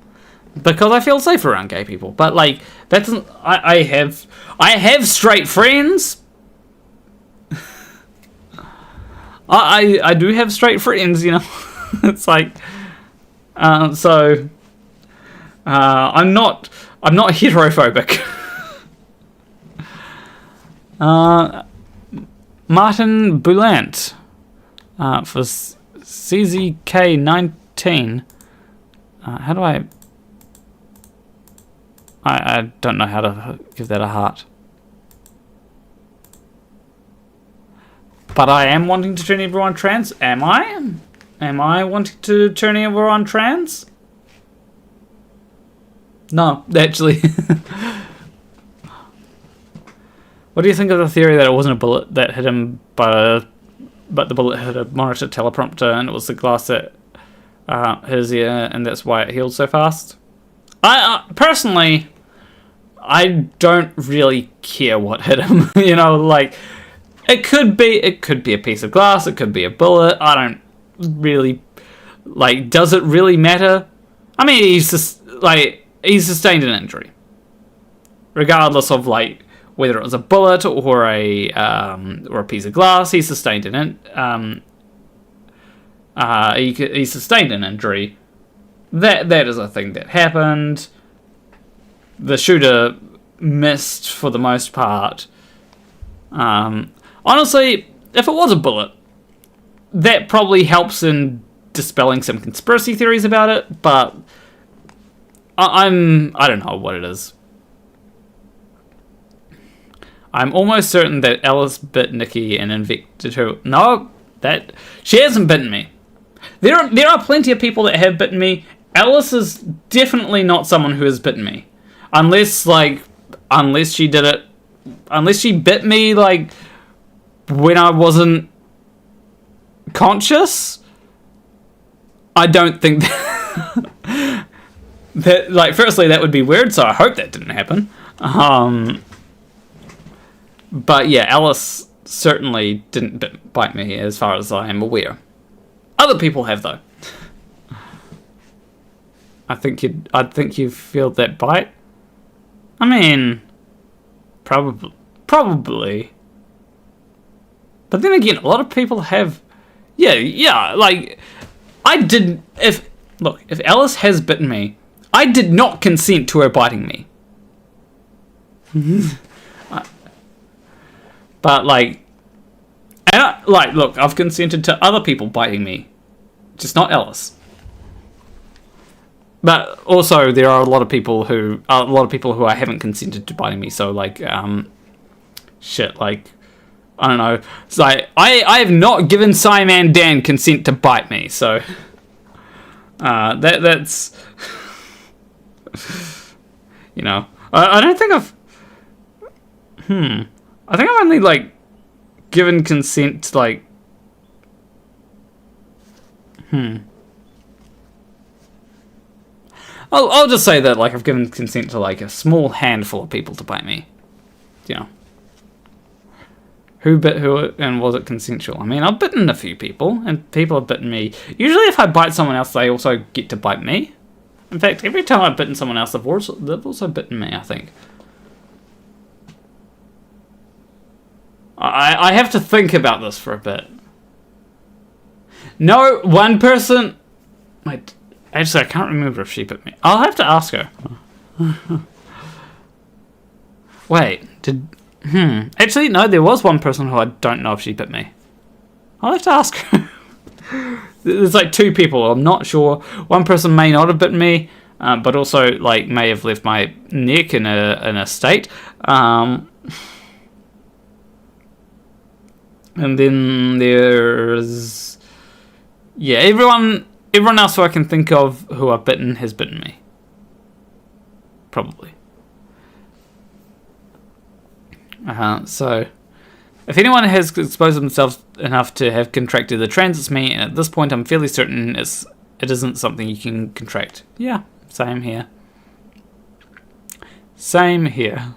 because I feel safe around gay people. But, like, that doesn't. I have straight friends. I do have straight friends. You know, it's like so. I'm not heterophobic. Martin Boulant for CZK19. How do I don't know how to give that a heart. But I am wanting to turn everyone trans. Am I? Am I wanting to turn everyone trans? No, actually. What do you think of the theory that it wasn't a bullet that hit him, but but the bullet hit a monitor teleprompter, and it was the glass that hit his ear, and that's why it healed so fast. I personally, I don't really care what hit him. You know, like it could be a piece of glass, it could be a bullet. I don't really like. Does it really matter? I mean, he sustained an injury, regardless of like whether it was a bullet or a piece of glass. He sustained he sustained an injury. That is a thing that happened. The shooter missed for the most part. Honestly, if it was a bullet, that probably helps in dispelling some conspiracy theories about it, but I don't know what it is. I'm almost certain that Alice bit Nikki and MCToon. No, that she hasn't bitten me. There are plenty of people that have bitten me. Alice is definitely not someone who has bitten me, unless she bit me like when I wasn't conscious. I don't think that like, firstly, that would be weird, so I hope that didn't happen. But yeah, Alice certainly didn't bite me as far as I am aware. Other people have, though. I think you feel that bite. I mean, probably. But then again, a lot of people have. Yeah. Like, if Alice has bitten me, I did not consent to her biting me. But like, look, I've consented to other people biting me, just not Alice. But also, there are a lot of people who I haven't consented to biting me. So like, shit, like, I don't know. It's like I have not given Simon Dan consent to bite me. So, that's, you know, I don't think I've. I think I've only like given consent to like. I'll just say that like I've given consent to like a small handful of people to bite me. You know. Who bit who, and was it consensual? I mean, I've bitten a few people, and people have bitten me. Usually if I bite someone else, they also get to bite me. In fact, every time I've bitten someone else, they've also bitten me, I think. I have to think about this for a bit. No, one person... Wait, actually, I can't remember if she bit me. I'll have to ask her. Wait, actually, no, there was one person who I don't know if she bit me. I'll have to ask her. There's like two people, I'm not sure. One person may not have bitten me, but also like may have left my neck in a state. And then there's... Yeah, everyone else who I can think of who I've bitten has bitten me. Probably. So, if anyone has exposed themselves enough to have contracted the trans, it's me, and at this point I'm fairly certain it isn't something you can contract. Yeah, same here. Same here.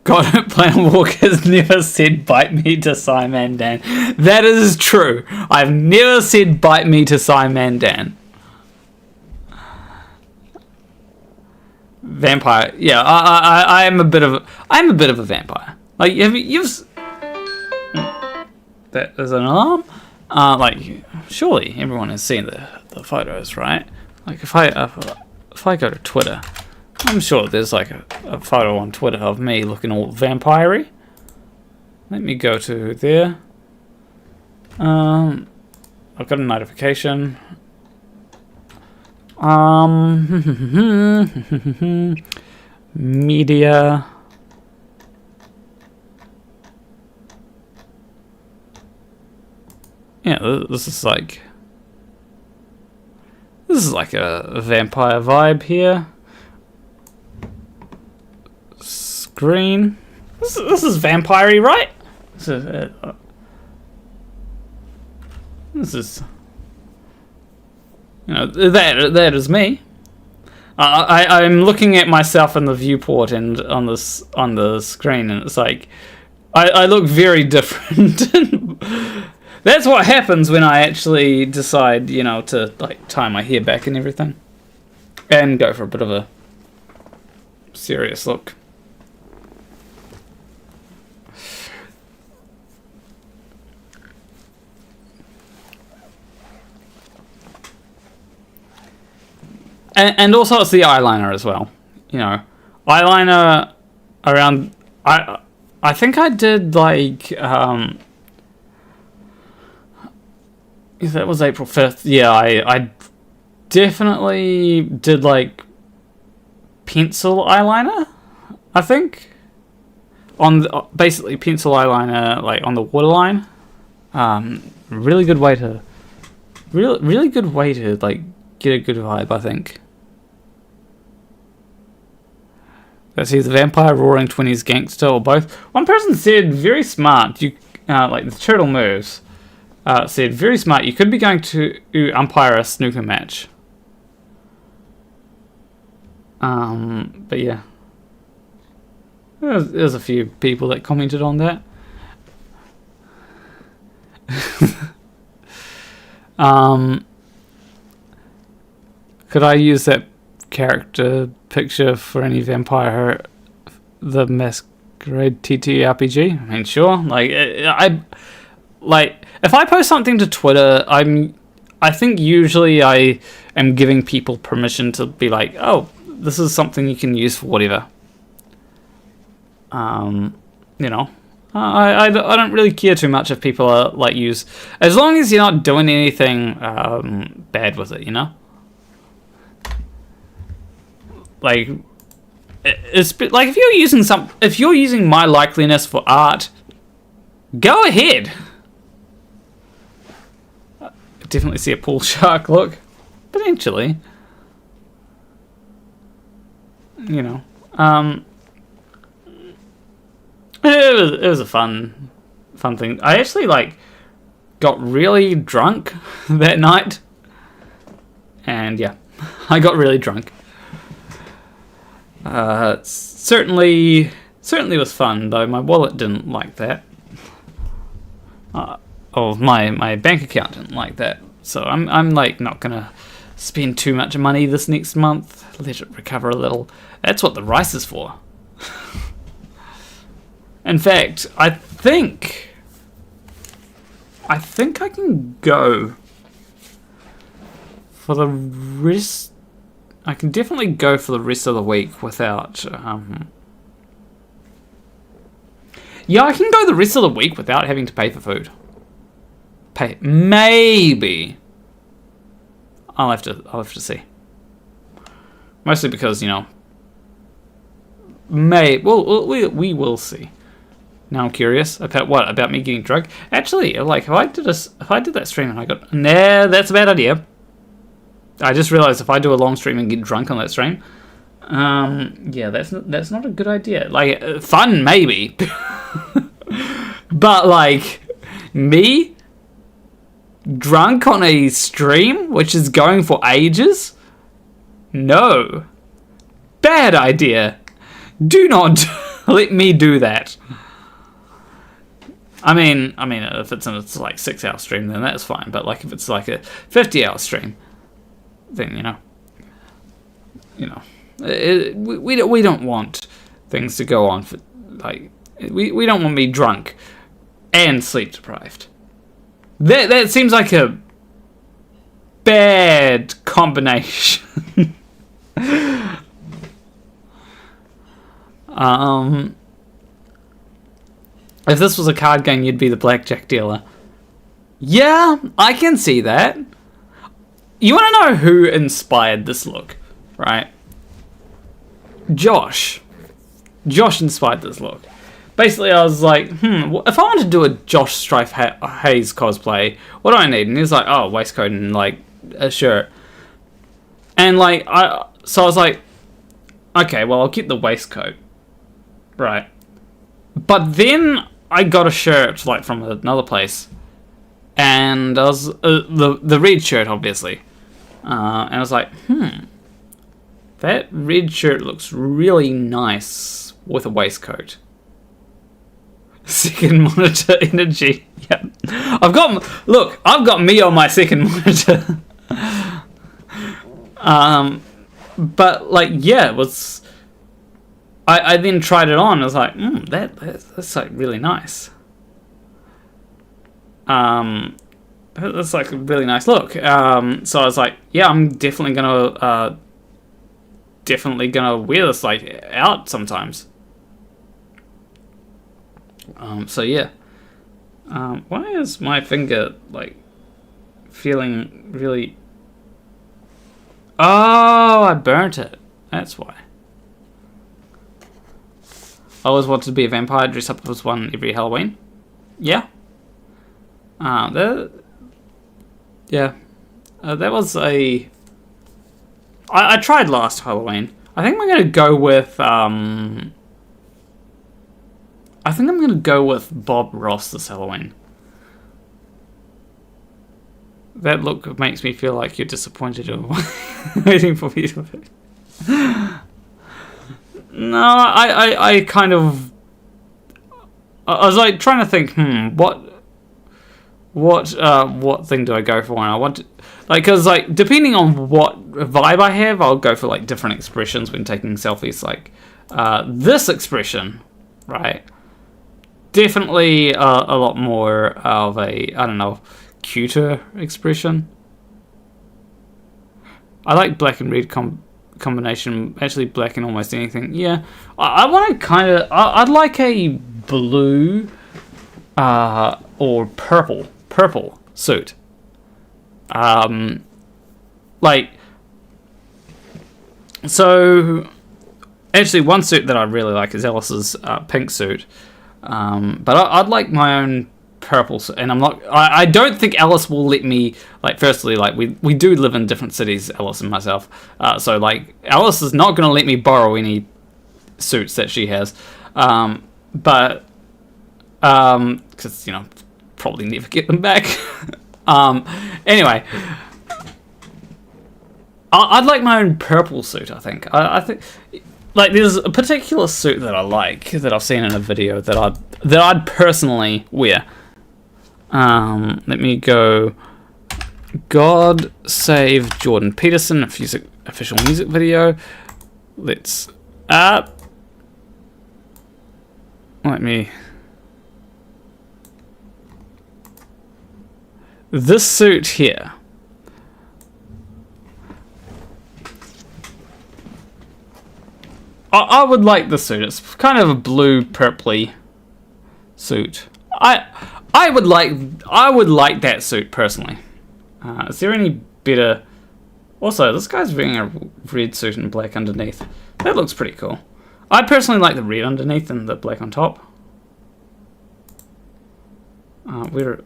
God, Plan Walk has never said bite me to Simon Dan. That is true. I've never said bite me to Simon Dan. Vampire. Yeah, I am a bit of a vampire. Like, you've that is an alarm. Like, surely everyone has seen the photos, right? Like, if I go to Twitter, I'm sure there's like a photo on Twitter of me looking all vampire-y. Let me go to there. I've got a notification. Media. Yeah, this is like a vampire vibe here. Screen. This is vampire-y, right? This is, that is me. I'm looking at myself in the viewport and on the screen, and it's like I look very different. That's what happens when I actually decide, to like tie my hair back and everything, and go for a bit of a serious look. And also it's the eyeliner as well. Eyeliner around... I think I did like... that was April 5th. Yeah, I definitely did like pencil eyeliner, I think. Basically pencil eyeliner like on the waterline. Really good way to... Really good way to like get a good vibe, I think. Let's see, the vampire, roaring 20s gangster, or both. One person said, very smart, like the turtle moves. Said, very smart, you could be going to umpire a snooker match. But yeah. There's a few people that commented on that. Could I use that character picture for any vampire the masquerade TTRPG? I mean, sure. Like if I post something to Twitter, I think usually I am giving people permission to be like, oh, this is something you can use for whatever. I don't really care too much if people are like use, as long as you're not doing anything bad with it, Like, it's like if you're using my likeliness for art, go ahead. I definitely see a pool shark look, potentially. It was a fun thing. I actually got really drunk that night, and yeah, I got really drunk. Certainly was fun, though my wallet didn't like that. My bank account didn't like that. So I'm not gonna spend too much money this next month. Let it recover a little. That's what the rice is for. In fact, I think I can go for the rest. I can definitely go for the rest of the week without... Yeah, I can go the rest of the week without having to pay for food. Maybe. I'll have to see. Mostly because, we will see. Now I'm curious about what? About me getting drunk? Actually, if I did that stream and I got... Nah, that's a bad idea. I just realized if I do a long stream and get drunk on that stream, yeah, that's not a good idea. Like, fun maybe, but like me drunk on a stream which is going for ages, no, bad idea. Do not let me do that. I mean, if it's a 6-hour stream, then that's fine. But like, if it's like a 50-hour stream, then we don't want things to go on for like we don't want me drunk and sleep deprived. That seems like a bad combination. If this was a card game, you'd be the blackjack dealer. Yeah, I can see that. You want to know who inspired this look, right? Josh inspired this look. Basically, I was like, if I want to do a Josh Strife Hayes cosplay, what do I need? And he was like, oh, waistcoat and like a shirt. And like, so I was like, okay, well, I'll get the waistcoat, right? But then I got a shirt like from another place, and I was the red shirt, obviously, and I was like, that red shirt looks really nice with a waistcoat. Second monitor energy. Yep. I've got me on my second monitor. But like, yeah, it was. I then tried it on. I was like, that's like really nice. That's like a really nice look. So I was like, yeah, I'm definitely gonna wear this like out sometimes. So yeah. Why is my finger like feeling really? Oh, I burnt it. That's why. I always wanted to be a vampire, dress up as one every Halloween. Yeah. That was a. I tried last Halloween. I think I'm gonna go with Bob Ross this Halloween. That look makes me feel like you're disappointed or waiting for me to. No, I kind of. I was like trying to think. What thing do I go for? And I want to, like, because like depending on what vibe I have, I'll go for like different expressions when taking selfies. Like this expression, right? Definitely a lot more of a, I don't know, cuter expression. I like black and red combination. Actually, black and almost anything. Yeah, I want to kind of. I'd like a blue or purple suit. Like, so actually, one suit that I really like is Alice's pink suit. But I'd like my own purple, and I'm not. I don't think Alice will let me. Like, firstly, like we do live in different cities, Alice and myself. So like, Alice is not going to let me borrow any suits that she has. But because probably never get them back. Anyway, I'd like my own purple suit. I think. I think. Like, there's a particular suit that I like that I've seen in a video that I'd personally wear. Let me go. God Save Jordan Peterson, official music video. Let's let me. This suit here. I would like the suit. It's kind of a blue purpley suit. I would like that suit personally. Is there any better? Also, this guy's wearing a red suit and black underneath. That looks pretty cool. I personally like the red underneath and the black on top. We're.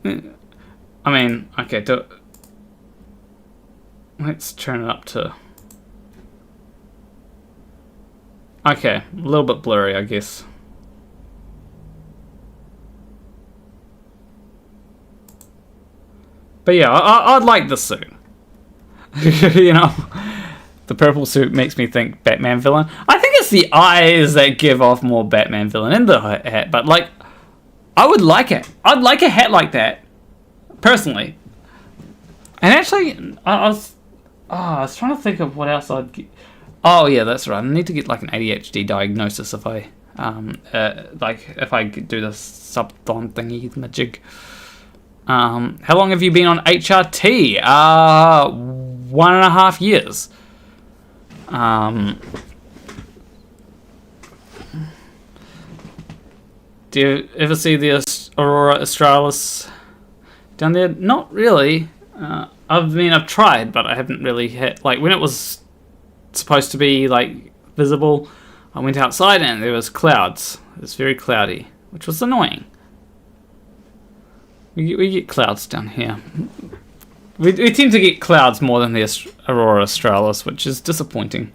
I mean, okay. Let's turn it up to. Okay, a little bit blurry, I guess. But yeah, I'd like this suit. The purple suit makes me think Batman villain. I think it's the eyes that give off more Batman villain in the hat, but like, I would like it. I'd like a hat like that, personally. And actually, I was trying to think of what else I'd get. Oh yeah, that's right. I need to get like an ADHD diagnosis if I if I do this subthon thingy majig. How long have you been on HRT? 1.5 years. Do you ever see the Aurora Australis down there? Not really. I've tried, but I haven't really hit. Like, when it was supposed to be, like, visible, I went outside and there was clouds. It was very cloudy, which was annoying. We get clouds down here. We tend to get clouds more than the Aurora Australis, which is disappointing.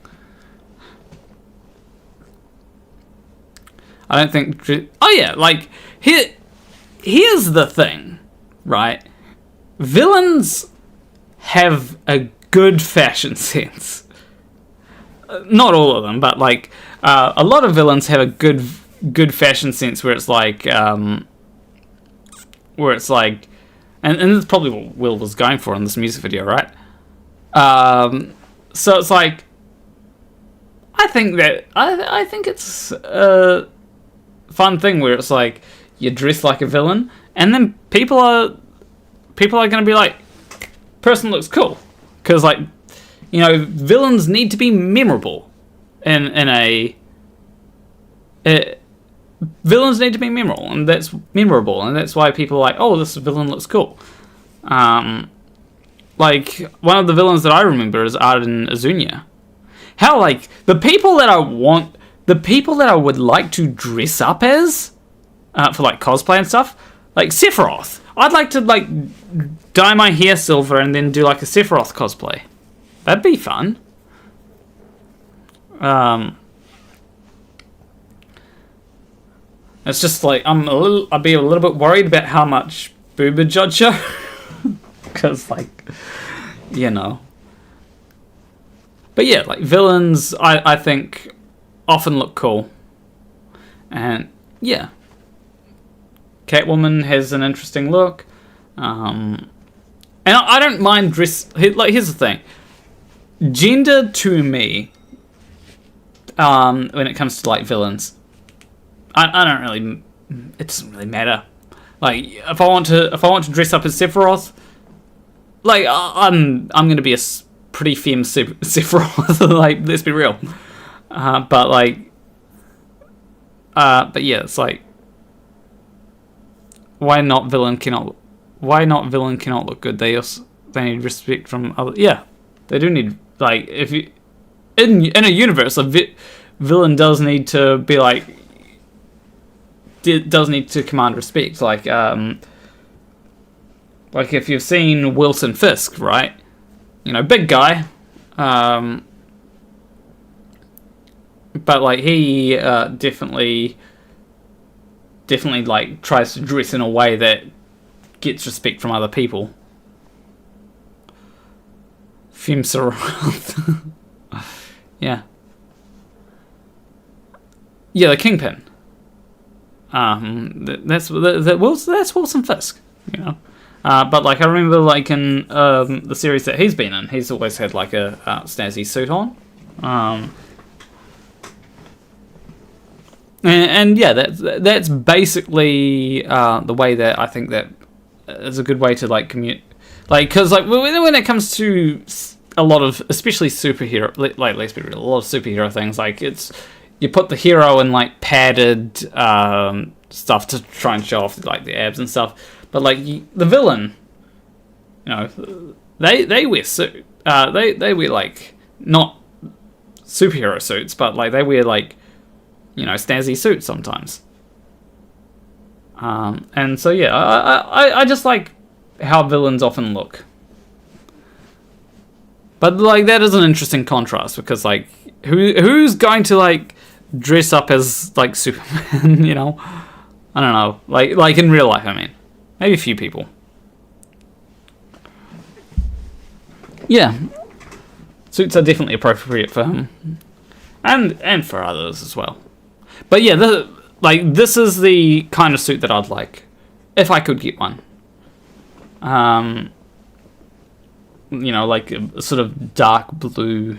I don't think... Oh, yeah, like, here's the thing, right? Villains have a good fashion sense. Not all of them, but, like, a lot of villains have a good fashion sense where it's like... and it's probably what Will was going for in this music video, right? So it's like... I think it's a fun thing where it's like you dress like a villain, and then people are going to be like, person looks cool, because like, you know, villains need to be memorable villains need to be memorable, and that's why people are like, oh, this villain looks cool. Like one of the villains that I remember is Arden Azunia. How, like, the people that I would like to dress up as, for, like, cosplay and stuff, like, Sephiroth. I'd like to, like, dye my hair silver and then do, like, a Sephiroth cosplay. That'd be fun. It's just, like, I'd be a little bit worried about how much booba judger. Because, like, you know. But yeah, like, villains, I think, often look cool. And, yeah. Catwoman has an interesting look. And I don't mind like, here's the thing. Gender, to me, when it comes to, like, villains, I don't really... It doesn't really matter. Like, if I want to dress up as Sephiroth, like, I'm going to be a pretty femme Sephiroth, like, let's be real. But yeah, it's like, why not villain cannot look good? They need respect from other. Yeah, they do need, like, if you in a universe, a villain does need to be like, does need to command respect. Like if you've seen Wilson Fisk, right? You know, big guy, but like he definitely like tries to dress in a way that gets respect from other people. Siemroth. Yeah, the Kingpin. That's Wilson Fisk, you know. But like I remember, like in the series that he's been in, he's always had like a snazzy suit on, and yeah, that's basically the way that I think that is a good way to like commute, like, because like when it comes to a lot of, especially superhero, like, let's be real, a lot of superhero things, like, it's, you put the hero in like padded stuff to try and show off like the abs and stuff. But like the villain, you know, they wear suit. They wear like not superhero suits, but like they wear like, you know, snazzy suits sometimes. And so yeah, I just like how villains often look. But like that is an interesting contrast, because like who's going to like dress up as like Superman? You know, I don't know. Like in real life, I mean. Maybe a few people. Yeah. Suits are definitely appropriate for him. And for others as well. But yeah, this is the kind of suit that I'd like. If I could get one. You know, like a sort of dark blue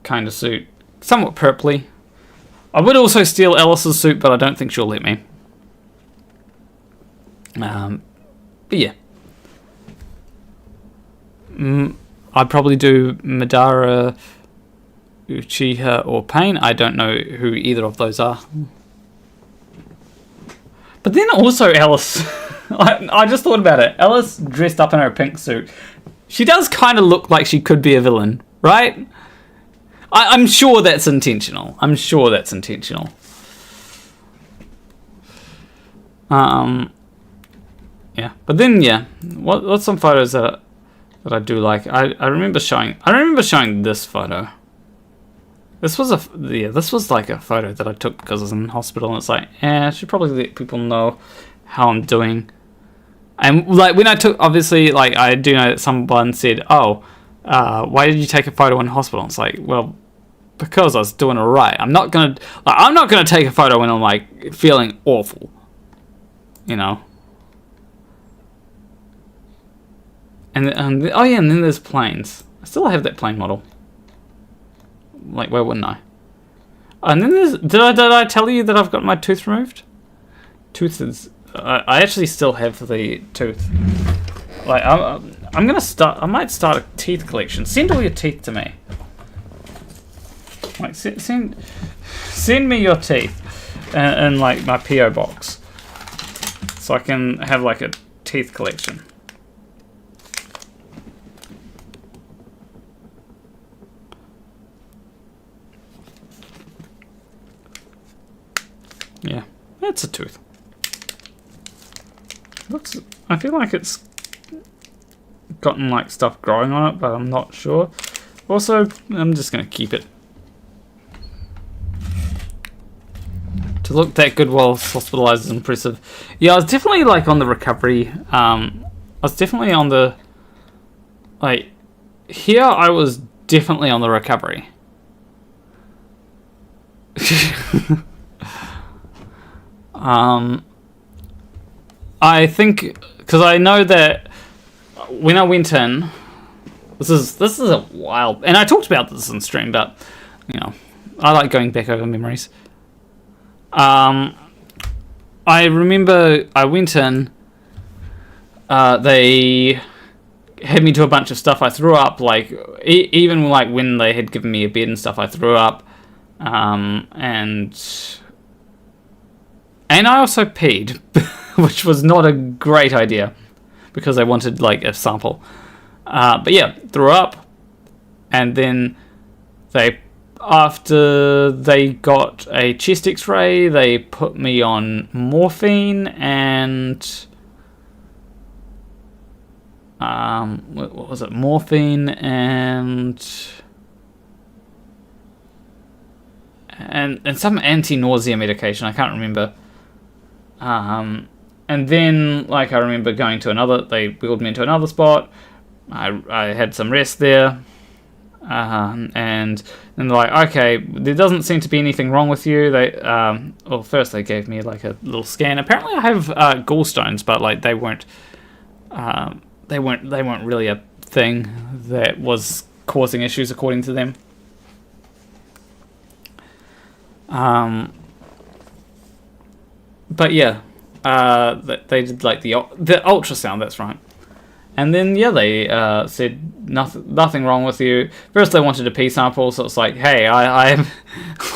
kind of suit. Somewhat purpley. I would also steal Alice's suit, but I don't think she'll let me. But yeah, I'd probably do Madara, Uchiha, or Pain. I don't know who either of those are. But then also Alice, I just thought about it. Alice dressed up in her pink suit. She does kind of look like she could be a villain, right? I'm sure that's intentional. Yeah, but then yeah, what's some photos that I do like? I remember showing this photo. This was this was like a photo that I took because I was in hospital, and it's like, I should probably let people know how I'm doing. And like when I took, obviously, like I do know that someone said, "Oh, why did you take a photo in hospital?" It's like, well, because I was doing alright. I'm not gonna take a photo when I'm like feeling awful, you know. And oh yeah, and then there's planes. I still have that plane model. Like, where wouldn't I? And then there's... Did I tell you that I've got my tooth removed? Tooth is... I actually still have the tooth. Like, I'm gonna start... I might start a teeth collection. Send all your teeth to me. Like, send me your teeth. In, like, my P.O. box. So I can have, like, a teeth collection. Yeah, it's a tooth. I feel like it's gotten like stuff growing on it, but I'm not sure. Also, I'm just gonna keep it. To look that good while hospitalized is impressive. Yeah, I was definitely like on the recovery. I was definitely on the like here. I was definitely on the recovery. I think because I know that when I went in, this is a while, and I talked about this on stream, but you know, I like going back over memories. I remember I went in. They had me do a bunch of stuff. I threw up, like even like when they had given me a bed and stuff, I threw up, and I also peed, which was not a great idea because I wanted like a sample. But yeah, threw up, and then after they got a chest X-ray, they put me on morphine and what was it? Morphine and some anti-nausea medication. I can't remember. And then, like, I remember going to they wheeled me into another spot. I had some rest there. And then they're like, okay, there doesn't seem to be anything wrong with you. Well, first they gave me, like, a little scan. Apparently I have gallstones, but, like, they weren't really a thing that was causing issues according to them. But yeah, they did like the ultrasound. That's right. And then yeah, they said nothing wrong with you. First they wanted a pee sample, so it's like, hey,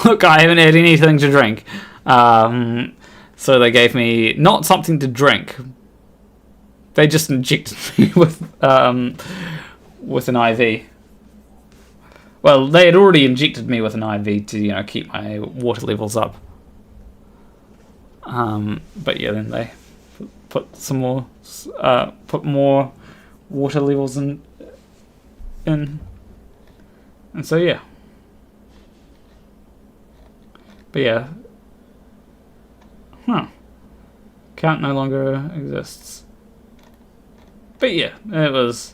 look, I haven't had anything to drink. So they gave me not something to drink. They just injected me with an IV. Well, they had already injected me with an IV to keep my water levels up. But yeah, then they put more water levels in, and so yeah. But yeah, count no longer exists. But yeah, it was.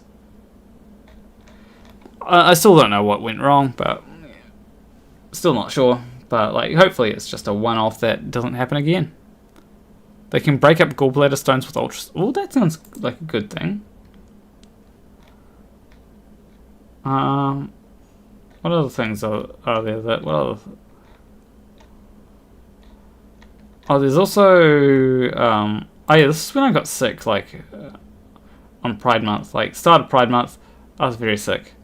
I still don't know what went wrong, but still not sure. But like, hopefully, it's just a one-off that doesn't happen again. They can break up gallbladder stones with ultrasound. Oh, that sounds like a good thing. What other things are there? There's also oh yeah, this is when I got sick. Like on Pride Month, like start of Pride Month, I was very sick.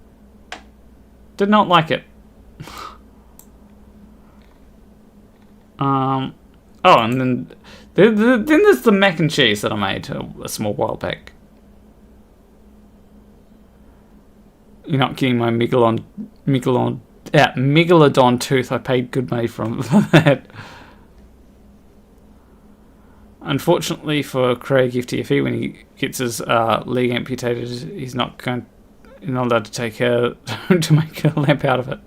Did not like it. Oh, and then there's the mac and cheese that I made a small while back. You're not getting my megalodon tooth. I paid good money for that. Unfortunately for Craig FTFE, when he gets his leg amputated, he's not allowed to take to make a lamp out of it.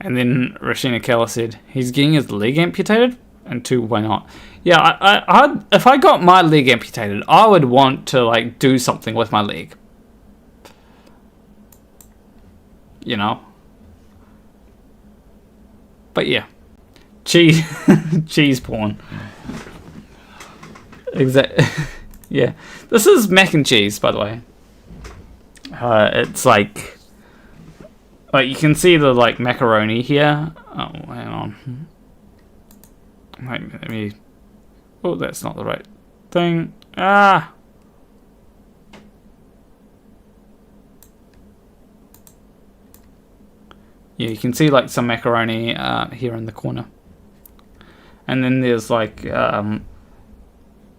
And then Rosyna Keller said, he's getting his leg amputated? And 2, why not? Yeah, if I got my leg amputated, I would want to, like, do something with my leg. You know? But yeah. Cheese. Cheese porn. Exactly. Yeah. This is mac and cheese, by the way. It's like you can see the, like, macaroni here. Oh, hang on. Wait, let me... Oh, that's not the right thing. Ah! Yeah, you can see, like, some macaroni here in the corner. And then there's, like,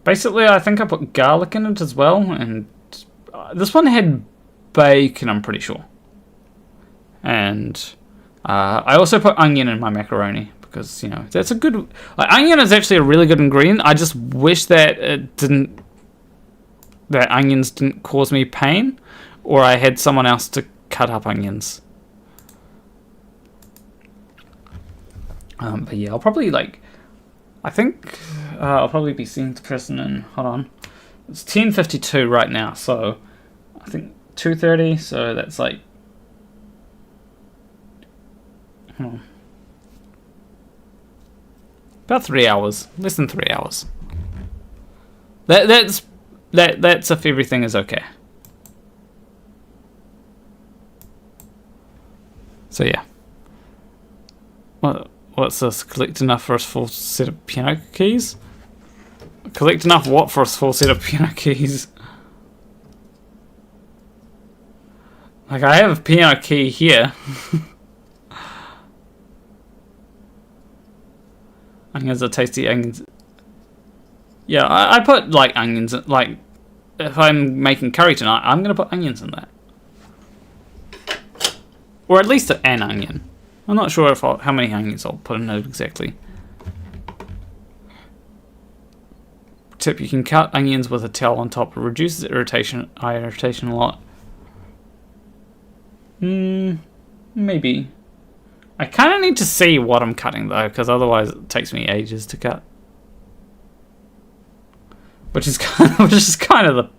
basically, I think I put garlic in it as well. And this one had bacon, I'm pretty sure. And I also put onion in my macaroni. Because, you know, that's a good... Like, onion is actually a really good ingredient. I just wish that it didn't... That onions didn't cause me pain. Or I had someone else to cut up onions. But yeah, I'll probably, like... I think I'll probably be seeing the person in... Hold on. It's 10:52 right now, so... I think 2:30, so that's like... Hold on. About 3 hours. Less than 3 hours. That's if everything is okay. So yeah. What's this? Collect enough for a full set of piano keys? Collect enough what for a full set of piano keys? Like, I have a piano key here. Onions are tasty. Onions. Yeah, I put, like, onions. Like, if I'm making curry tonight, I'm going to put onions in that. Or at least an onion. I'm not sure how many onions I'll put in it exactly. Tip, you can cut onions with a towel on top. It reduces irritation a lot. Maybe. I kind of need to see what I'm cutting, though, because otherwise it takes me ages to cut. Which is kind of the...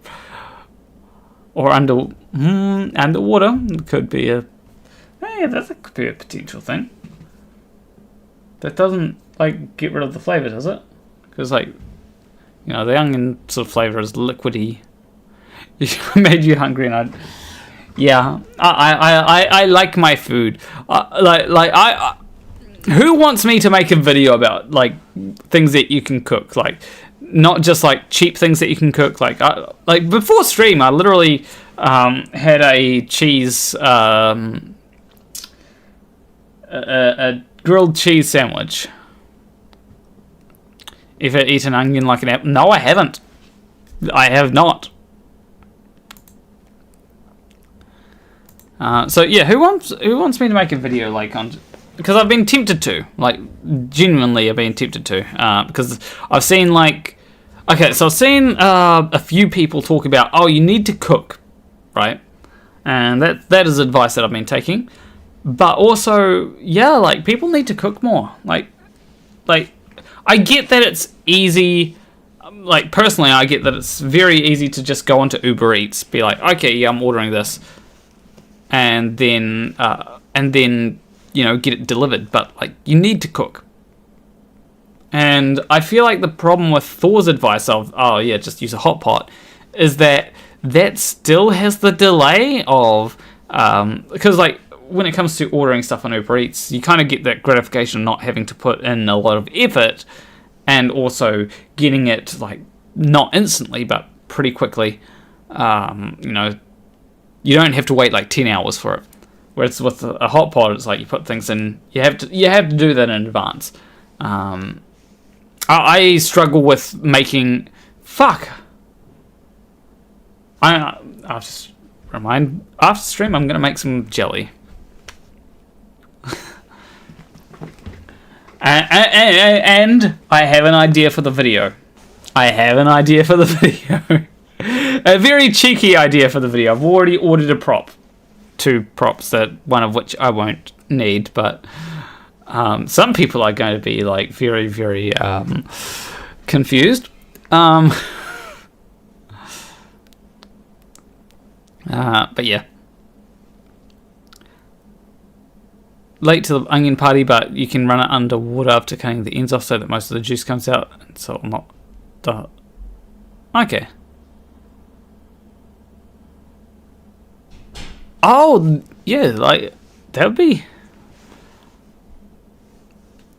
Or underwater could be a... Hey, that could be a potential thing. That doesn't, like, get rid of the flavour, does it? Because, like, you know, the onion sort of flavour is liquidy. It made you hungry, and yeah, I like my food. Who wants me to make a video about, like, things that you can cook? Like, not just, like, cheap things that you can cook. Like before stream, I literally had a cheese, a grilled cheese sandwich. Ever eat an onion like an apple? No, I haven't. I have not. So yeah, who wants me to make a video, like, on... Because I've been tempted to, like, genuinely I've been tempted to, because I've seen, like... Okay, so I've seen a few people talk about, oh, you need to cook, right? And that is advice that I've been taking. But also, yeah, like, people need to cook more. Like, I get that it's easy... Like, personally, I get that it's very easy to just go onto Uber Eats, be like, okay, yeah, I'm ordering this, and then you know, get it delivered. But, like, you need to cook. And I feel like the problem with Thor's advice of, oh yeah, just use a hot pot, is that still has the delay of, because, like, when it comes to ordering stuff on Uber Eats, you kind of get that gratification of not having to put in a lot of effort, and also getting it, like, not instantly, but pretty quickly. You know, you don't have to wait, like, 10 hours for it. Whereas with a hot pot, it's like you put things in, you have to do that in advance. I struggle with making... Fuck! I'll just remind... After stream, I'm going to make some jelly. And I have an idea for the video. A very cheeky idea for the video. I've already ordered a prop. 2 props, that one of which I won't need, but some people are going to be like very, very confused. But yeah. Late to the onion party, but you can run it under water after cutting the ends off so that most of the juice comes out. So it will not... Okay. Oh, yeah, like, that would be...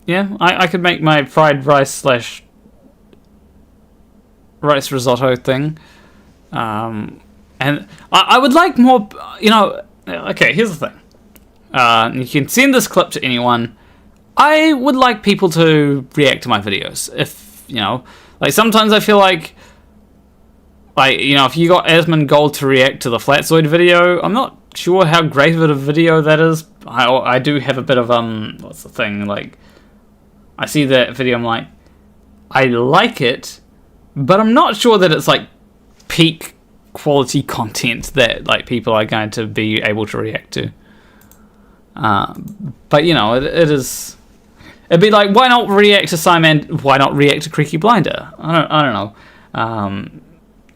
Yeah, I could make my fried rice / rice risotto thing. And I would like more, you know... Okay, here's the thing. You can send this clip to anyone. I would like people to react to my videos. If, you know, like sometimes I feel like, you know, if you got Asmund Gold to react to the Flatzoid video, I'm not sure how great of a video that is. I do have a bit of, what's the thing, like, I see that video, I'm like, I like it, but I'm not sure that it's like peak quality content that like people are going to be able to react to. But you know, it'd be like, why not react to Simon? Why not react to Creaky Blinder? I don't know.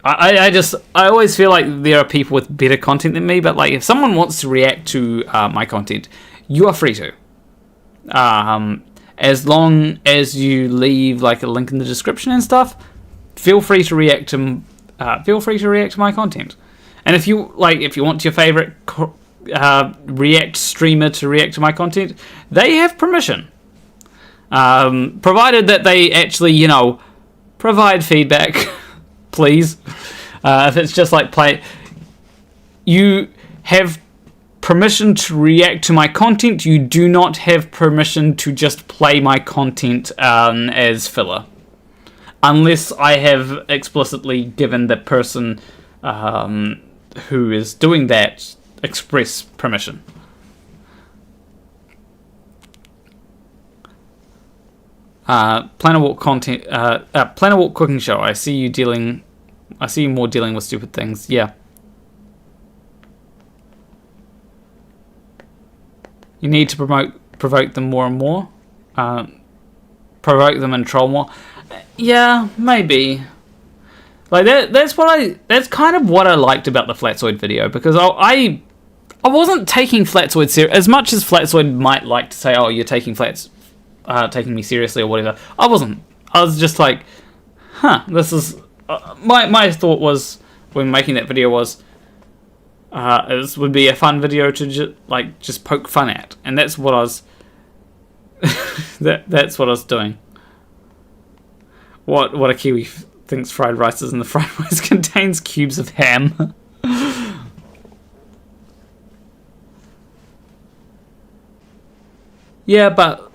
I always feel like there are people with better content than me, but like if someone wants to react to my content, you are free to. As long as you leave like a link in the description and stuff, feel free to react to my content. And if you want your favorite React streamer to react to my content, they have permission, provided that they actually, you know, provide feedback. Please. If it's just like you have permission to react to my content, you do not have permission to just play my content as filler, unless I have explicitly given the person who is doing that express permission. Planet Walk content. Planet Walk cooking show. I see you more dealing with stupid things. Yeah. You need to provoke them more and more. Provoke them and troll more. Yeah, maybe. Like that's kind of what I liked about the Flatzoid video, because I wasn't taking Flatzoid serious as much as Flatzoid might like to say, oh, you're taking me seriously or whatever. I wasn't. I was just like, this is my thought was when making that video was this would be a fun video to just poke fun at, and that's what I was that's what I was doing. What a Kiwi thinks fried rice is, and the fried rice contains cubes of ham. Yeah, but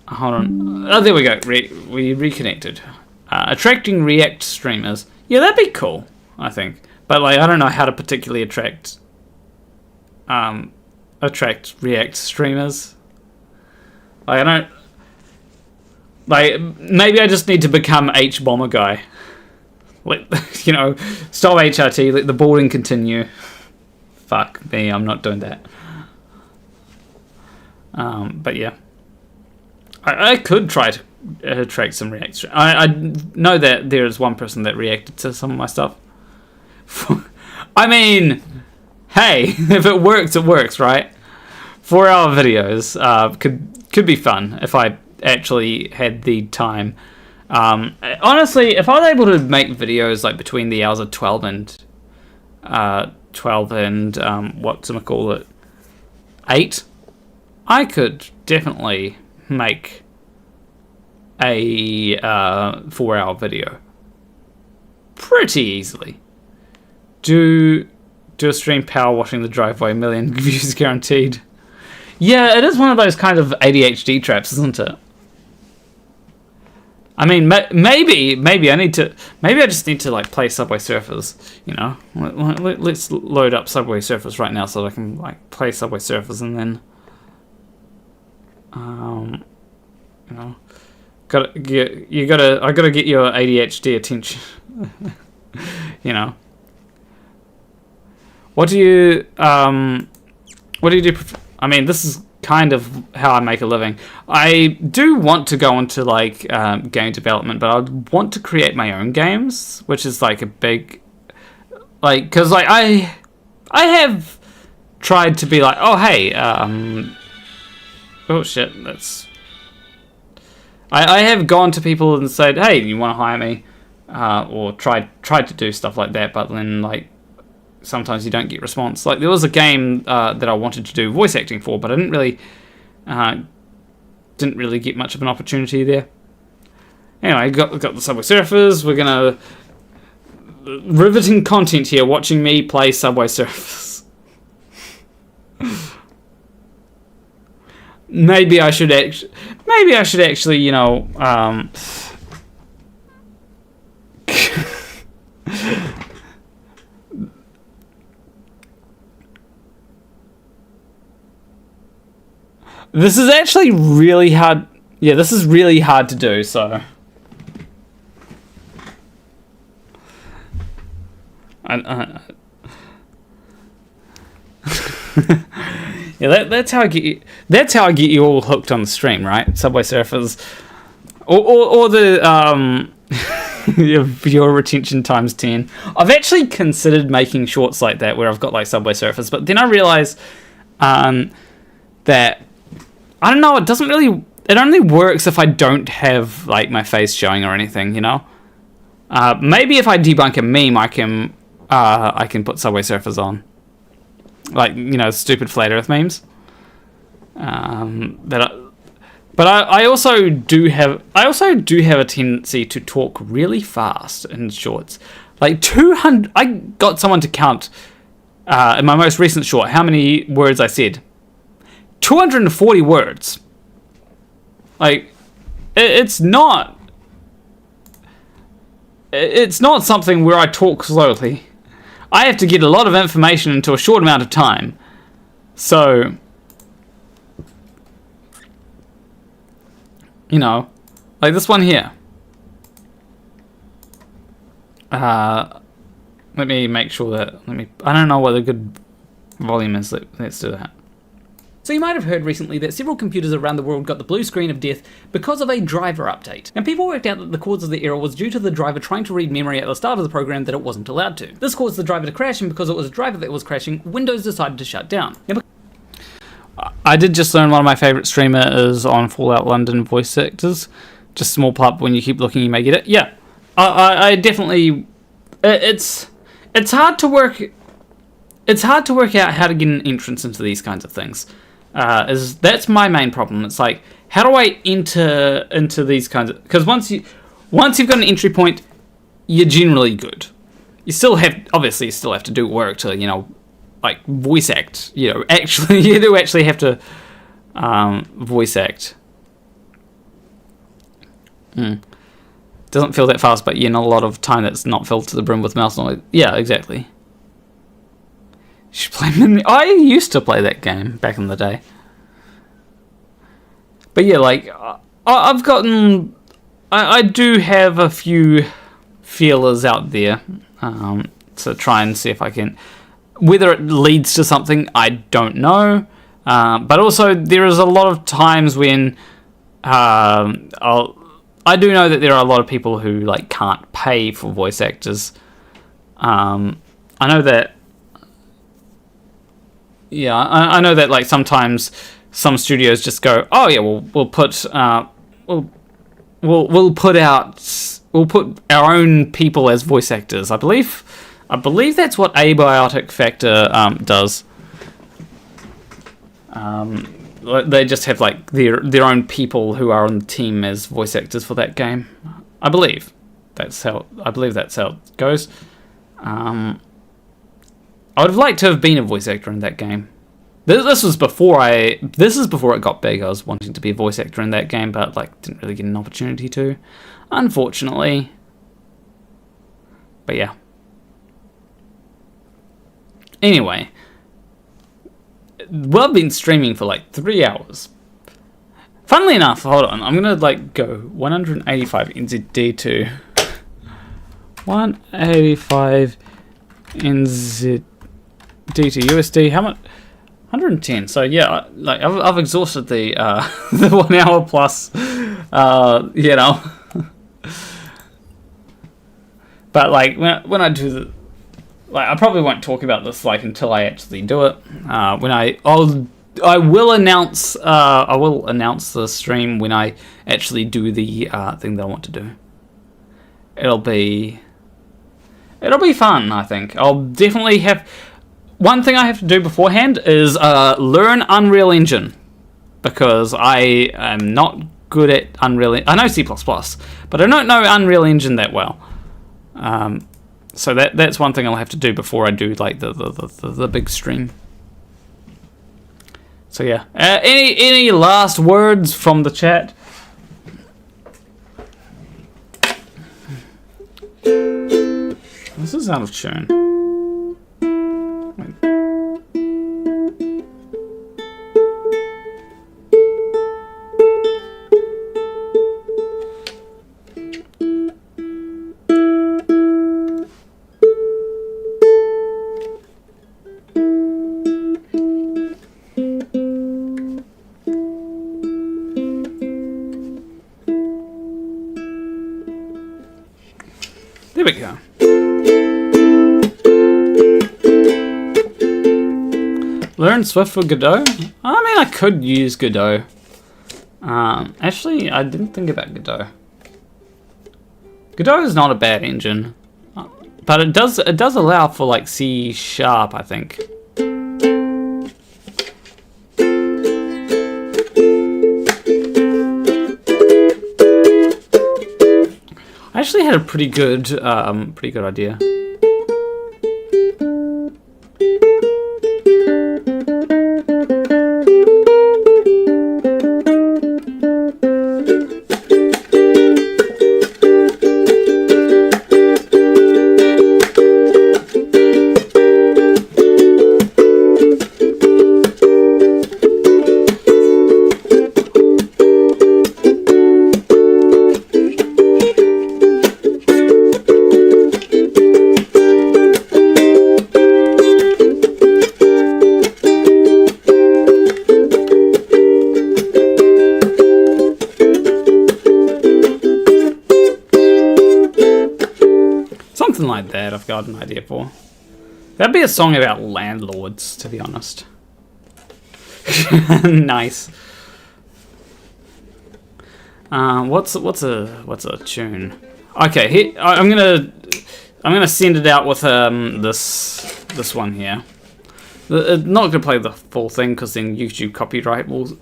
hold on. Oh, there we go. We reconnected. Attracting React streamers. Yeah, that'd be cool, I think. But like, I don't know how to particularly attract React streamers. Like, I don't. Like, maybe I just need to become H Bomber guy. Like, you know, stop HRT. Let the boarding continue. Fuck me, I'm not doing that. But yeah, I could try to attract some React. I know that there is one person that reacted to some of my stuff. I mean, hey, if it works, right? 4-hour videos could be fun if I actually had the time. Honestly, if I was able to make videos like between the hours of 12 and 8, I could definitely make a 4-hour video pretty easily. Do a stream power washing the driveway, 1 million views guaranteed. Yeah, it is one of those kind of ADHD traps, isn't it? I mean, maybe I just need to like play Subway Surfers. You know, let's load up Subway Surfers right now so that I can like play Subway Surfers, and then you know, I gotta get your ADHD attention. You know, What do you do? I mean, this is kind of how I make a living. I do want to go into like game development, but I want to create my own games, which is like a big, like, because like I have tried to be like, oh hey, oh shit, that's. I have gone to people and said, hey, you want to hire me, or tried to do stuff like that, but then like. Sometimes you don't get response. Like there was a game that I wanted to do voice acting for, but I didn't really get much of an opportunity there. Anyway, got the Subway Surfers. We're gonna riveting content here. Watching me play Subway Surfers. Maybe I should actually, you know. This is actually really hard. Yeah, this is really hard to do, so. Yeah, that's how I get you. That's how I get you all hooked on the stream, right? Subway Surfers, or the your retention times 10. I've actually considered making shorts like that where I've got like Subway Surfers, but then I realized that. I don't know, it only works if I don't have, like, my face showing or anything, you know? Maybe if I debunk a meme, I can put Subway Surfers on. Like, you know, stupid Flat Earth memes. But I also do have a tendency to talk really fast in shorts. Like, 200... I got someone to count, in my most recent short, how many words I said. 240 words. Like, it's not something where I talk slowly. I have to get a lot of information into a short amount of time. So, you know, like this one here. Let me make sure that, I don't know what the good volume is. Let's do that. So you might have heard recently that several computers around the world got the blue screen of death because of a driver update. And people worked out that the cause of the error was due to the driver trying to read memory at the start of the program that it wasn't allowed to. This caused the driver to crash, and because it was a driver that was crashing, Windows decided to shut down. I did just learn one of my favourite streamers on Fallout London voice actors. Just small pub, when you keep looking you may get it. Yeah, I definitely... It's hard to work... It's hard to work out how to get an entrance into these kinds of things. That's my main problem. It's like, how do I enter into these kinds of... Because once you've got an entry point, you're generally good. You still have to do work to, you know, like, voice act. You know, actually, you do actually have to voice act. Doesn't feel that fast, but you know, a lot of time that's not filled to the brim with mouse noise. Yeah, exactly. You should play I used to play that game back in the day. But yeah, like, I've gotten... I do have a few feelers out there to try and see if I can... Whether it leads to something, I don't know. But also, there is a lot of times when... I do know that there are a lot of people who, like, can't pay for voice actors. I know that... Yeah, I know that, like, sometimes some studios just go, oh yeah, we'll put our own people as voice actors. I believe that's what Abiotic Factor does. They just have, like, their own people who are on the team as voice actors for that game. I believe that's how it goes. I would have liked to have been a voice actor in that game. This is before it got big. I was wanting to be a voice actor in that game, but, like, didn't really get an opportunity to, unfortunately. But yeah. Anyway, well, I've been streaming for like 3 hours. Funnily enough, hold on, I'm gonna like go 185 NZD to 185 NZD to USD. How much? 110. So yeah, like I've exhausted the the 1 hour plus, you know. But like when I do the, like I probably won't talk about this like until I actually do it. When I will announce the stream when I actually do the thing that I want to do. It'll be fun, I think. I'll definitely have... One thing I have to do beforehand is learn Unreal Engine. Because I am not good at Unreal... I know C++, but I don't know Unreal Engine that well. So that's one thing I'll have to do before I do like the big stream. So yeah. Any last words from the chat? This is out of tune. Wait. There we go. Learn Swift for Godot? I mean, I could use Godot. Actually, I didn't think about Godot. Godot is not a bad engine, but it does allow for like C#, I think. I actually had a pretty good idea. Like that, I've got an idea for. That'd be a song about landlords, to be honest. Nice. What's a tune? Okay, here, I'm gonna send it out with this one here. Not gonna play the full thing because then YouTube copyright will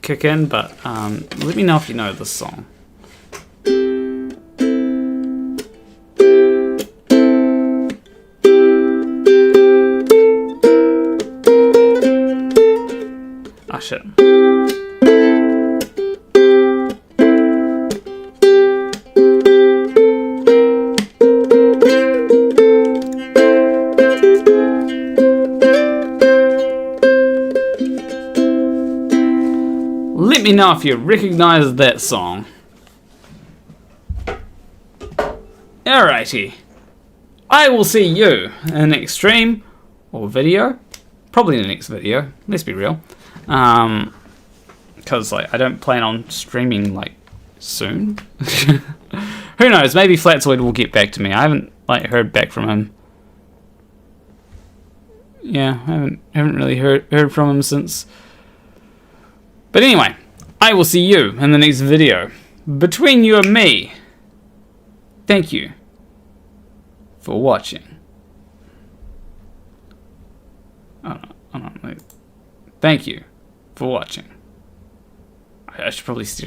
kick in. But let me know if you know this song. Ah, shit. Let me know if you recognize that song. Alrighty. I will see you in the next stream or video. Probably in the next video, let's be real. Because like I don't plan on streaming like soon. Who knows? Maybe Flatzoid will get back to me. I haven't like heard back from him. Yeah, I haven't really heard from him since. But anyway, I will see you in the next video. Between you and me, thank you for watching. Thank you for watching. I should probably steer